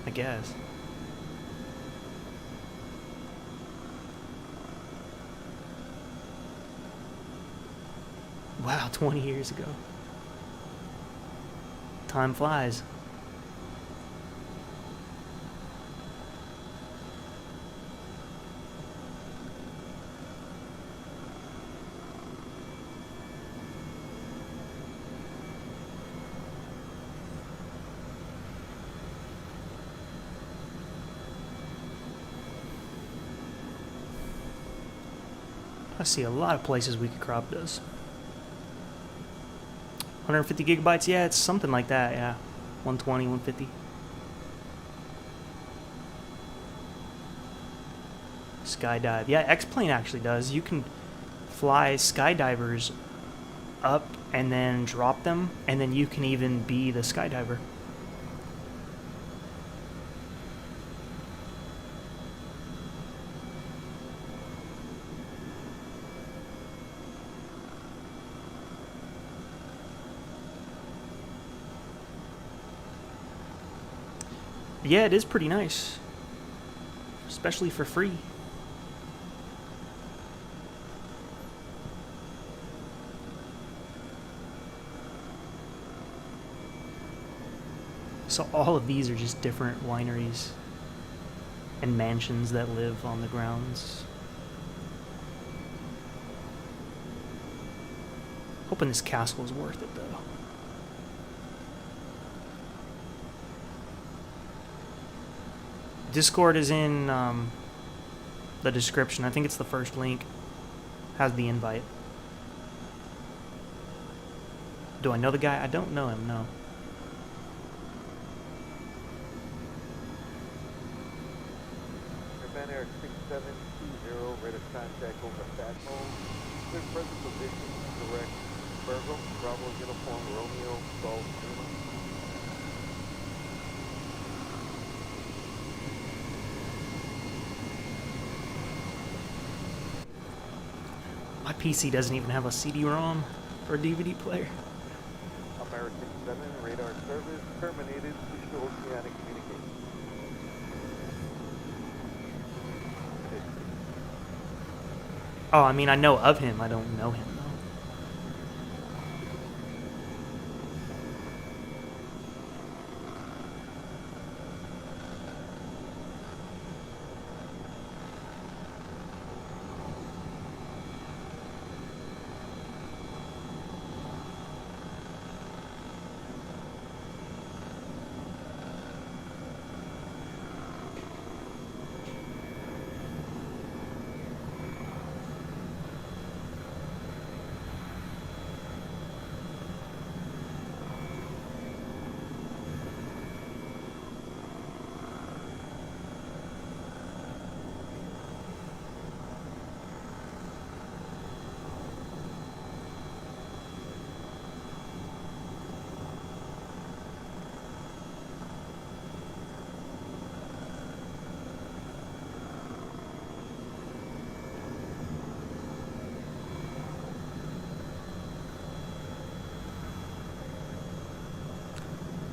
Speaker 1: I guess. Wow, 20 years ago. Time flies. I see a lot of places we could crop this. 150 gigabytes, yeah, it's something like that, yeah. 120, 150. Skydive. Yeah, X-Plane actually does. You can fly skydivers up and then drop them, and then you can even be the skydiver. Yeah, it is pretty nice, especially for free. So all of these are just different wineries and mansions that live on the grounds. Hoping this castle is worth it, though. Discord is in the description. I think it's the first link. Has the invite. Do I know the guy? I don't know him, no.
Speaker 2: Air Air 6720, radar contact over Sacramento. Clear present position, direct. Virgo, Bravo, Uniform, Romeo, Golf, Lima.
Speaker 1: My PC doesn't even have a CD-ROM or a DVD player.
Speaker 2: American 7, radar service terminated. Push to oceanic communication.
Speaker 1: Oh, I mean, I know of him. I don't know him, though.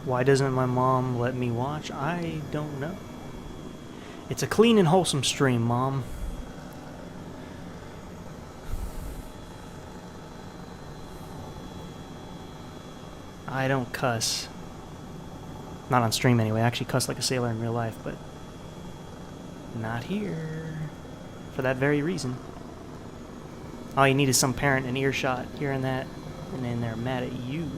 Speaker 1: Why doesn't my mom let me watch? I don't know. It's a clean and wholesome stream, Mom. I don't cuss. Not on stream anyway. I actually cuss like a sailor in real life, but not here. For that very reason. All you need is some parent in earshot hearing that, and then they're mad at you.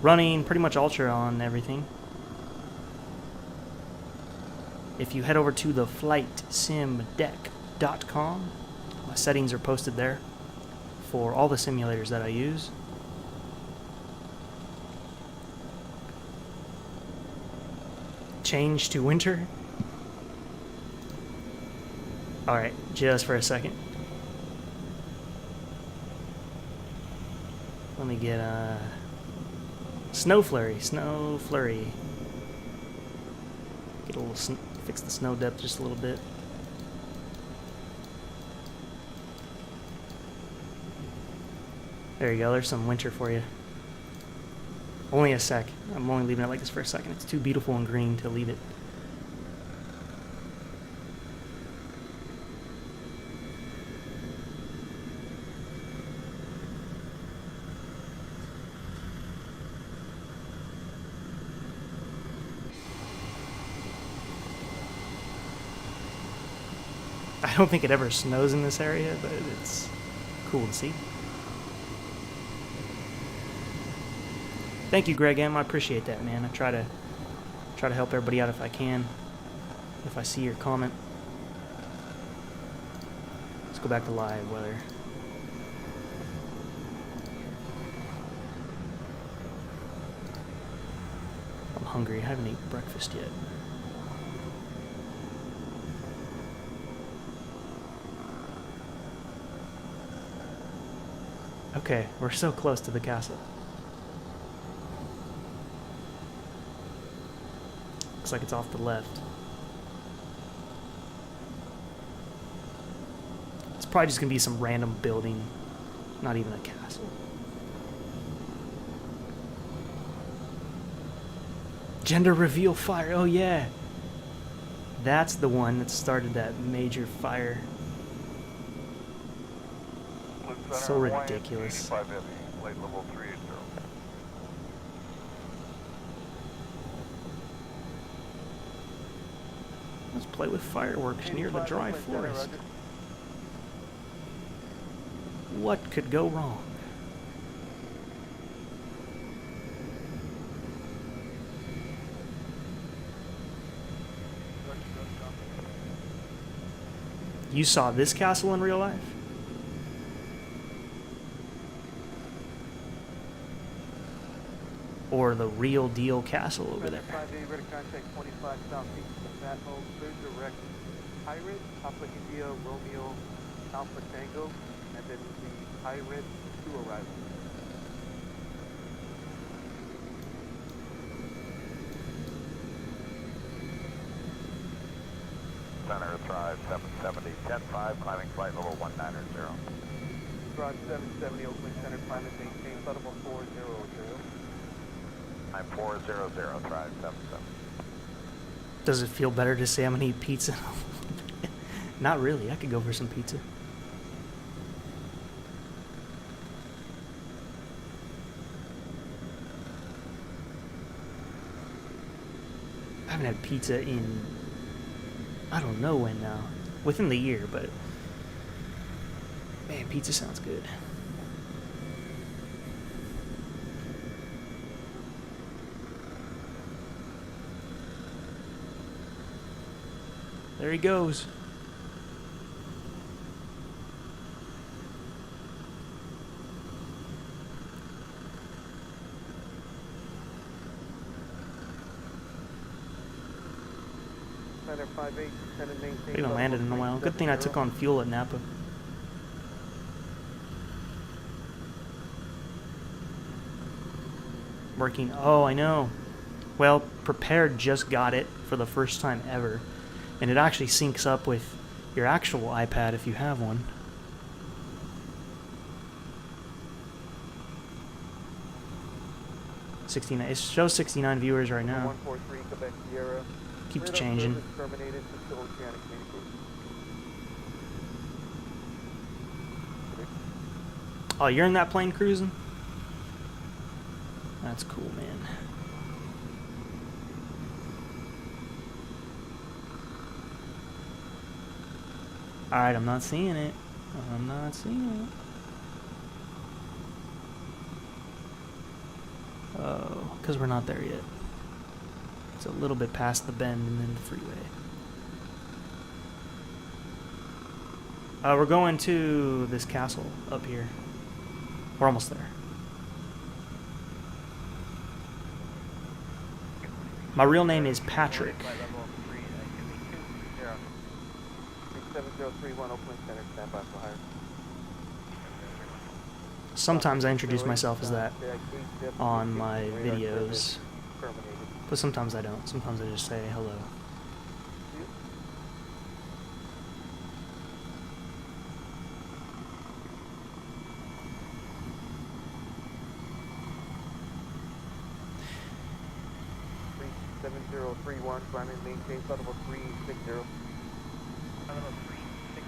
Speaker 1: Running pretty much ultra on everything. If you head over to the FLIGHTSIMDECK.com, my settings are posted there. for all the simulators that I use. Change to winter. Alright, just for a second. Let me get snow flurry. Get a little fix the snow depth just a little bit. There you go, there's some winter for you. Only a sec. I'm only leaving it like this for a second. It's too beautiful and green to leave it. I don't think it ever snows in this area, but it's cool to see. Thank you, Greg M. I appreciate that, man. I try to help everybody out if I can. If I see your comment. Let's go back to live weather. I'm hungry. I haven't eaten breakfast yet. Okay, we're so close to the castle. Looks like it's off the left. It's probably just gonna be some random building, not even a castle. Gender reveal fire, oh yeah! That's the one that started that major fire. So ridiculous. Let's play with fireworks near the dry forest. What could go wrong? You saw this castle in real life? Or the real deal castle over there?
Speaker 2: 5A, ready contact 25 southeast of that home, clear direct Pirate, Papa India, Romeo, Alpha Tango, and then the Pirate to arrival.
Speaker 5: Center Thrive 770, 10-5, climbing flight level 190.
Speaker 2: Thrive 770, Oakland Center, climate maintain, flight level 400.
Speaker 5: I'm 400, Thrive 77.
Speaker 1: Does it feel better to say I'm gonna eat pizza? Not really. I could go for some pizza. I haven't had pizza in I don't know when now. Within the year, but man, pizza sounds good. There he goes.
Speaker 2: Center 5-8, descend and maintain.
Speaker 1: I haven't landed in a while. Good thing I took on fuel at Napa. Working. Oh, I know. Well, Prepared just got it for the first time ever. And it actually syncs up with your actual iPad if you have one. It shows 69 viewers right now.
Speaker 2: 143 Quebec Sierra.
Speaker 1: Keeps changing.
Speaker 2: Terminated to oceanic communication.
Speaker 1: Oh, you're in that plane cruising? That's cool, man. Alright, I'm not seeing it. I'm not seeing it. Oh, because we're not there yet. It's a little bit past the bend and then the freeway. We're going to this castle up here. We're almost there. My real name is Patrick.
Speaker 2: Flight level 37031 Oakland Center, stand by for hire.
Speaker 1: Sometimes I introduce myself as that on my videos, but sometimes I don't. Sometimes I just say hello.
Speaker 2: Climbing maintain flight level 360. Level 360.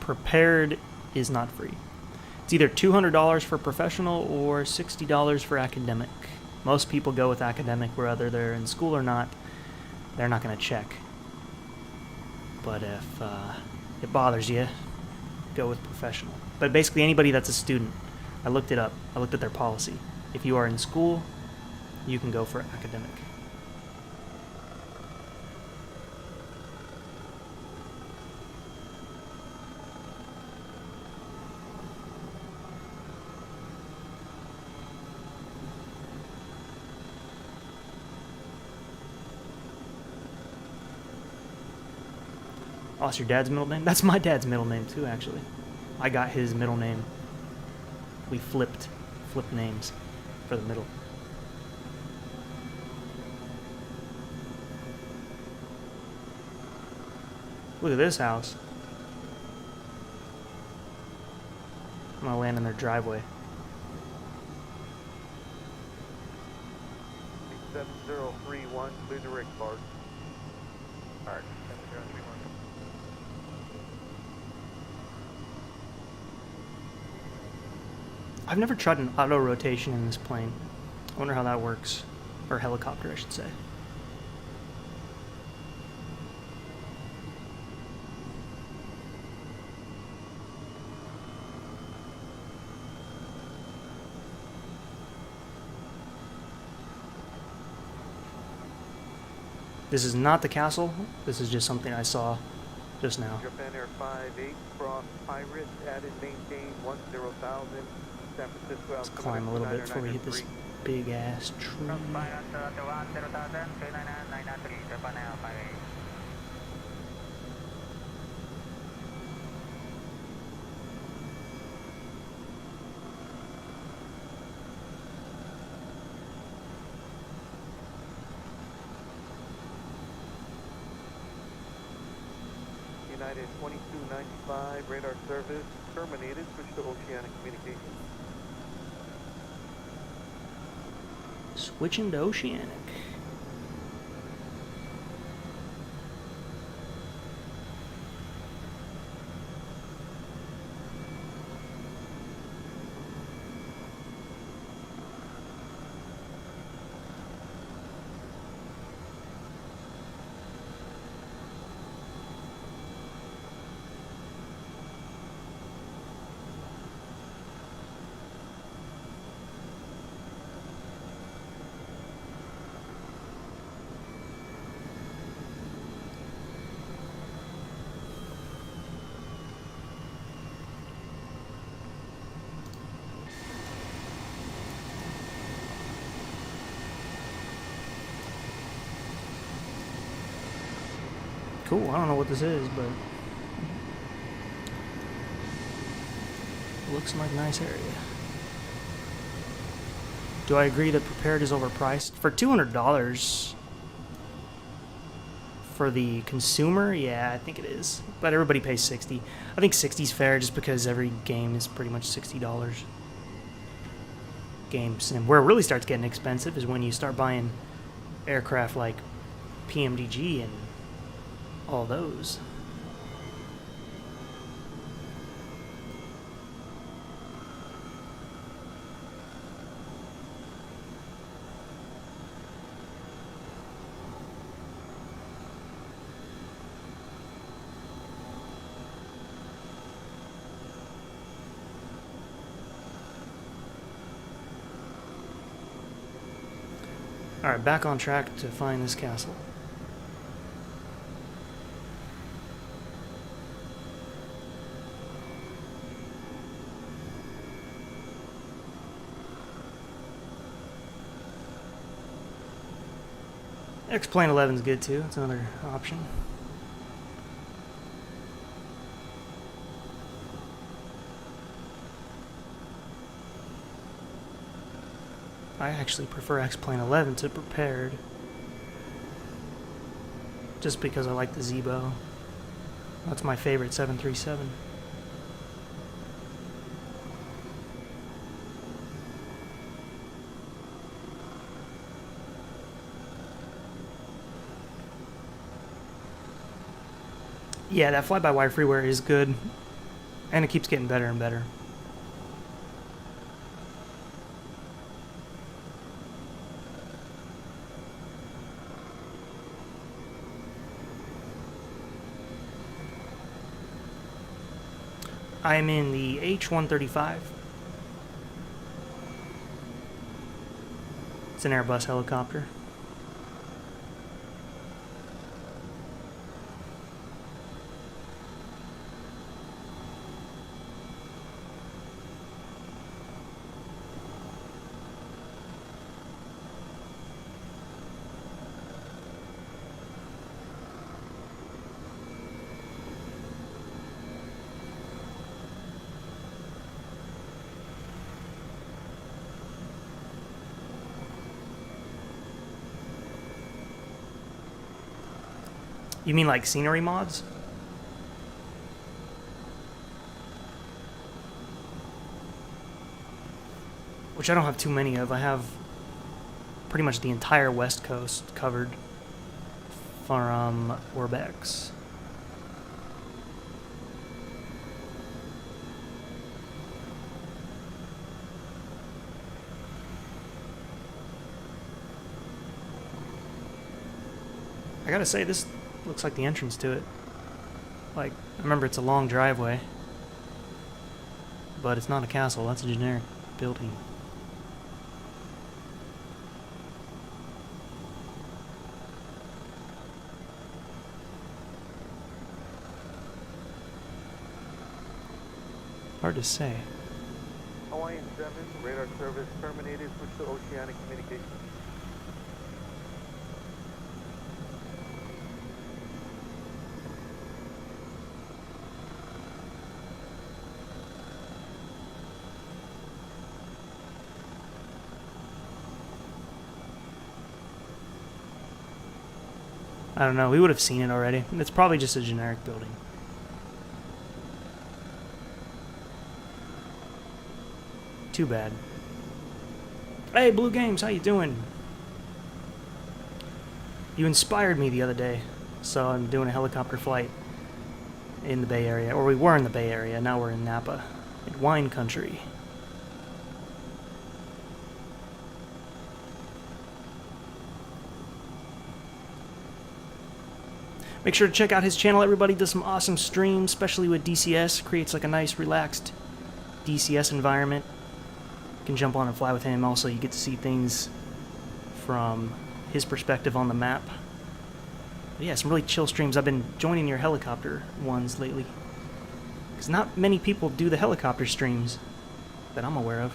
Speaker 1: Prepared is not free. It's either $200 for professional or $60 for academic. Most people go with academic, whether they're in school or not. They're not going to check. But if it bothers you, go with professional. But basically anybody that's a student, I looked it up. I looked at their policy. If you are in school, you can go for academic. Oh, it's your dad's middle name? That's my dad's middle name too, actually. I got his middle name. We flipped names for the middle. Look at this house. I'm gonna land in their driveway.
Speaker 2: 7031, clear direct Park. Park, 7031.
Speaker 1: I've never tried an auto rotation in this plane. I wonder how that works. Or helicopter, I should say. This is not the castle. This is just something I saw just now.
Speaker 2: Japan Air 58, Cross Pirate, added maintain 10,000. San Francisco.
Speaker 1: Let's climb a little bit before we hit this big ass tree.
Speaker 2: United 2295, radar service terminated. Switch to oceanic communications.
Speaker 1: Switching to oceanic. Cool, I don't know what this is, but looks like a nice area. Do I agree that prepared is overpriced? For $200 for the consumer, yeah, I think it is. But everybody pays $60. I think $60 is fair just because every game is pretty much $60. Games, and where it really starts getting expensive is when you start buying aircraft like PMDG and all those. Alright, back on track to find this castle. X-Plane 11 is good too. It's another option. I actually prefer X-Plane 11 to Prepared. Just because I like the Zebo. That's my favorite 737. Yeah, that fly-by-wire freeware is good, and it keeps getting better and better. I'm in the H135. It's an Airbus helicopter. You mean like scenery mods? Which I don't have too many of. I have pretty much the entire West Coast covered from Orbex. I gotta say, this looks like the entrance to it. Like, I remember it's a long driveway, but it's not a castle, that's a generic building. Hard to say.
Speaker 2: Hawaiian 7, radar service terminated, switch to oceanic communication.
Speaker 1: I don't know, we would have seen it already. It's probably just a generic building. Too bad. Hey, Blue Games, how you doing? You inspired me the other day, so I'm doing a helicopter flight in the Bay Area. Or we were in the Bay Area, now we're in Napa, in wine country. Make sure to check out his channel. Everybody does some awesome streams, especially with DCS. Creates like a nice, relaxed DCS environment. You can jump on and fly with him. Also, you get to see things from his perspective on the map. But yeah, some really chill streams. I've been joining your helicopter ones lately, because not many people do the helicopter streams that I'm aware of.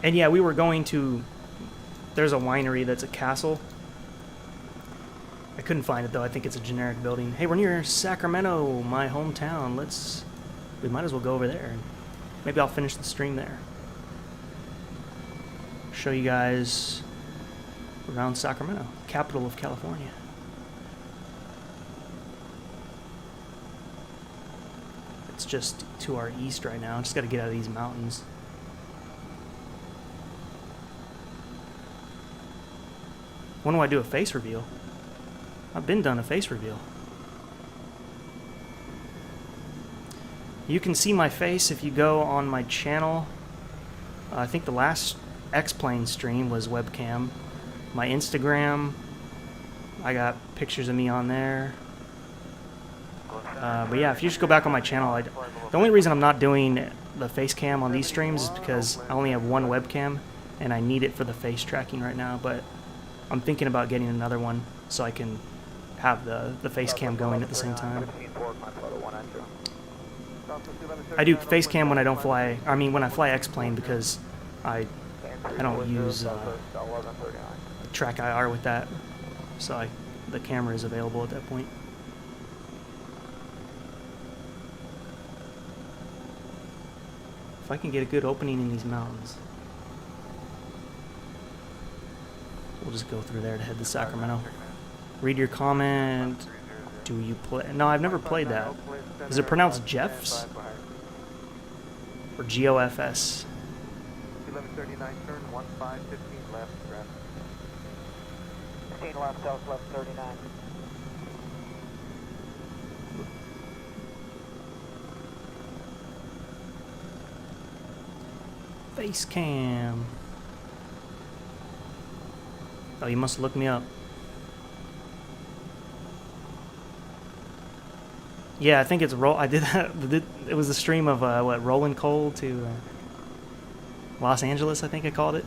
Speaker 1: And yeah, we were going to... There's a winery that's a castle. I couldn't find it though. I think it's a generic building. Hey, we're near Sacramento, my hometown. We might as well go over there. Maybe I'll finish the stream there. Show you guys around Sacramento, capital of California. It's just to our east right now. Just got to get out of these mountains. When do I do a face reveal? I've been done a face reveal. You can see my face if you go on my channel. I think the last X-Plane stream was webcam. My Instagram, I got pictures of me on there. But yeah, if you just go back on my channel, the only reason I'm not doing the face cam on these streams is because I only have one webcam and I need it for the face tracking right now, but I'm thinking about getting another one so I can have the face cam going at the same time.
Speaker 5: 15-4, climb flight level 190.
Speaker 1: I do face cam when I don't fly. I mean, when I fly X-plane because I don't use track IR with that, so the camera is available at that point. If I can get a good opening in these mountains, we'll just go through there to head to Sacramento. Read your comment. Do you play? No, I've never played that. Is it pronounced Jeffs? Or GOFS?
Speaker 2: 1139, turn 1515 left, correct.
Speaker 5: 15 left, south left 39.
Speaker 1: Face cam. Oh, you must look me up. Yeah, I think it's I did that. It was a stream of what, rolling coal to Los Angeles, I think I called it.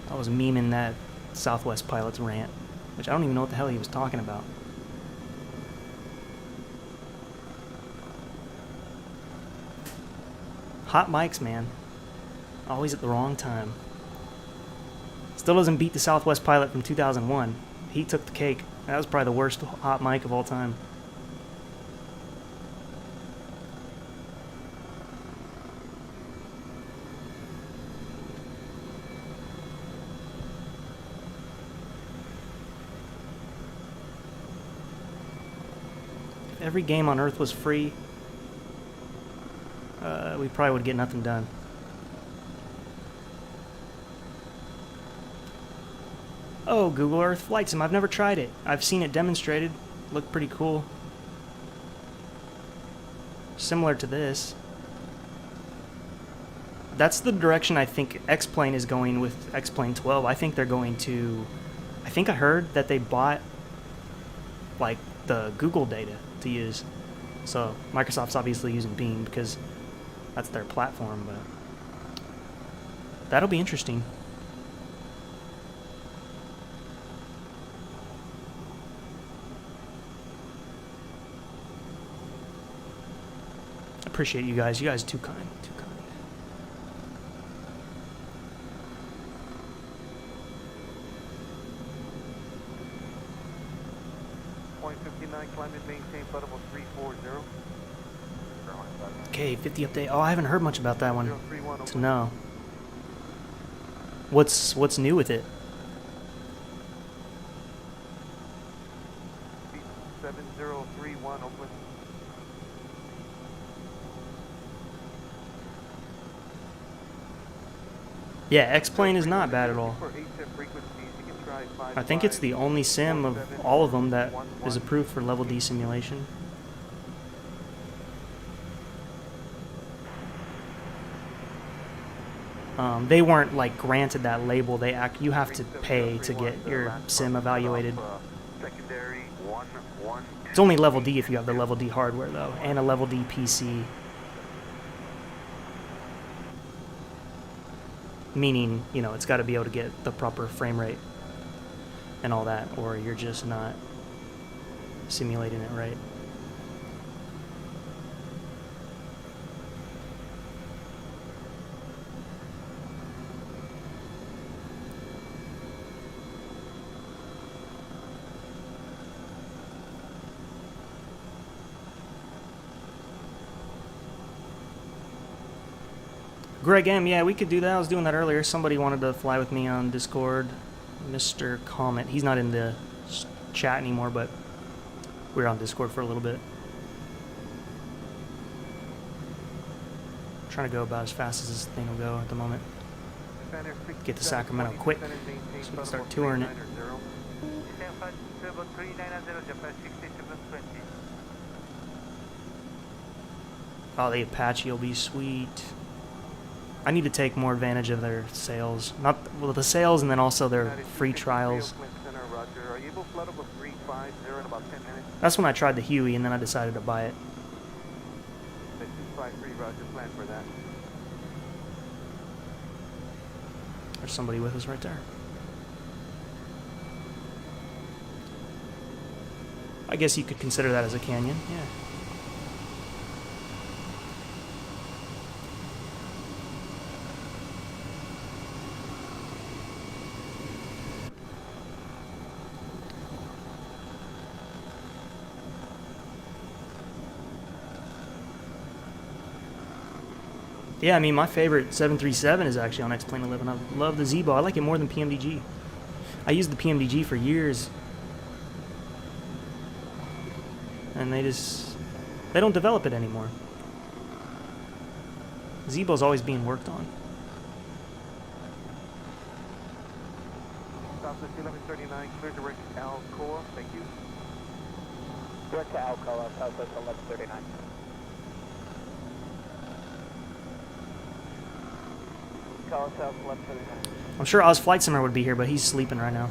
Speaker 1: I was memeing that Southwest pilot's rant, which I don't even know what the hell he was talking about. Hot mics, man. Always at the wrong time. Still doesn't beat the Southwest pilot from 2001. He took the cake. That was probably the worst hot mic of all time. If every game on Earth was free, we probably would get nothing done. Oh, Google Earth Flight Sim. I've never tried it. I've seen it demonstrated. Looked pretty cool. Similar to this. That's the direction I think X-Plane is going with X-Plane 12. I think they're going to... I think I heard that they bought like the Google data to use. So Microsoft's obviously using Beam because that's their platform, but that'll be interesting. Appreciate you guys. You guys are too kind. Too kind.
Speaker 2: Point 59, climb and maintain flight level 340.
Speaker 1: Okay, 50 update. Oh, I haven't heard much about that one to know. What's new with it?
Speaker 2: 7031, Oakland.
Speaker 1: Yeah, X-Plane is not bad at all. I think it's the only sim of all of them that is approved for level D simulation. They weren't like granted that label. You have to pay to get your sim evaluated. It's only level D if you have the level D hardware though, and a level D PC. Meaning, you know, it's got to be able to get the proper frame rate and all that, or you're just not simulating it right. Greg M, yeah, we could do that. I was doing that earlier. Somebody wanted to fly with me on Discord. Mr. Comment. He's not in the chat anymore, but we were on Discord for a little bit. Trying to go about as fast as this thing will go at the moment. Get to Sacramento quick so we can start touring it. Oh, the Apache will be sweet. I need to take more advantage of their sales. Well, the sales and then also their free trials. That's when I tried the Huey and then I decided to buy it. There's somebody with us right there. I guess you could consider that as a canyon, yeah. Yeah, I mean, my favorite 737 is actually on X-Plane 11. I love the Z-Bow. I like it more than PMDG. I used the PMDG for years. And they don't develop it anymore. Z-Bow's always being worked on.
Speaker 2: Southwest 1139, clear direct Alcoa, thank you.
Speaker 5: Direct to Alcatraz, Southwest 1139. South 1139.
Speaker 1: I'm sure Oz Flight Simmer would be here, but he's sleeping right now.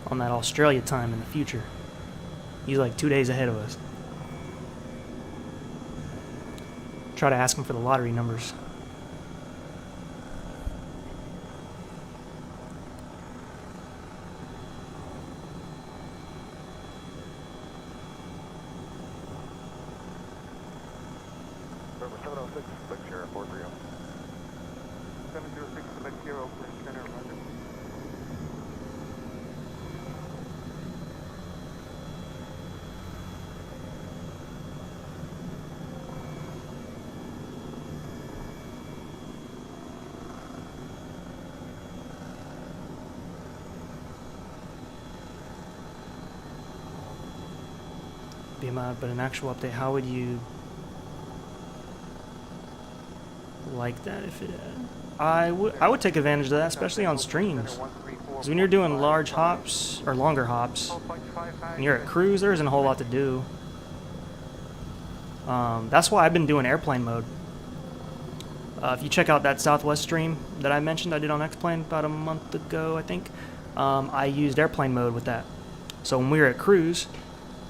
Speaker 1: On that Australia time in the future. He's like 2 days ahead of us. Try to ask him for the lottery numbers.
Speaker 2: Number 706, Quebec Sierra 430. 706, Quebec Sierra, Oakland Center, Rudder.
Speaker 1: But an actual update, how would you like that if it I would take advantage of that, especially on streams. Because when you're doing large hops or longer hops and you're at cruise, there isn't a whole lot to do. That's why I've been doing airplane mode. If you check out that Southwest stream that I mentioned I did on X-Plane about a month ago, I think, I used airplane mode with that. So when we were at cruise,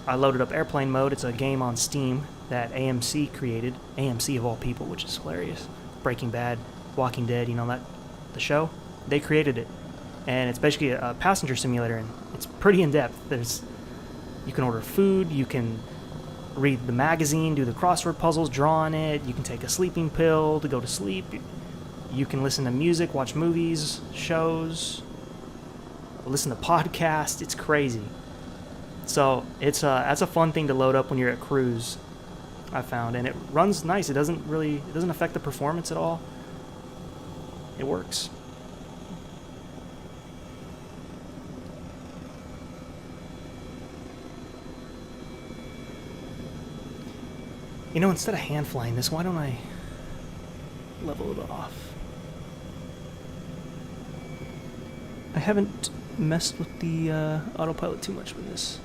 Speaker 1: I loaded up airplane mode. It's a game on Steam that AMC created. AMC of all people, which is hilarious. Breaking Bad, Walking Dead, you know, that the show. They created it. And it's basically a passenger simulator, and it's pretty in-depth. You can order food, you can read the magazine, do the crossword puzzles, draw on it, you can take a sleeping pill to go to sleep. You can listen to music, watch movies, shows, listen to podcasts. It's crazy. So that's a fun thing to load up when you're at cruise, I found, and it runs nice. It doesn't affect the performance at all. It works. You know, instead of hand flying this, why don't I level it off? I haven't messed with the autopilot too much with this.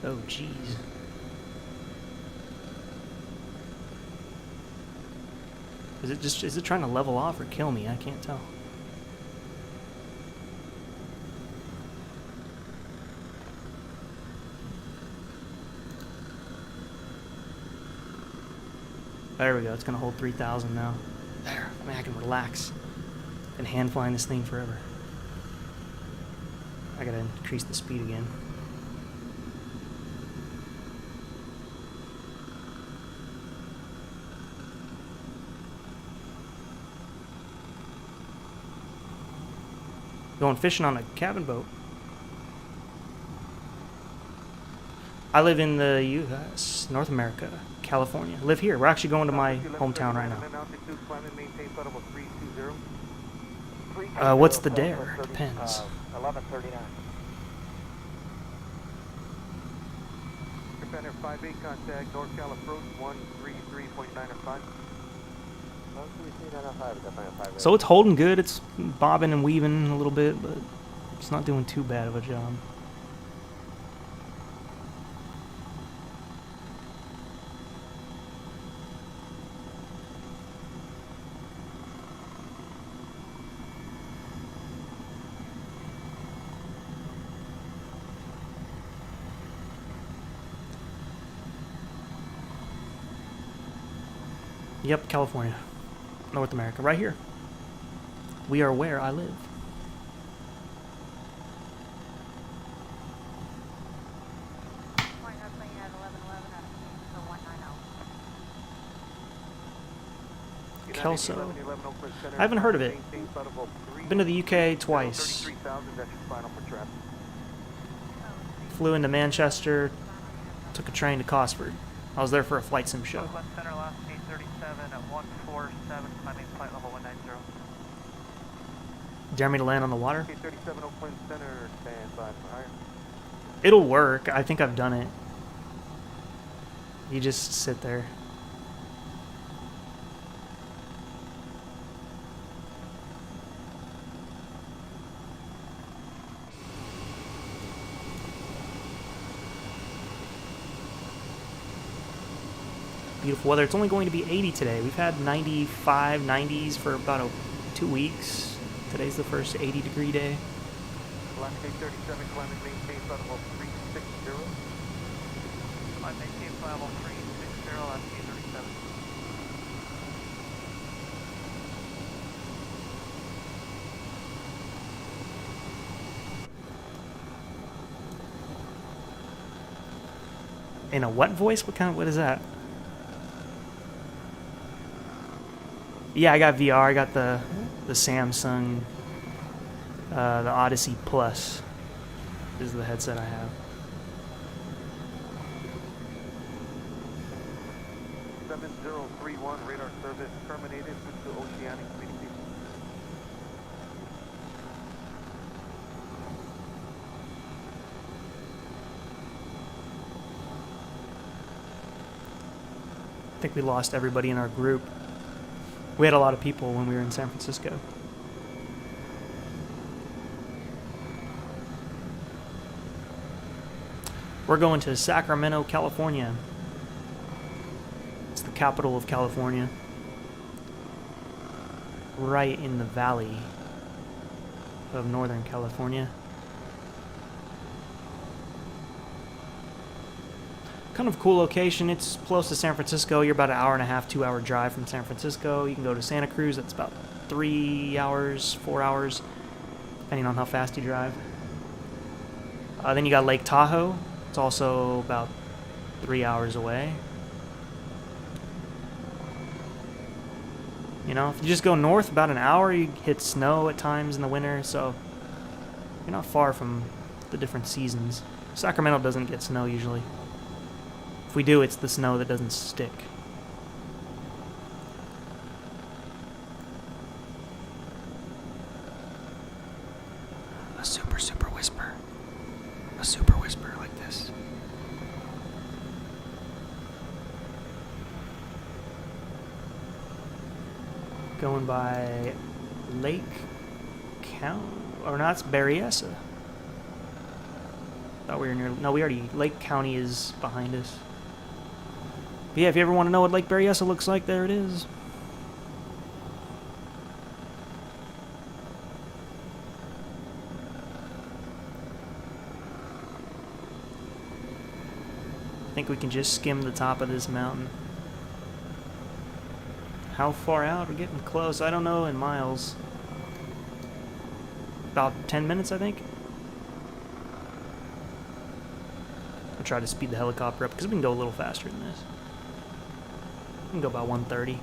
Speaker 1: Oh, jeez. Is it trying to level off or kill me? I can't tell. There we go. It's gonna hold 3,000 now. There. I mean, I can relax. I can hand flying this thing forever. I gotta increase the speed again. Going fishing on a cabin boat. I live in the U.S., North America, California. I live here. We're actually going to my hometown right now. What's the dare? Depends.
Speaker 2: 1139. Defender 58, contact NorCal approach 133.905.
Speaker 1: So it's holding good. It's bobbing and weaving a little bit, but it's not doing too bad of a job. Yep, California. North America. Right here. We are where I live. Kelso. I haven't heard of it. Been to the UK twice. Flew into Manchester, took a train to Cosford. I was there for a flight sim show.
Speaker 2: Oakland Center, last 837 at 147, climbing flight level 190.
Speaker 1: Dare me to land on the water?
Speaker 2: 837 Oakland Center, stand by for higher.
Speaker 1: It'll work. I think I've done it. You just sit there. Beautiful weather. It's only going to be 80 today. We've had 95, 90s for about 2 weeks. Today's the first 80-degree day.
Speaker 2: Last 837, climbing maintain flight level 360. Climb maintain flight level 360, last 837.
Speaker 1: In a what voice? What is that? Yeah, I got VR. I got the Samsung, the Odyssey Plus is the headset I have.
Speaker 2: 7031, radar service terminated due to oceanic communication.
Speaker 1: I think we lost everybody in our group. We had a lot of people when we were in San Francisco. We're going to Sacramento, California. It's the capital of California. Right in the valley of Northern California. Kind of a cool location. It's close to San Francisco. You're about an hour and a half, 2-hour drive from San Francisco. You can go to Santa Cruz. That's about 3 hours, 4 hours, depending on how fast you drive. Then you got Lake Tahoe. It's also about 3 hours away. You know, if you just go north about an hour, you hit snow at times in the winter, so you're not far from the different seasons. Sacramento doesn't get snow usually. If we do, it's the snow that doesn't stick. A super, super whisper. A super whisper like this. Going by Lake County, or not, it's Berryessa. Thought we were near, no, we already, Lake County is behind us. But yeah, if you ever want to know what Lake Berryessa looks like, there it is. I think we can just skim the top of this mountain. How far out? We're getting close. I don't know in miles. About 10 minutes, I think. I'll try to speed the helicopter up because we can go a little faster than this. We can go about 130.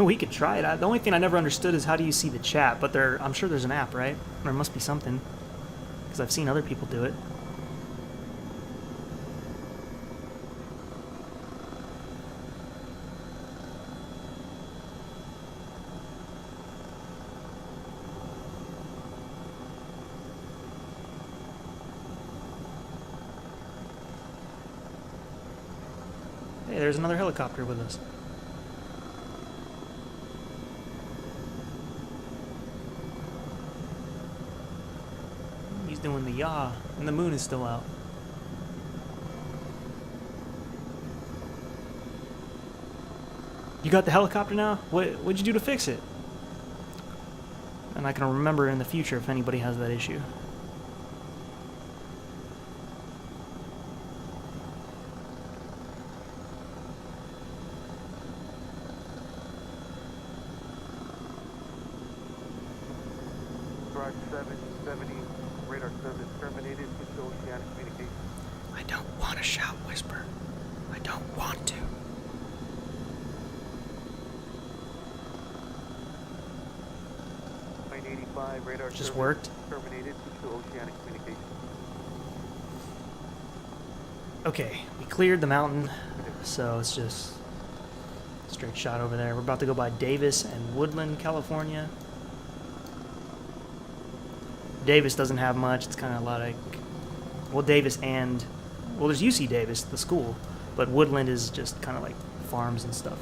Speaker 1: We could try it. The only thing I never understood is how do you see the chat, but I'm sure there's an app, right? There must be something, because I've seen other people do it. Hey, there's another helicopter with us. Doing the yaw, and the moon is still out. You got the helicopter now? What'd you do to fix it? and I can remember in the future if anybody has that issue.
Speaker 2: Drive 770, radar service terminated, switch to oceanic communication.
Speaker 1: I don't want to shout whisper. I don't want to.
Speaker 2: 985, radar
Speaker 1: Just
Speaker 2: service
Speaker 1: worked.
Speaker 2: terminated, switch to oceanic communication.
Speaker 1: Okay, we cleared the mountain, so it's just straight shot over there. We're about to go by Davis and Woodland, California. Davis doesn't have much. It's kind of like, well, Davis and, well, there's UC Davis, the school, but Woodland is just kind of like farms and stuff.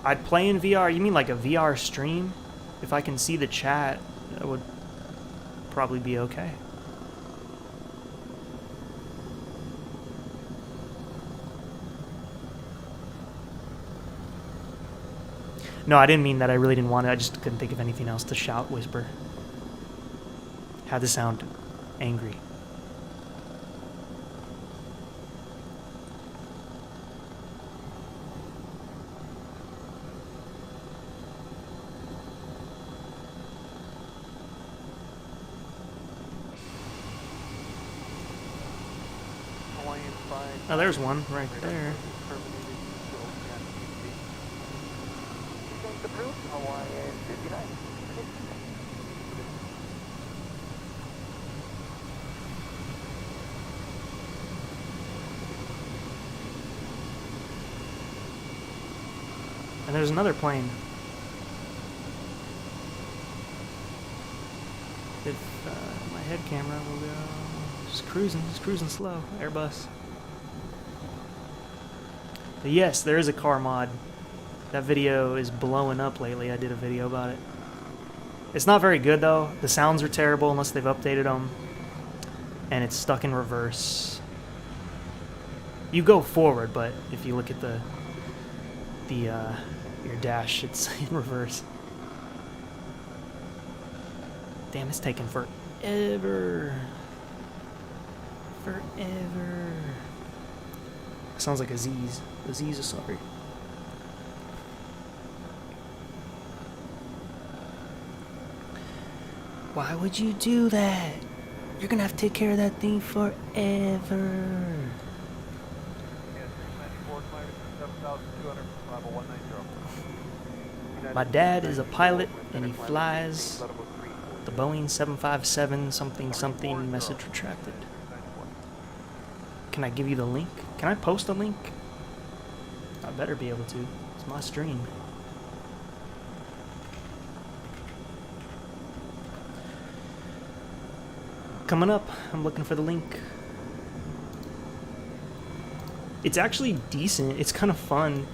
Speaker 1: I'd play in VR. You mean like a VR stream? If I can see the chat, that would probably be okay. No, I didn't mean that. I really didn't want it. I just couldn't think of anything else to shout, whisper. Had to sound angry.
Speaker 2: Hawaiian 5.
Speaker 1: Oh, there's one right
Speaker 2: radar
Speaker 1: there.
Speaker 2: service terminated, switch to oceanic communication. Descent approved, Hawaiian 59.
Speaker 1: And there's another plane. If my head camera will go, just cruising slow. Airbus. But yes, there is a car mod. That video is blowing up lately. I did a video about it. It's not very good though. The sounds are terrible unless they've updated them. And it's stuck in reverse. You go forward, but if you look at your dash, it's in reverse. Damn, it's taking forever. Forever. Sounds like Aziz. Aziz is sorry. Why would you do that? You're gonna have to take care of that thing forever.
Speaker 2: Yes, 94, climbing 7,200, level 190.
Speaker 1: My dad is a pilot and he flies the Boeing 757 something something, message retracted. Can I give you the link? Can I post a link? I better be able to. It's my stream. Coming up, I'm looking for the link. It's actually decent. It's kind of fun.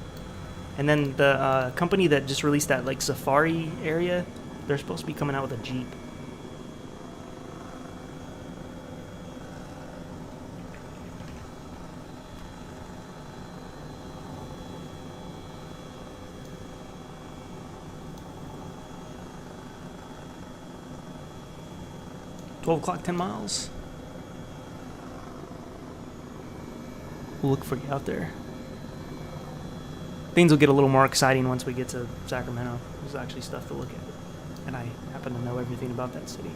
Speaker 1: And then the company that just released that like safari area, they're supposed to be coming out with a Jeep. $12 o'clock, 10 miles. We'll look for you out there. Things will get a little more exciting once we get to Sacramento. There's actually stuff to look at. And I happen to know everything about that city.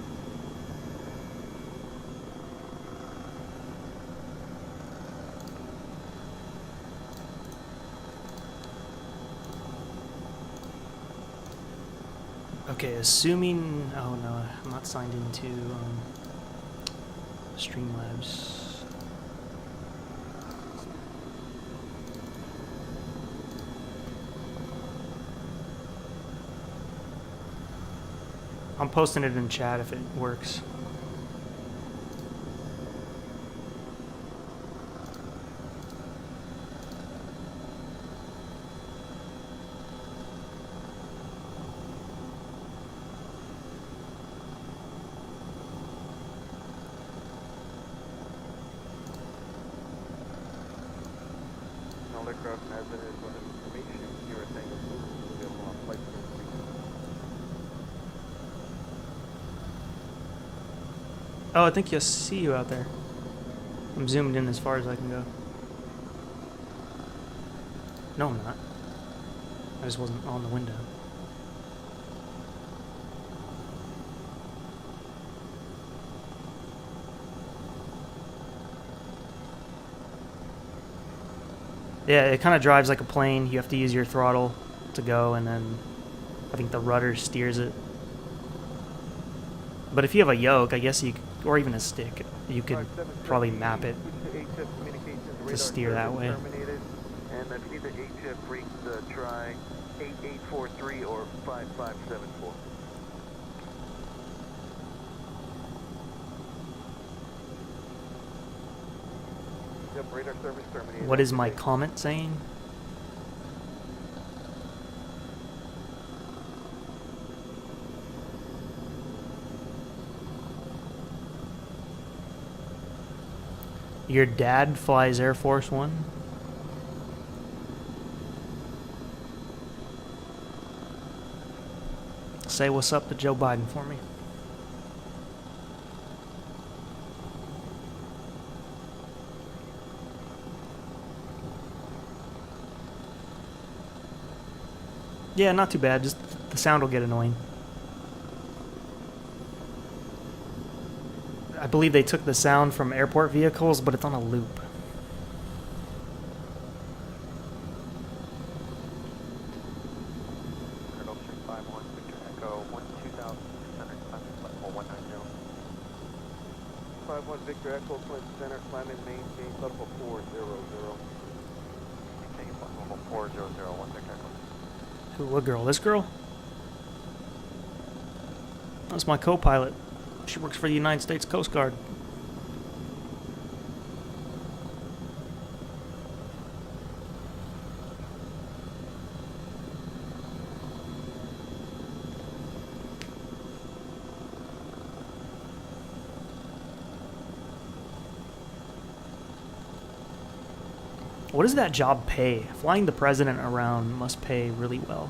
Speaker 1: Okay, assuming... Oh no, I'm not signed into Streamlabs. I'm posting it in chat if it works.
Speaker 2: aircraft has it is with information you were saying is available on flight sim.
Speaker 1: Oh, I think you'll see you out there. I'm zoomed in as far as I can go. No, I'm not. I just wasn't on the window. Yeah, it kind of drives like a plane. You have to use your throttle to go, and then I think the rudder steers it. But if you have a yoke, I guess you could, or even a stick, you could probably map it to steer that way.
Speaker 2: And if you need the HF freaks, try 8843 or 5574. Yep, radar service terminated.
Speaker 1: What is my comment saying? Your dad flies Air Force One? Say what's up to Joe Biden for me. Yeah, not too bad. Just the sound will get annoying. I believe they took the sound from airport vehicles, but it's on a loop.
Speaker 2: Victor Echo, Clinton Center, climb and maintain level 400. Maintain level 4001, Victor Echo.
Speaker 1: Who, what girl? This girl? That's my co-pilot. She works for the United States Coast Guard. What does that job pay? Flying the president around must pay really well.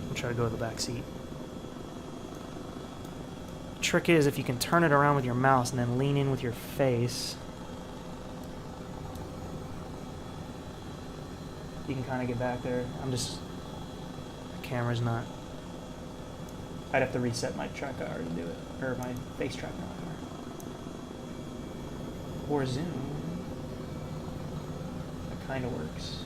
Speaker 1: I'll try to go to the back seat. Trick is if you can turn it around with your mouse and then lean in with your face, you can kind of get back there. The camera's not. I'd have to reset my TrackNoIR to do it, or my FaceTrackNoIR. Or zoom. That kind of works.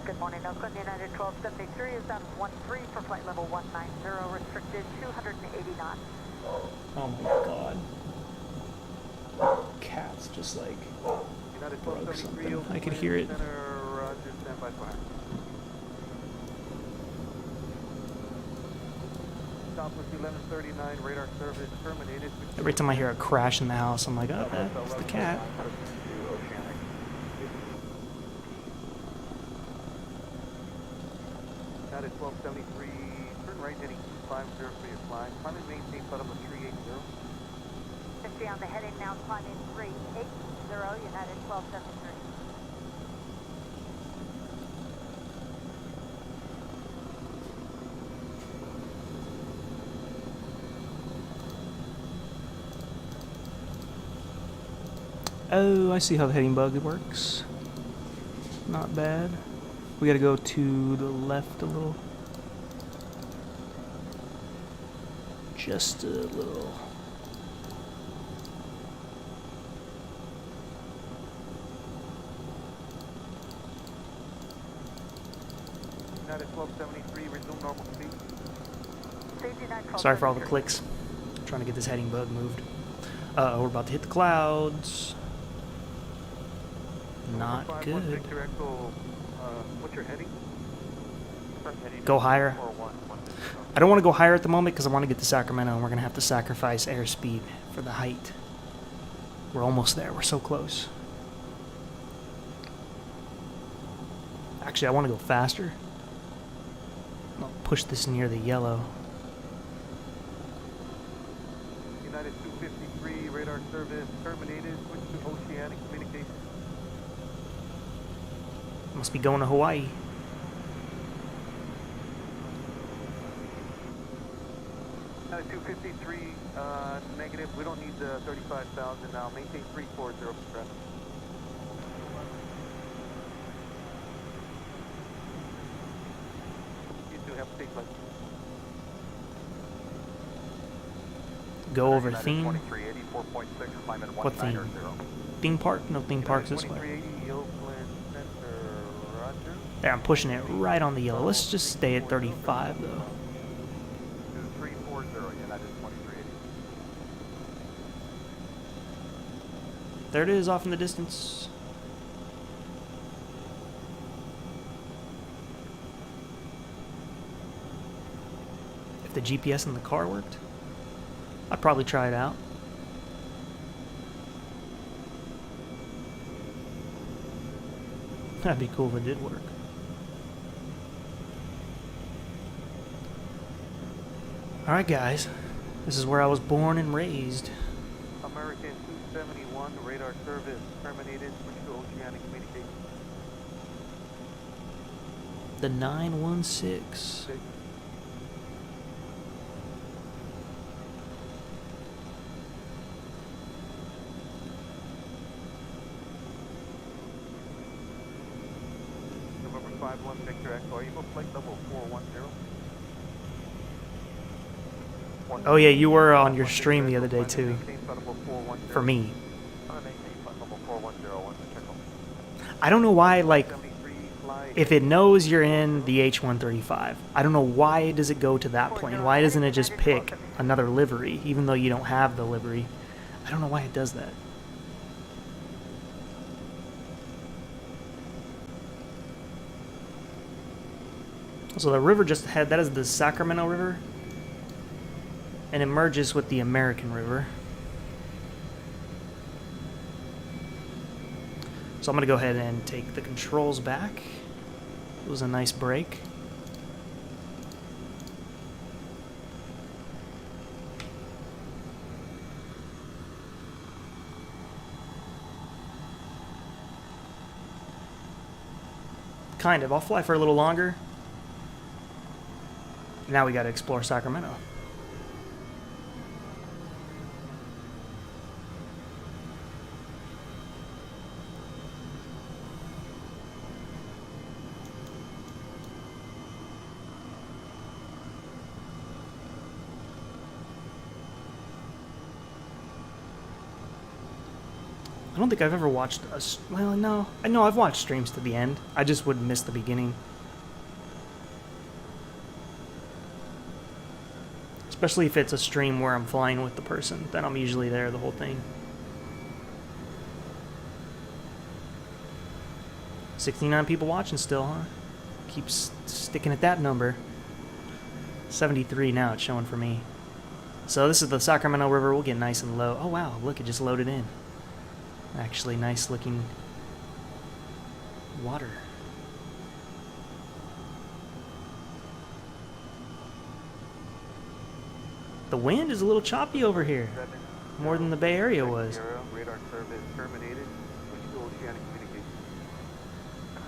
Speaker 6: Good morning, Oakland, United 1273 is down 13 for flight level 190, restricted 280 knots.
Speaker 1: Oh my god. Cat's just like
Speaker 2: United
Speaker 1: broke
Speaker 2: 1273,
Speaker 1: something. I could hear it.
Speaker 2: Center, Roger, stand by fire. Southwest 1139, radar service terminated.
Speaker 1: Every time I hear a crash in the house, I'm like, oh, that's the cat.
Speaker 2: United 1273, turn right heading 250 for your climb. Climb and maintain flight level 380.
Speaker 6: 50 on the heading now, climbing 380, United 1273.
Speaker 1: Oh, I see how the heading bug works. Not bad. We gotta go to the left a little. Just a little.
Speaker 2: United 1273, resume normal speed.
Speaker 1: Sorry for all the clicks. I'm trying to get this heading bug moved. We're about to hit the clouds. Not good.
Speaker 2: Victor Echo, what's your heading?
Speaker 1: go higher. I don't want to go higher at the moment because I want to get to Sacramento, and we're going to have to sacrifice airspeed for the height. We're almost there. We're so close. Actually, I want to go faster. I'll push this near the yellow.
Speaker 2: United 253, radar service terminated. Switch to oceanic communication.
Speaker 1: Must be going to Hawaii.
Speaker 2: United 253, negative. We don't need the 35,000 now. Maintain 340 for traffic. You do have to take like.
Speaker 1: Go over
Speaker 5: United
Speaker 1: theme.
Speaker 5: 2380, 4.6, climb in
Speaker 1: What theme?
Speaker 5: 190.
Speaker 1: Theme park? No, theme park's this way.
Speaker 2: 2380, Oakland Center, Rudder.
Speaker 1: There, I'm pushing it right on the yellow. Let's just stay at 35 though.
Speaker 5: 2340, United 2380.
Speaker 1: There it is off in the distance. If the GPS in the car worked, I'd probably try it out. That'd be cool if it did work. Alright guys, this is where I was born and raised.
Speaker 2: American 271, radar service terminated. Switch to oceanic communication.
Speaker 1: The 916.
Speaker 2: November 51, Victor Echo. Are you both flight level 410?
Speaker 1: Oh yeah, you were on your stream the other day too. For me. I don't know why, like, if it knows you're in the H135, I don't know why does it go to that plane. Why doesn't it just pick another livery, even though you don't have the livery? I don't know why it does that. So the river just ahead, that is the Sacramento River. And it merges with the American River. So I'm going to go ahead and take the controls back. It was a nice break. Kind of. I'll fly for a little longer. Now we got to explore Sacramento. I don't think I've ever watched a... Well, no. I know I've watched streams to the end. I just would miss the beginning. Especially if it's a stream where I'm flying with the person. Then I'm usually there the whole thing. 69 people watching still, huh? Keeps sticking at that number. 73 now it's showing for me. So this is the Sacramento River. We'll get nice and low. Oh wow, look, it just loaded in. Actually nice looking water. The wind is a little choppy over here. More than the Bay Area was.
Speaker 2: Radar service terminated. Switch to oceanic communication.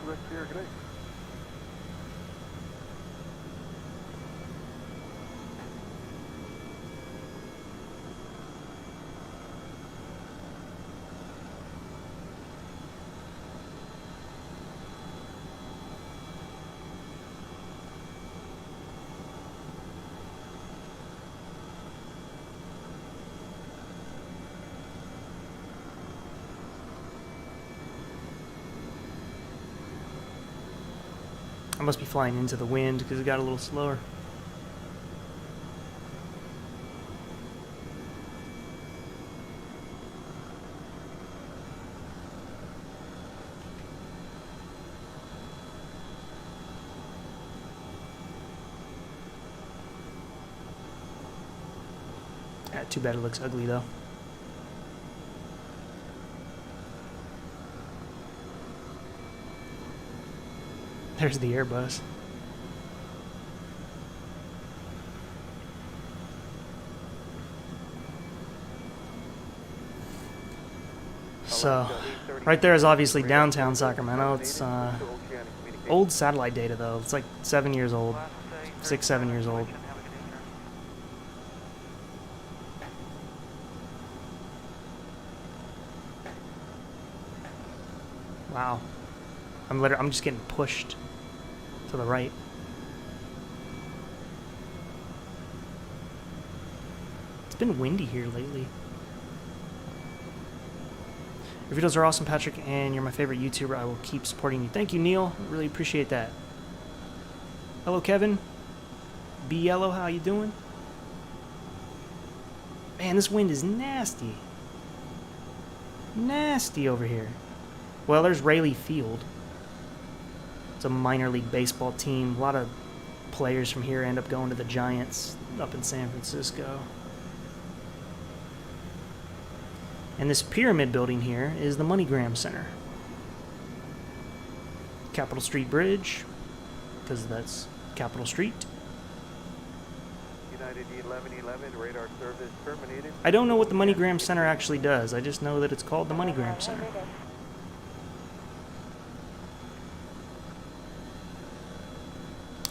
Speaker 2: Correct here, good day.
Speaker 1: I must be flying into the wind because it got a little slower. Too bad it looks ugly though. There's the Airbus. So, right there is obviously downtown Sacramento. It's old satellite data though. It's like 7 years old, 6, 7 years old. Wow, I'm just getting pushed to the right. It's been windy here lately. Your videos are awesome, Patrick, and you're my favorite YouTuber. I will keep supporting you. Thank you, Neil. Really appreciate that. Hello, Kevin. Be Yellow, how you doing? Man, this wind is nasty. Nasty over here. Well, there's Rayleigh Field. It's a minor league baseball team. A lot of players from here end up going to the Giants up in San Francisco. And this pyramid building here is the MoneyGram Center. Capitol Street Bridge, because that's Capitol Street.
Speaker 2: United 1111, radar service terminated.
Speaker 1: I don't know what the MoneyGram Center actually does. I just know that it's called the MoneyGram Center.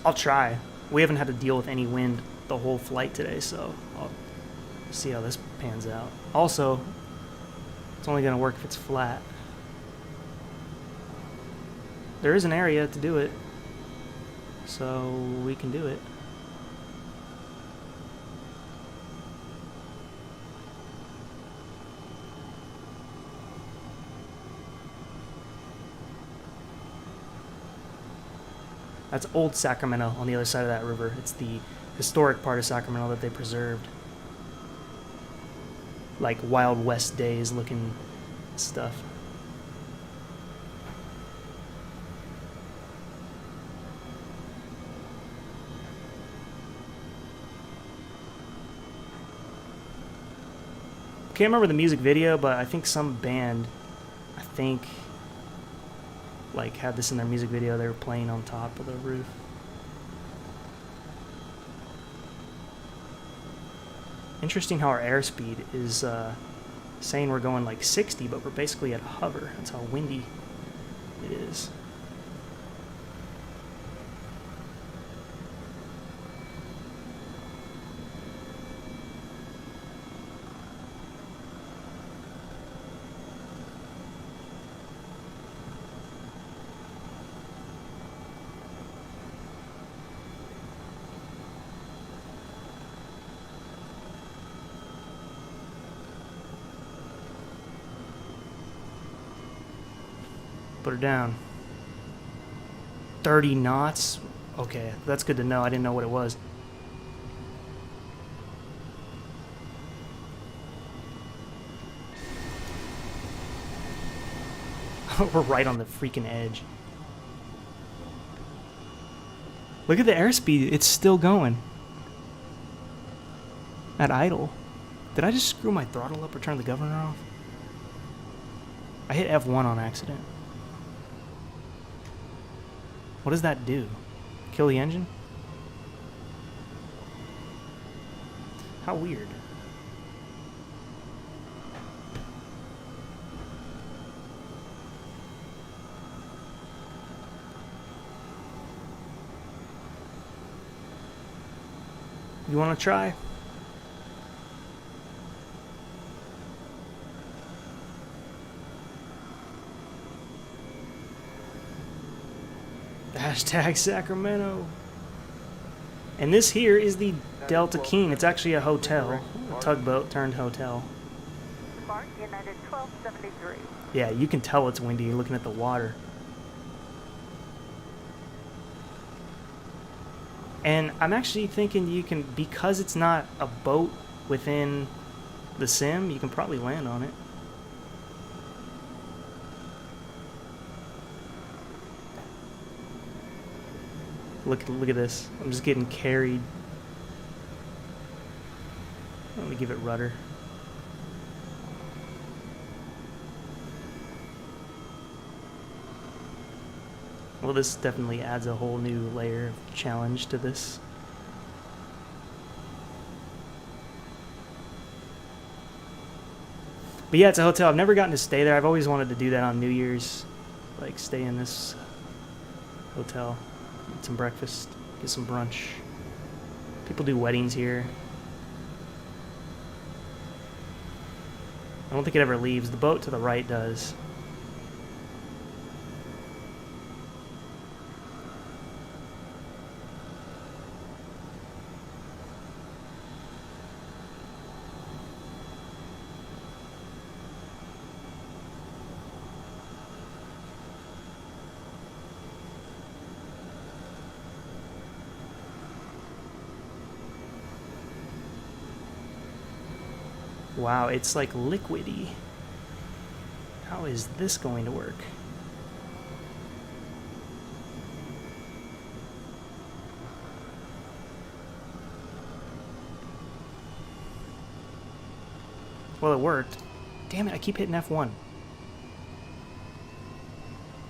Speaker 1: I'll try. We haven't had to deal with any wind the whole flight today, so I'll see how this pans out. Also, it's only going to work if it's flat. There is an area to do it, so we can do it. That's old Sacramento on the other side of that river. It's the historic part of Sacramento that they preserved. Like Wild West days looking stuff. Can't remember the music video, but I think some band, like had this in their music video. They were playing on top of the roof. Interesting how our airspeed is saying we're going like 60, but we're basically at a hover. That's how windy it is. Put her down. 30 knots? Okay, that's good to know. I didn't know what it was. We're right on the freaking edge. Look at the airspeed. It's still going. At idle. Did I just screw my throttle up or turn the governor off? I hit F1 on accident. What does that do? Kill the engine? How weird. You want to try? Hashtag Sacramento. And this here is the Delta King. It's actually a hotel. A tugboat turned hotel.
Speaker 6: United 1273.
Speaker 1: Yeah, you can tell it's windy looking at the water. And I'm actually thinking you can, because it's not a boat within the sim, you can probably land on it. Look at this. I'm just getting carried. Let me give it rudder. Well, this definitely adds a whole new layer of challenge to this. But yeah, it's a hotel. I've never gotten to stay there. I've always wanted to do that on New Year's. Like, stay in this hotel, eat some breakfast, get some brunch. People do weddings here. I don't think it ever leaves. The boat to the right does. Wow, it's like liquidy. How is this going to work? Well, it worked. Damn it, I keep hitting F1.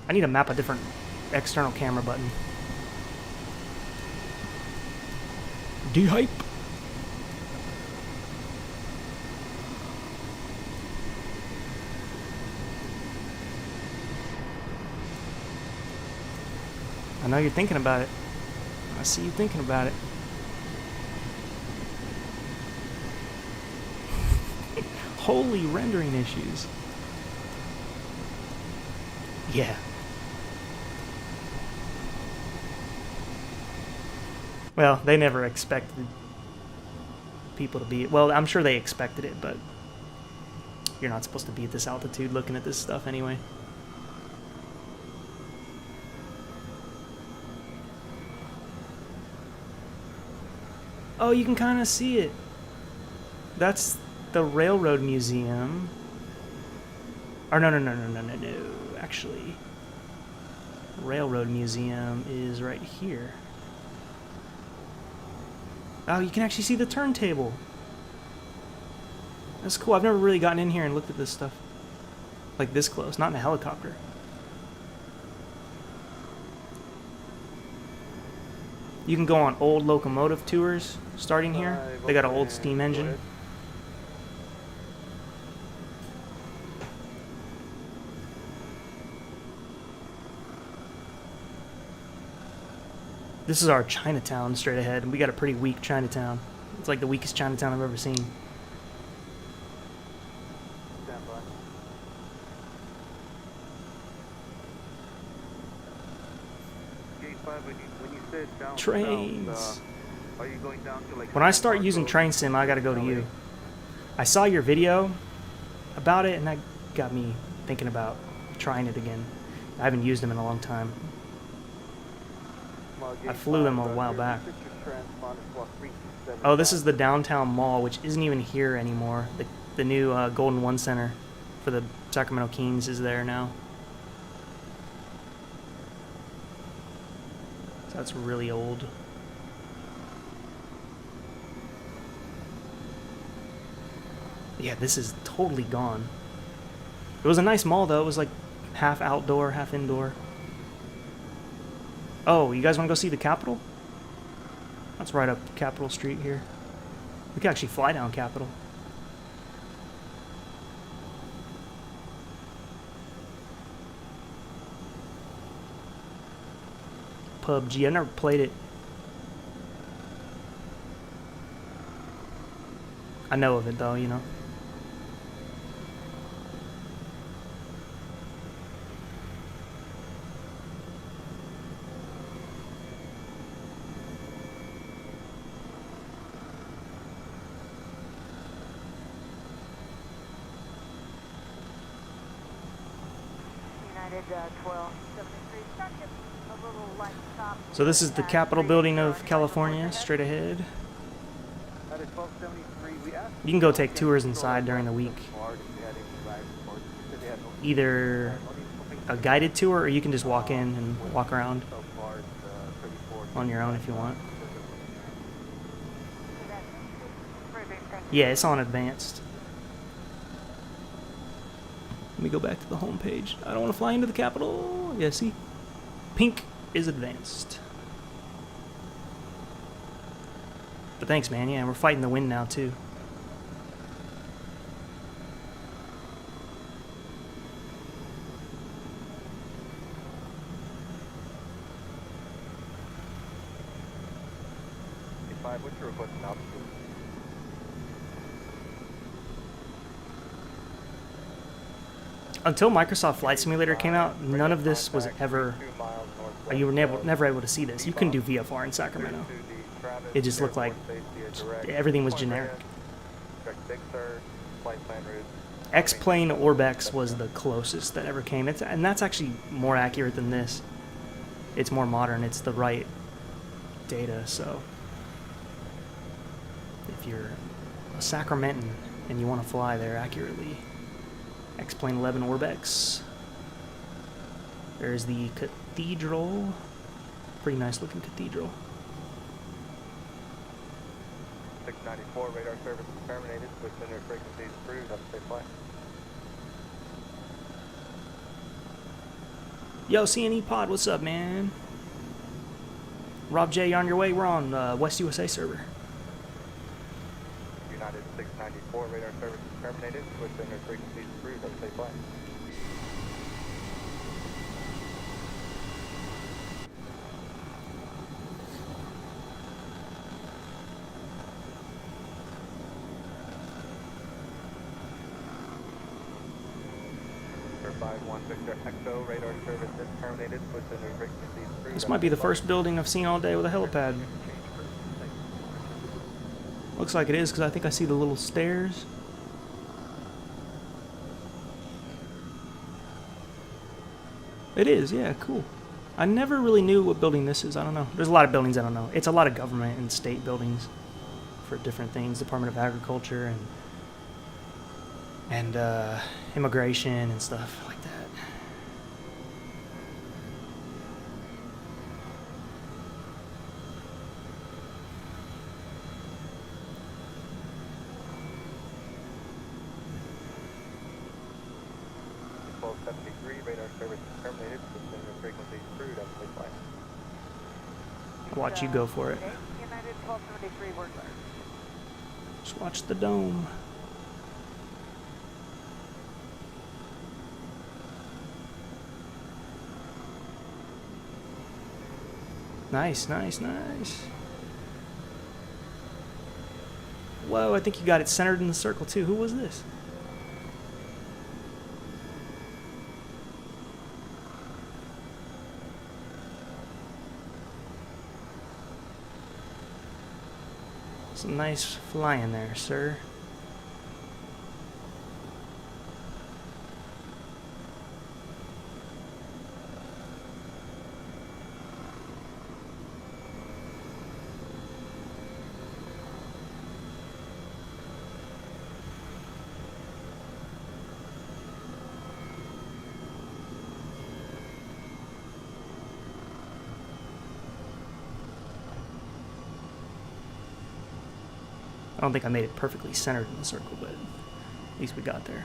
Speaker 1: I need to map a different external camera button. D-hype. I know you're thinking about it. I see you thinking about it. Holy rendering issues. Yeah. Well, they never expected people to be... Well, I'm sure they expected it, but you're not supposed to be at this altitude looking at this stuff anyway. Oh, you can kind of see it. That's the Railroad Museum. Or no. Actually, Railroad Museum is right here. Oh, you can actually see the turntable. That's cool. I've never really gotten in here and looked at this stuff. Like this close, not in a helicopter. You can go on old locomotive tours starting here. They got an old steam engine. This is our Chinatown straight ahead, and we got a pretty weak Chinatown. It's like the weakest Chinatown I've ever seen.
Speaker 2: Stand by. Gate 5, when you said down
Speaker 1: Trains.
Speaker 2: south, are you going down to like...
Speaker 1: When I start using Train Sim, I gotta go to you. I saw your video about it, and that got me thinking about trying it again. I haven't used them in a long time. I flew them a while back. Oh, this is the downtown mall, which isn't even here anymore. The new Golden One Center for the Sacramento Kings is there now. So that's really old. Yeah, this is totally gone. It was a nice mall, though. It was like half outdoor, half indoor. Oh, you guys want to go see the Capitol? That's right up Capitol Street here. We can actually fly down Capitol. PUBG. I never played it. I know of it though, you know.
Speaker 6: United 1273, start just a little light top.
Speaker 1: So this is the Capitol building of California, straight ahead. You can go take tours inside during the week. Either a guided tour, or you can just walk in and walk around on your own if you want.
Speaker 6: Thank you.
Speaker 1: Yeah, it's on advanced. Let me go back to the home page. I don't want to fly into the Capitol. Yeah, see? Pink is advanced. But thanks, man. Yeah, we're fighting the wind now, too.
Speaker 2: What's your request now?
Speaker 1: Until Microsoft Flight Simulator came out, none of this was ever... You were never able to see this. You couldn't do VFR in Sacramento. It just looked like everything was generic. X-Plane Orbex was the closest that ever came. And that's actually more accurate than this. It's more modern. It's the right data, so... If you're a Sacramentan and you want to fly there accurately, X-Plane 11 Orbex. There's the cathedral. Pretty nice looking cathedral.
Speaker 2: 694 radar service is terminated. Switch center frequencies approved. Have a safe flight.
Speaker 1: Yo, CNE Pod, what's up, man? Rob J, on your way. We're on West USA server.
Speaker 2: United 694 radar service is terminated. Switch center frequencies approved. Have a safe flight. Radar service is terminated. Switch center frequencies approved.
Speaker 1: This might be the first building I've seen all day with a helipad. Looks like it is, because I think I see the little stairs. It is, yeah, cool. I never really knew what building this is. I don't know. There's a lot of buildings I don't know. It's a lot of government and state buildings for different things. Department of Agriculture and immigration and stuff like that.
Speaker 2: Radar service is terminated. Switch center frequencies approved. Have a safe flight.
Speaker 1: Watch you go for it.
Speaker 6: United 1273, we're clear.
Speaker 1: Just watch the dome. Nice, nice, nice. Whoa, I think you got it centered in the circle too. Who was this? Some nice flying there, sir. I don't think I made it perfectly centered in the circle, but at least we got there.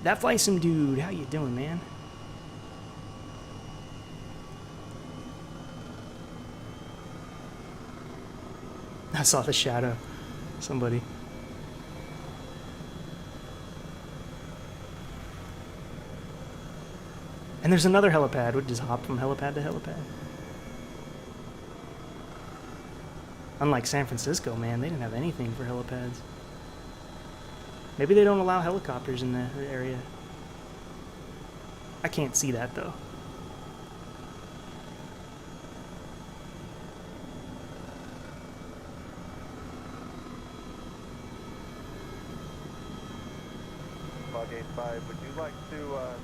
Speaker 1: That flight sim dude, how you doing, man? I saw the shadow. Somebody. And there's another helipad. We'd just hop from helipad to helipad. Unlike San Francisco, man, they didn't have anything for helipads. Maybe they don't allow helicopters in that area. I can't see that, though.
Speaker 2: Log 85, would you like to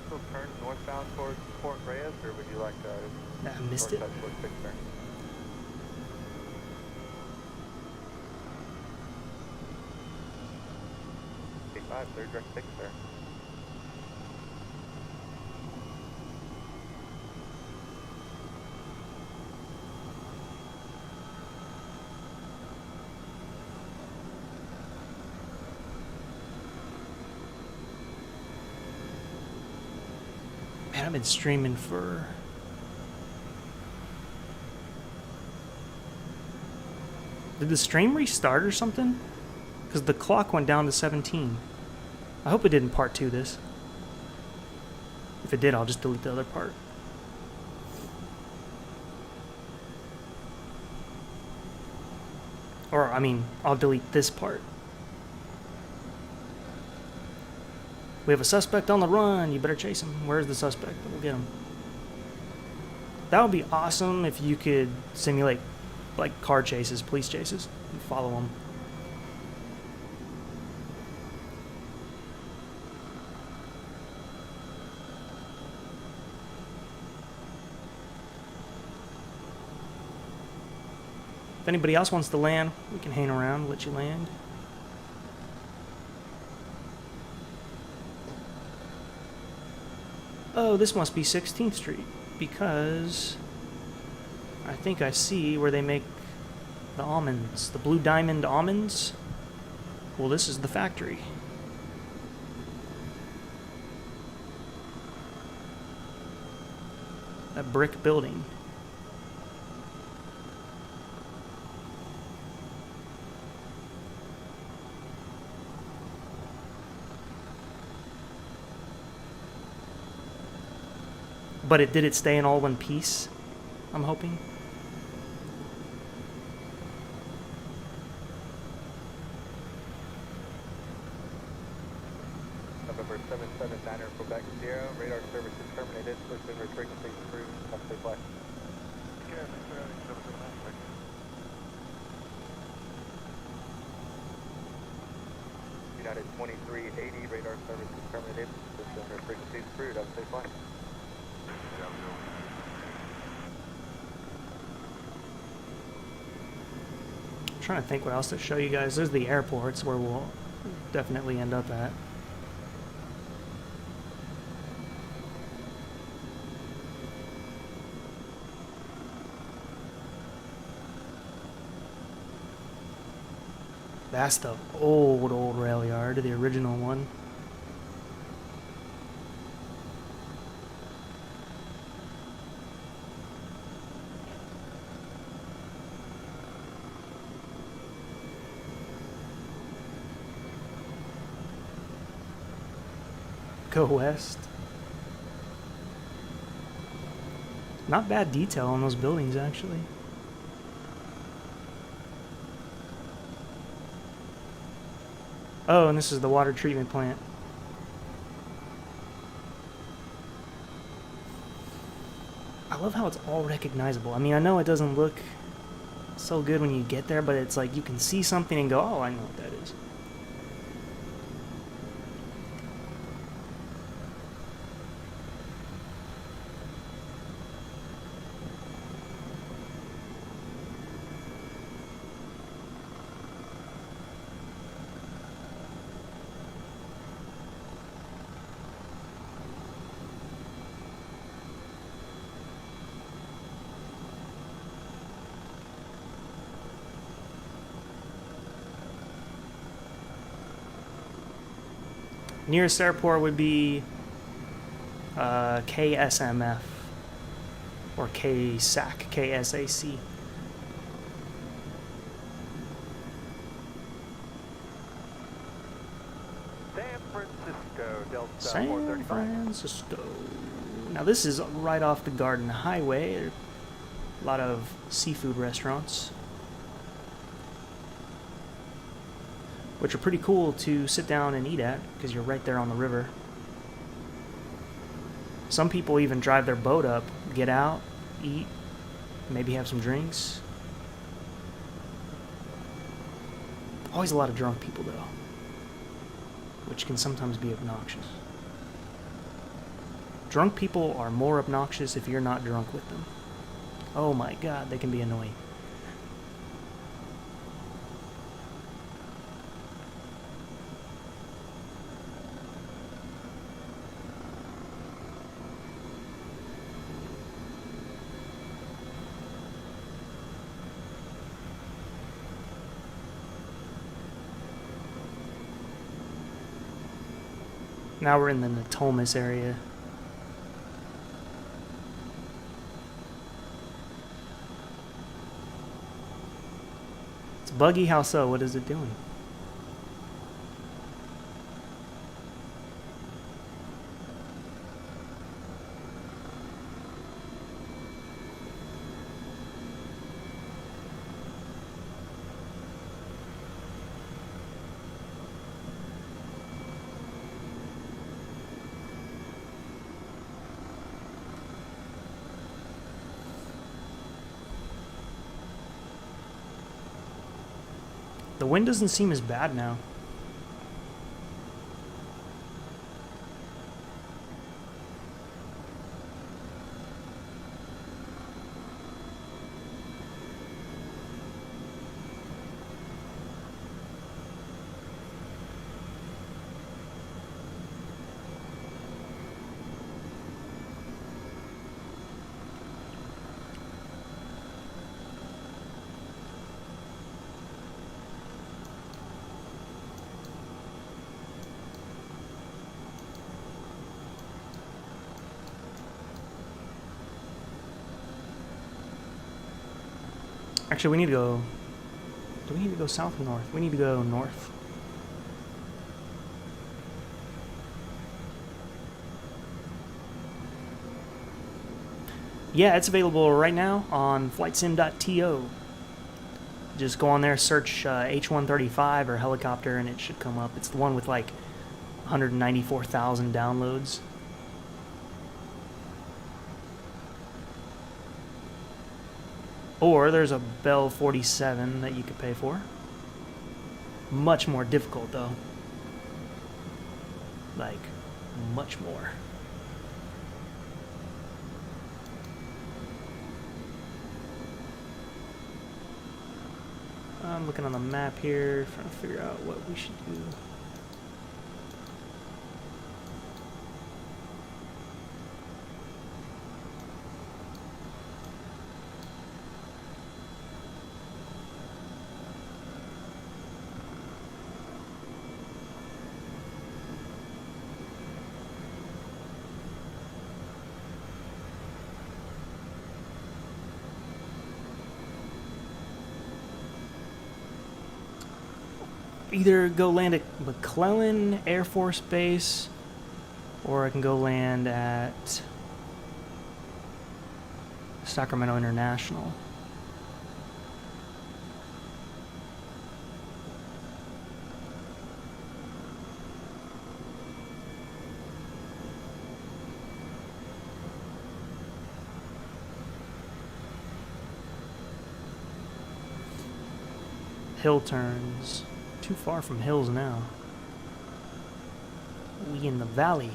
Speaker 2: still turn northbound towards Fort Reyes, or would you like to...
Speaker 1: I missed it.
Speaker 2: towards Pittsburgh? 85, third direct 6, sir.
Speaker 1: Man, I've been streaming for... Did the stream restart or something? Because the clock went down to 17. I hope it didn't part 2 this. If it did, I'll just delete the other part. Or, I mean, I'll delete this part. We have a suspect on the run. You better chase him. Where's the suspect? We'll get him. That would be awesome if you could simulate, like, car chases, police chases, and follow them. If anybody else wants to land, we can hang around, let you land. Oh, this must be 16th Street, because I think I see where they make the almonds, the Blue Diamond almonds. Well, this is the factory. That brick building. But did it stay in all one piece? I'm hoping.
Speaker 2: November 779er, Quebec Sierra. Radar service is terminated. Listen, restricting phase through. Have a safe flight. United 2380, radar service is terminated. Listen, restricting phase through. Have a safe flight.
Speaker 1: I'm trying to think what else to show you guys. There's the airports where we'll definitely end up at. That's the old rail yard, the original one. Go west. Not bad detail on those buildings, actually. Oh, and this is the water treatment plant. I love how it's all recognizable. I mean, I know it doesn't look so good when you get there, but it's like you can see something and go, oh, I know what that is. Nearest airport would be KSMF or KSAC, KSAC.
Speaker 2: San Francisco, Delta
Speaker 1: San
Speaker 2: 435.
Speaker 1: Francisco. Now this is right off the Garden Highway. There are a lot of seafood restaurants, which are pretty cool to sit down and eat at because you're right there on the river. Some people even drive their boat up, get out, eat, maybe have some drinks. Always a lot of drunk people though, which can sometimes be obnoxious. Drunk people are more obnoxious if you're not drunk with them. Oh my god, they can be annoying. Now we're in the Natomas area. buggy? How so? What is it doing? The wind doesn't seem as bad now. Actually, we need to go... Do we need to go south or north? We need to go north. Yeah, it's available right now on FlightSim.to. Just go on there, search H135 or helicopter, and it should come up. It's the one with like 194,000 downloads. Or there's a Bell 47 that you could pay for. Much more difficult though. Like, much more. I'm looking on the map here, trying to figure out what we should do. Either go land at McClellan Air Force Base, or I can go land at Sacramento International. Hill turns. Too far from hills now. We in the valley.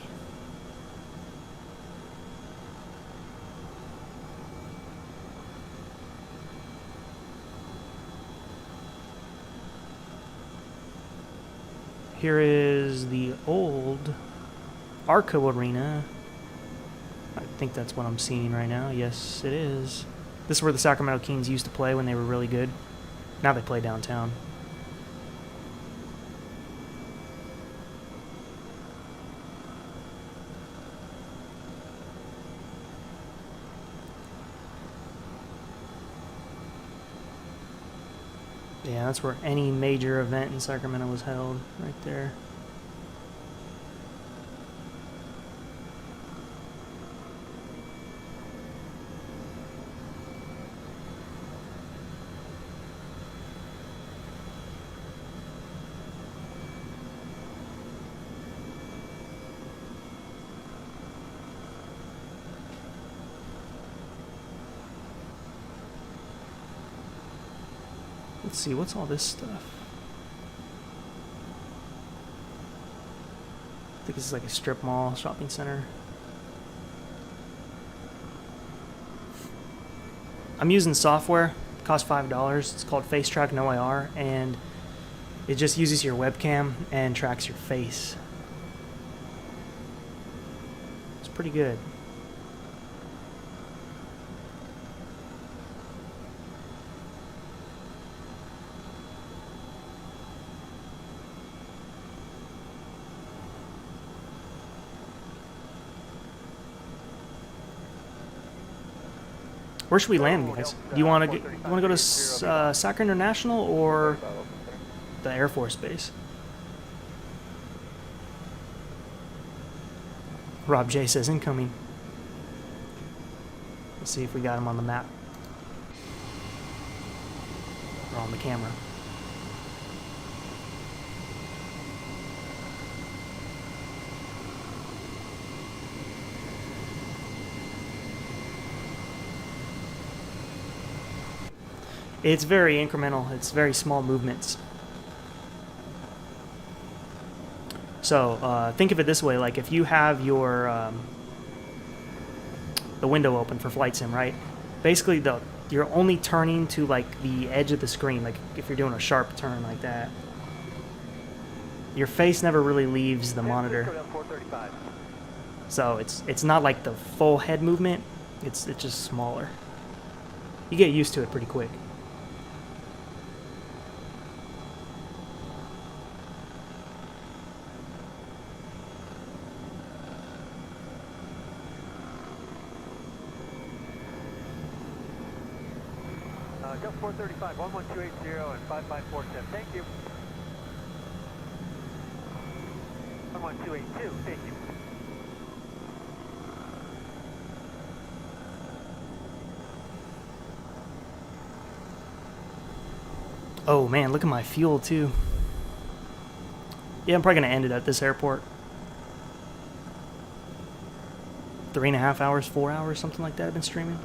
Speaker 1: Here is the old Arco Arena. I think that's what I'm seeing right now. Yes, it is. This is where the Sacramento Kings used to play when they were really good. Now they play downtown. Yeah, that's where any major event in Sacramento was held, right there. Let's see, what's all this stuff? I think this is like a strip mall, shopping center. I'm using software, it costs $5. It's called FaceTrackNoIR, and it just uses your webcam and tracks your face. It's pretty good. Where should we land, guys? Do you want to go to Sacramento International or the Air Force Base? Rob J says incoming. Let's see if we got him on the map or on the camera. It's very incremental. It's very small movements. So think of it this way: like if you have your the window open for Flight Sim, right? Basically, you're only turning to like the edge of the screen. Like if you're doing a sharp turn like that, your face never really leaves the monitor. So it's not like the full head movement. It's just smaller. You get used to it pretty quick.
Speaker 2: Geforce 435, 11280 and 5547. Thank you. 11282, thank you.
Speaker 1: Oh man, look at my fuel too. Yeah, I'm probably gonna end it at this airport. 3.5 hours, 4 hours, something like that I've been streaming.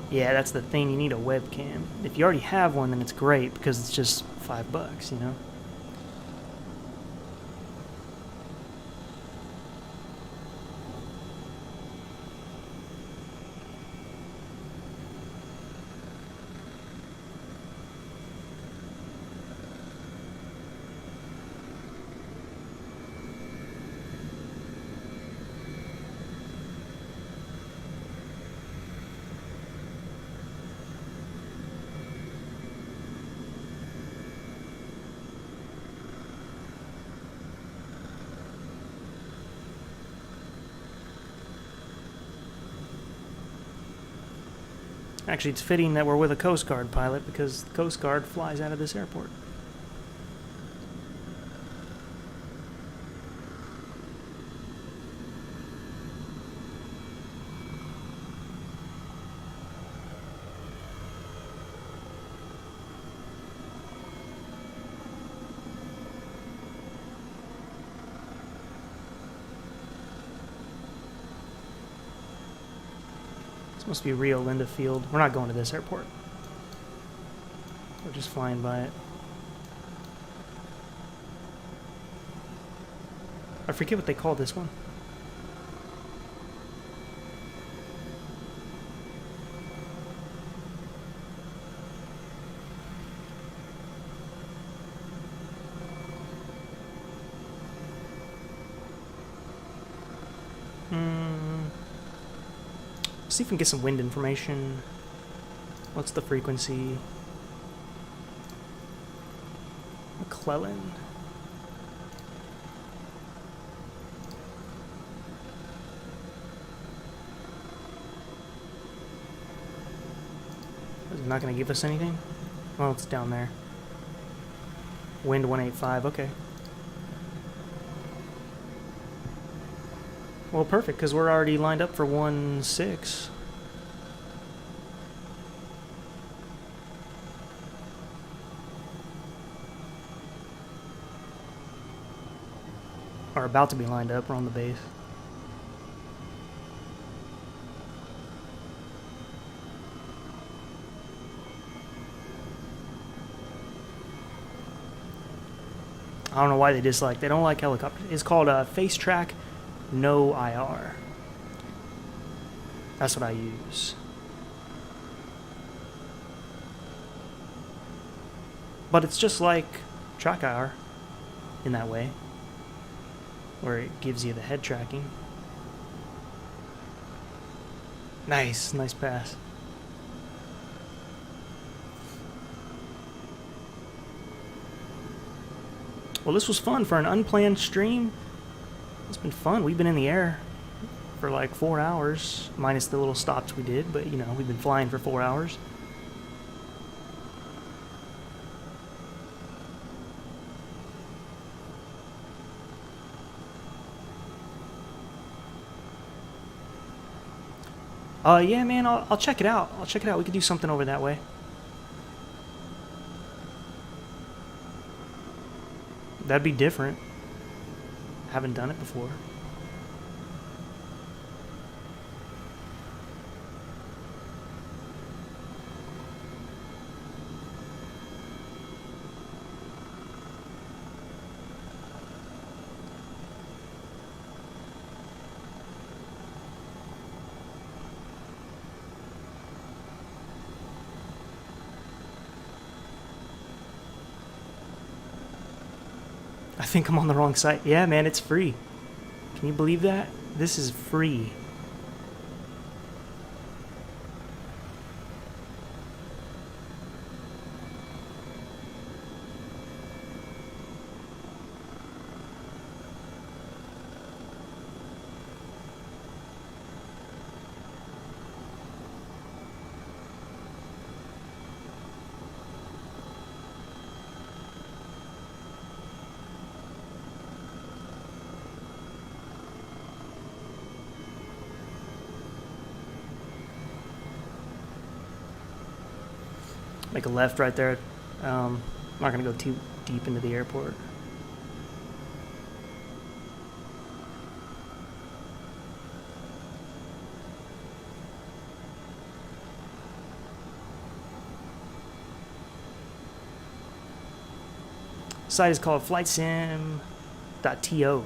Speaker 1: Yeah, that's the thing, you need a webcam. If you already have one, then it's great because it's just $5, you know? Actually, it's fitting that we're with a Coast Guard pilot because the Coast Guard flies out of this airport. Must be Rio Linda Field. We're not going to this airport. We're just flying by it. I forget what they call this one. See if we can get some wind information. What's the frequency? McClellan. Is it not going to give us anything? Oh, it's down there. Wind 185, okay. Well, perfect, because we're already lined up for 1.6. Or about to be lined up. We're on the base. I don't know why they dislike. They don't like helicopters. It's called FaceTrackNoIR. That's what I use. But it's just like TrackIR in that way, where it gives you the head tracking. Nice, nice pass. Well, this was fun for an unplanned stream. It's been fun. We've been in the air for like 4 hours, minus the little stops we did, but you know, we've been flying for 4 hours. Yeah, man, I'll check it out. I'll check it out. We could do something over that way. That'd be different. Haven't done it before. I think I'm on the wrong site. Yeah, man, it's free. Can you believe that? This is free. Make a left right there. I'm not going to go too deep into the airport. The site is called FlightSim.to.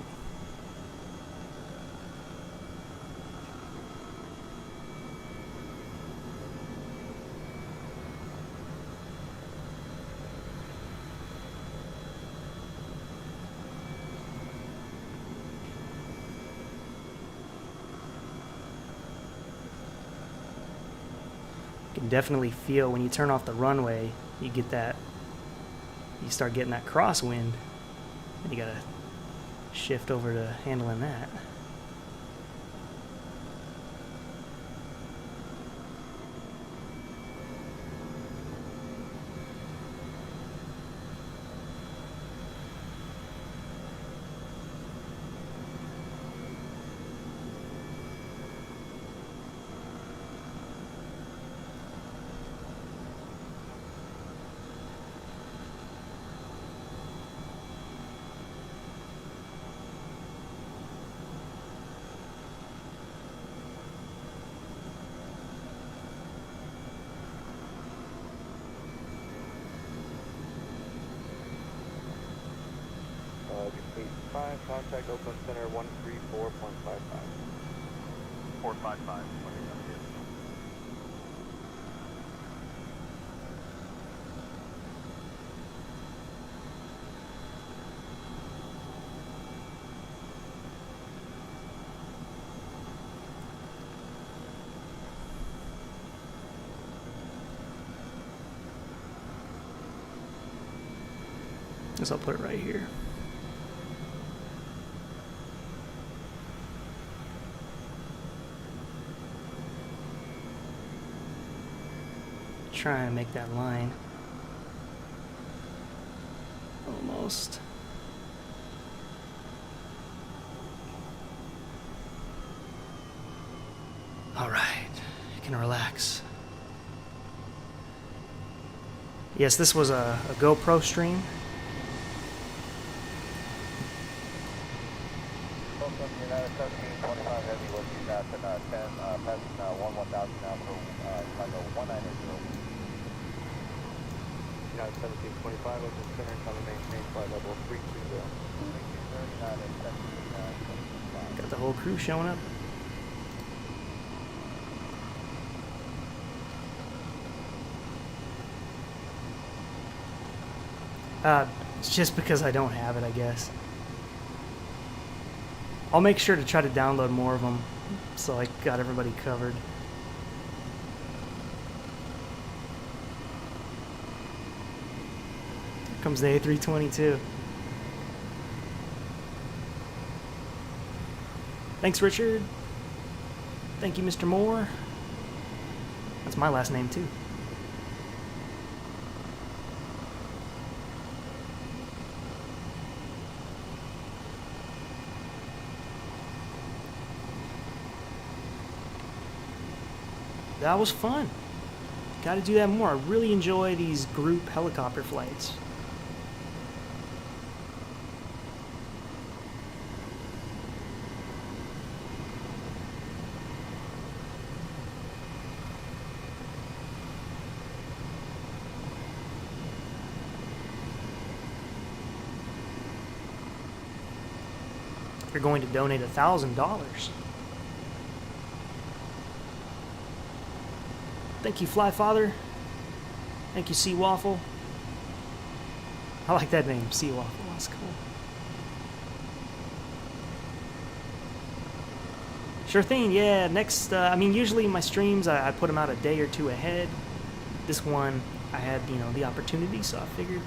Speaker 1: Definitely feel when you turn off the runway, you get that, you start getting that crosswind, and you gotta shift over to handling that.
Speaker 2: Contact Oakland Center 134.55.
Speaker 5: 455.
Speaker 1: Guess I'll put it right here. Try and make that line. Almost. All right, you can relax. Yes, this was a GoPro stream.
Speaker 2: Oakland, United 1725 Heavy, looking at 10, passing 1000 now for Tango 1980. United 1725, Oakland Center, coming maintain flight level 320.
Speaker 1: Got the whole crew showing up. It's just because I don't have it, I guess. I'll make sure to try to download more of them, so I got everybody covered. Here comes the A322. Thanks, Richard. Thank you, Mr. Moore. That's my last name, too. That was fun. Got to do that more. I really enjoy these group helicopter flights. You're going to donate $1,000. Thank you, Fly Father. Thank you, Sea Waffle. I like that name, Sea Waffle. That's cool. Sure thing, yeah. Next, I mean, usually my streams, I put them out a day or two ahead. This one, I had, you know, the opportunity, so I figured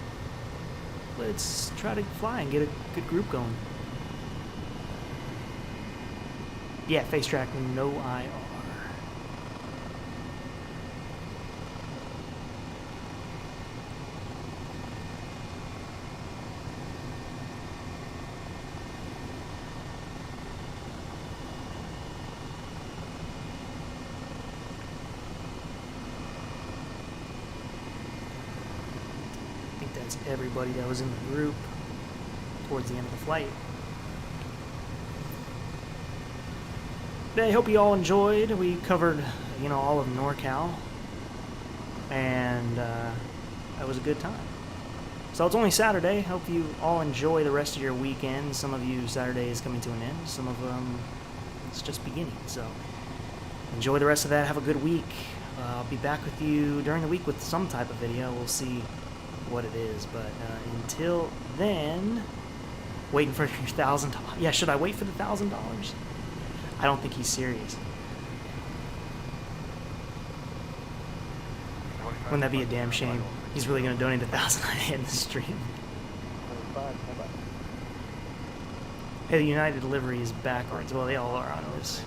Speaker 1: let's try to fly and get a good group going. Yeah, FaceTrackNoIR. I think that's everybody that was in the group towards the end of the flight. I hope you all enjoyed. We covered, you know, all of NorCal, and that was a good time. So it's only Saturday. Hope you all enjoy the rest of your weekend. Some of you, Saturday is coming to an end. Some of them, it's just beginning. So enjoy the rest of that. Have a good week. I'll be back with you during the week with some type of video. We'll see what it is. But until then, waiting for your $1,000. Yeah, should I wait for the $1,000? I don't think he's serious. Wouldn't that be a damn shame? He's really going to donate $1,000 in the stream. Hey, the United delivery is backwards. Well, they all are on this.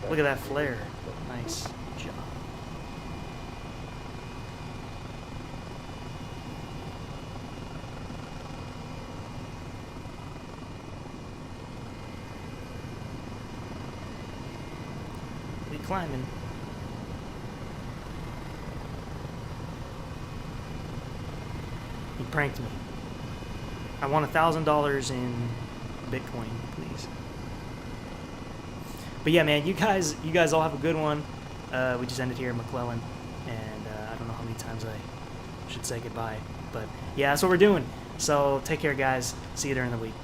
Speaker 1: Look at that flare. Nice job. Climbing. He pranked me. I want $1,000 in Bitcoin, please. But yeah, man, you guys all have a good one. We just ended here in McClellan, and I don't know how many times I should say goodbye, but yeah, that's what we're doing. So take care, guys. See you during the week.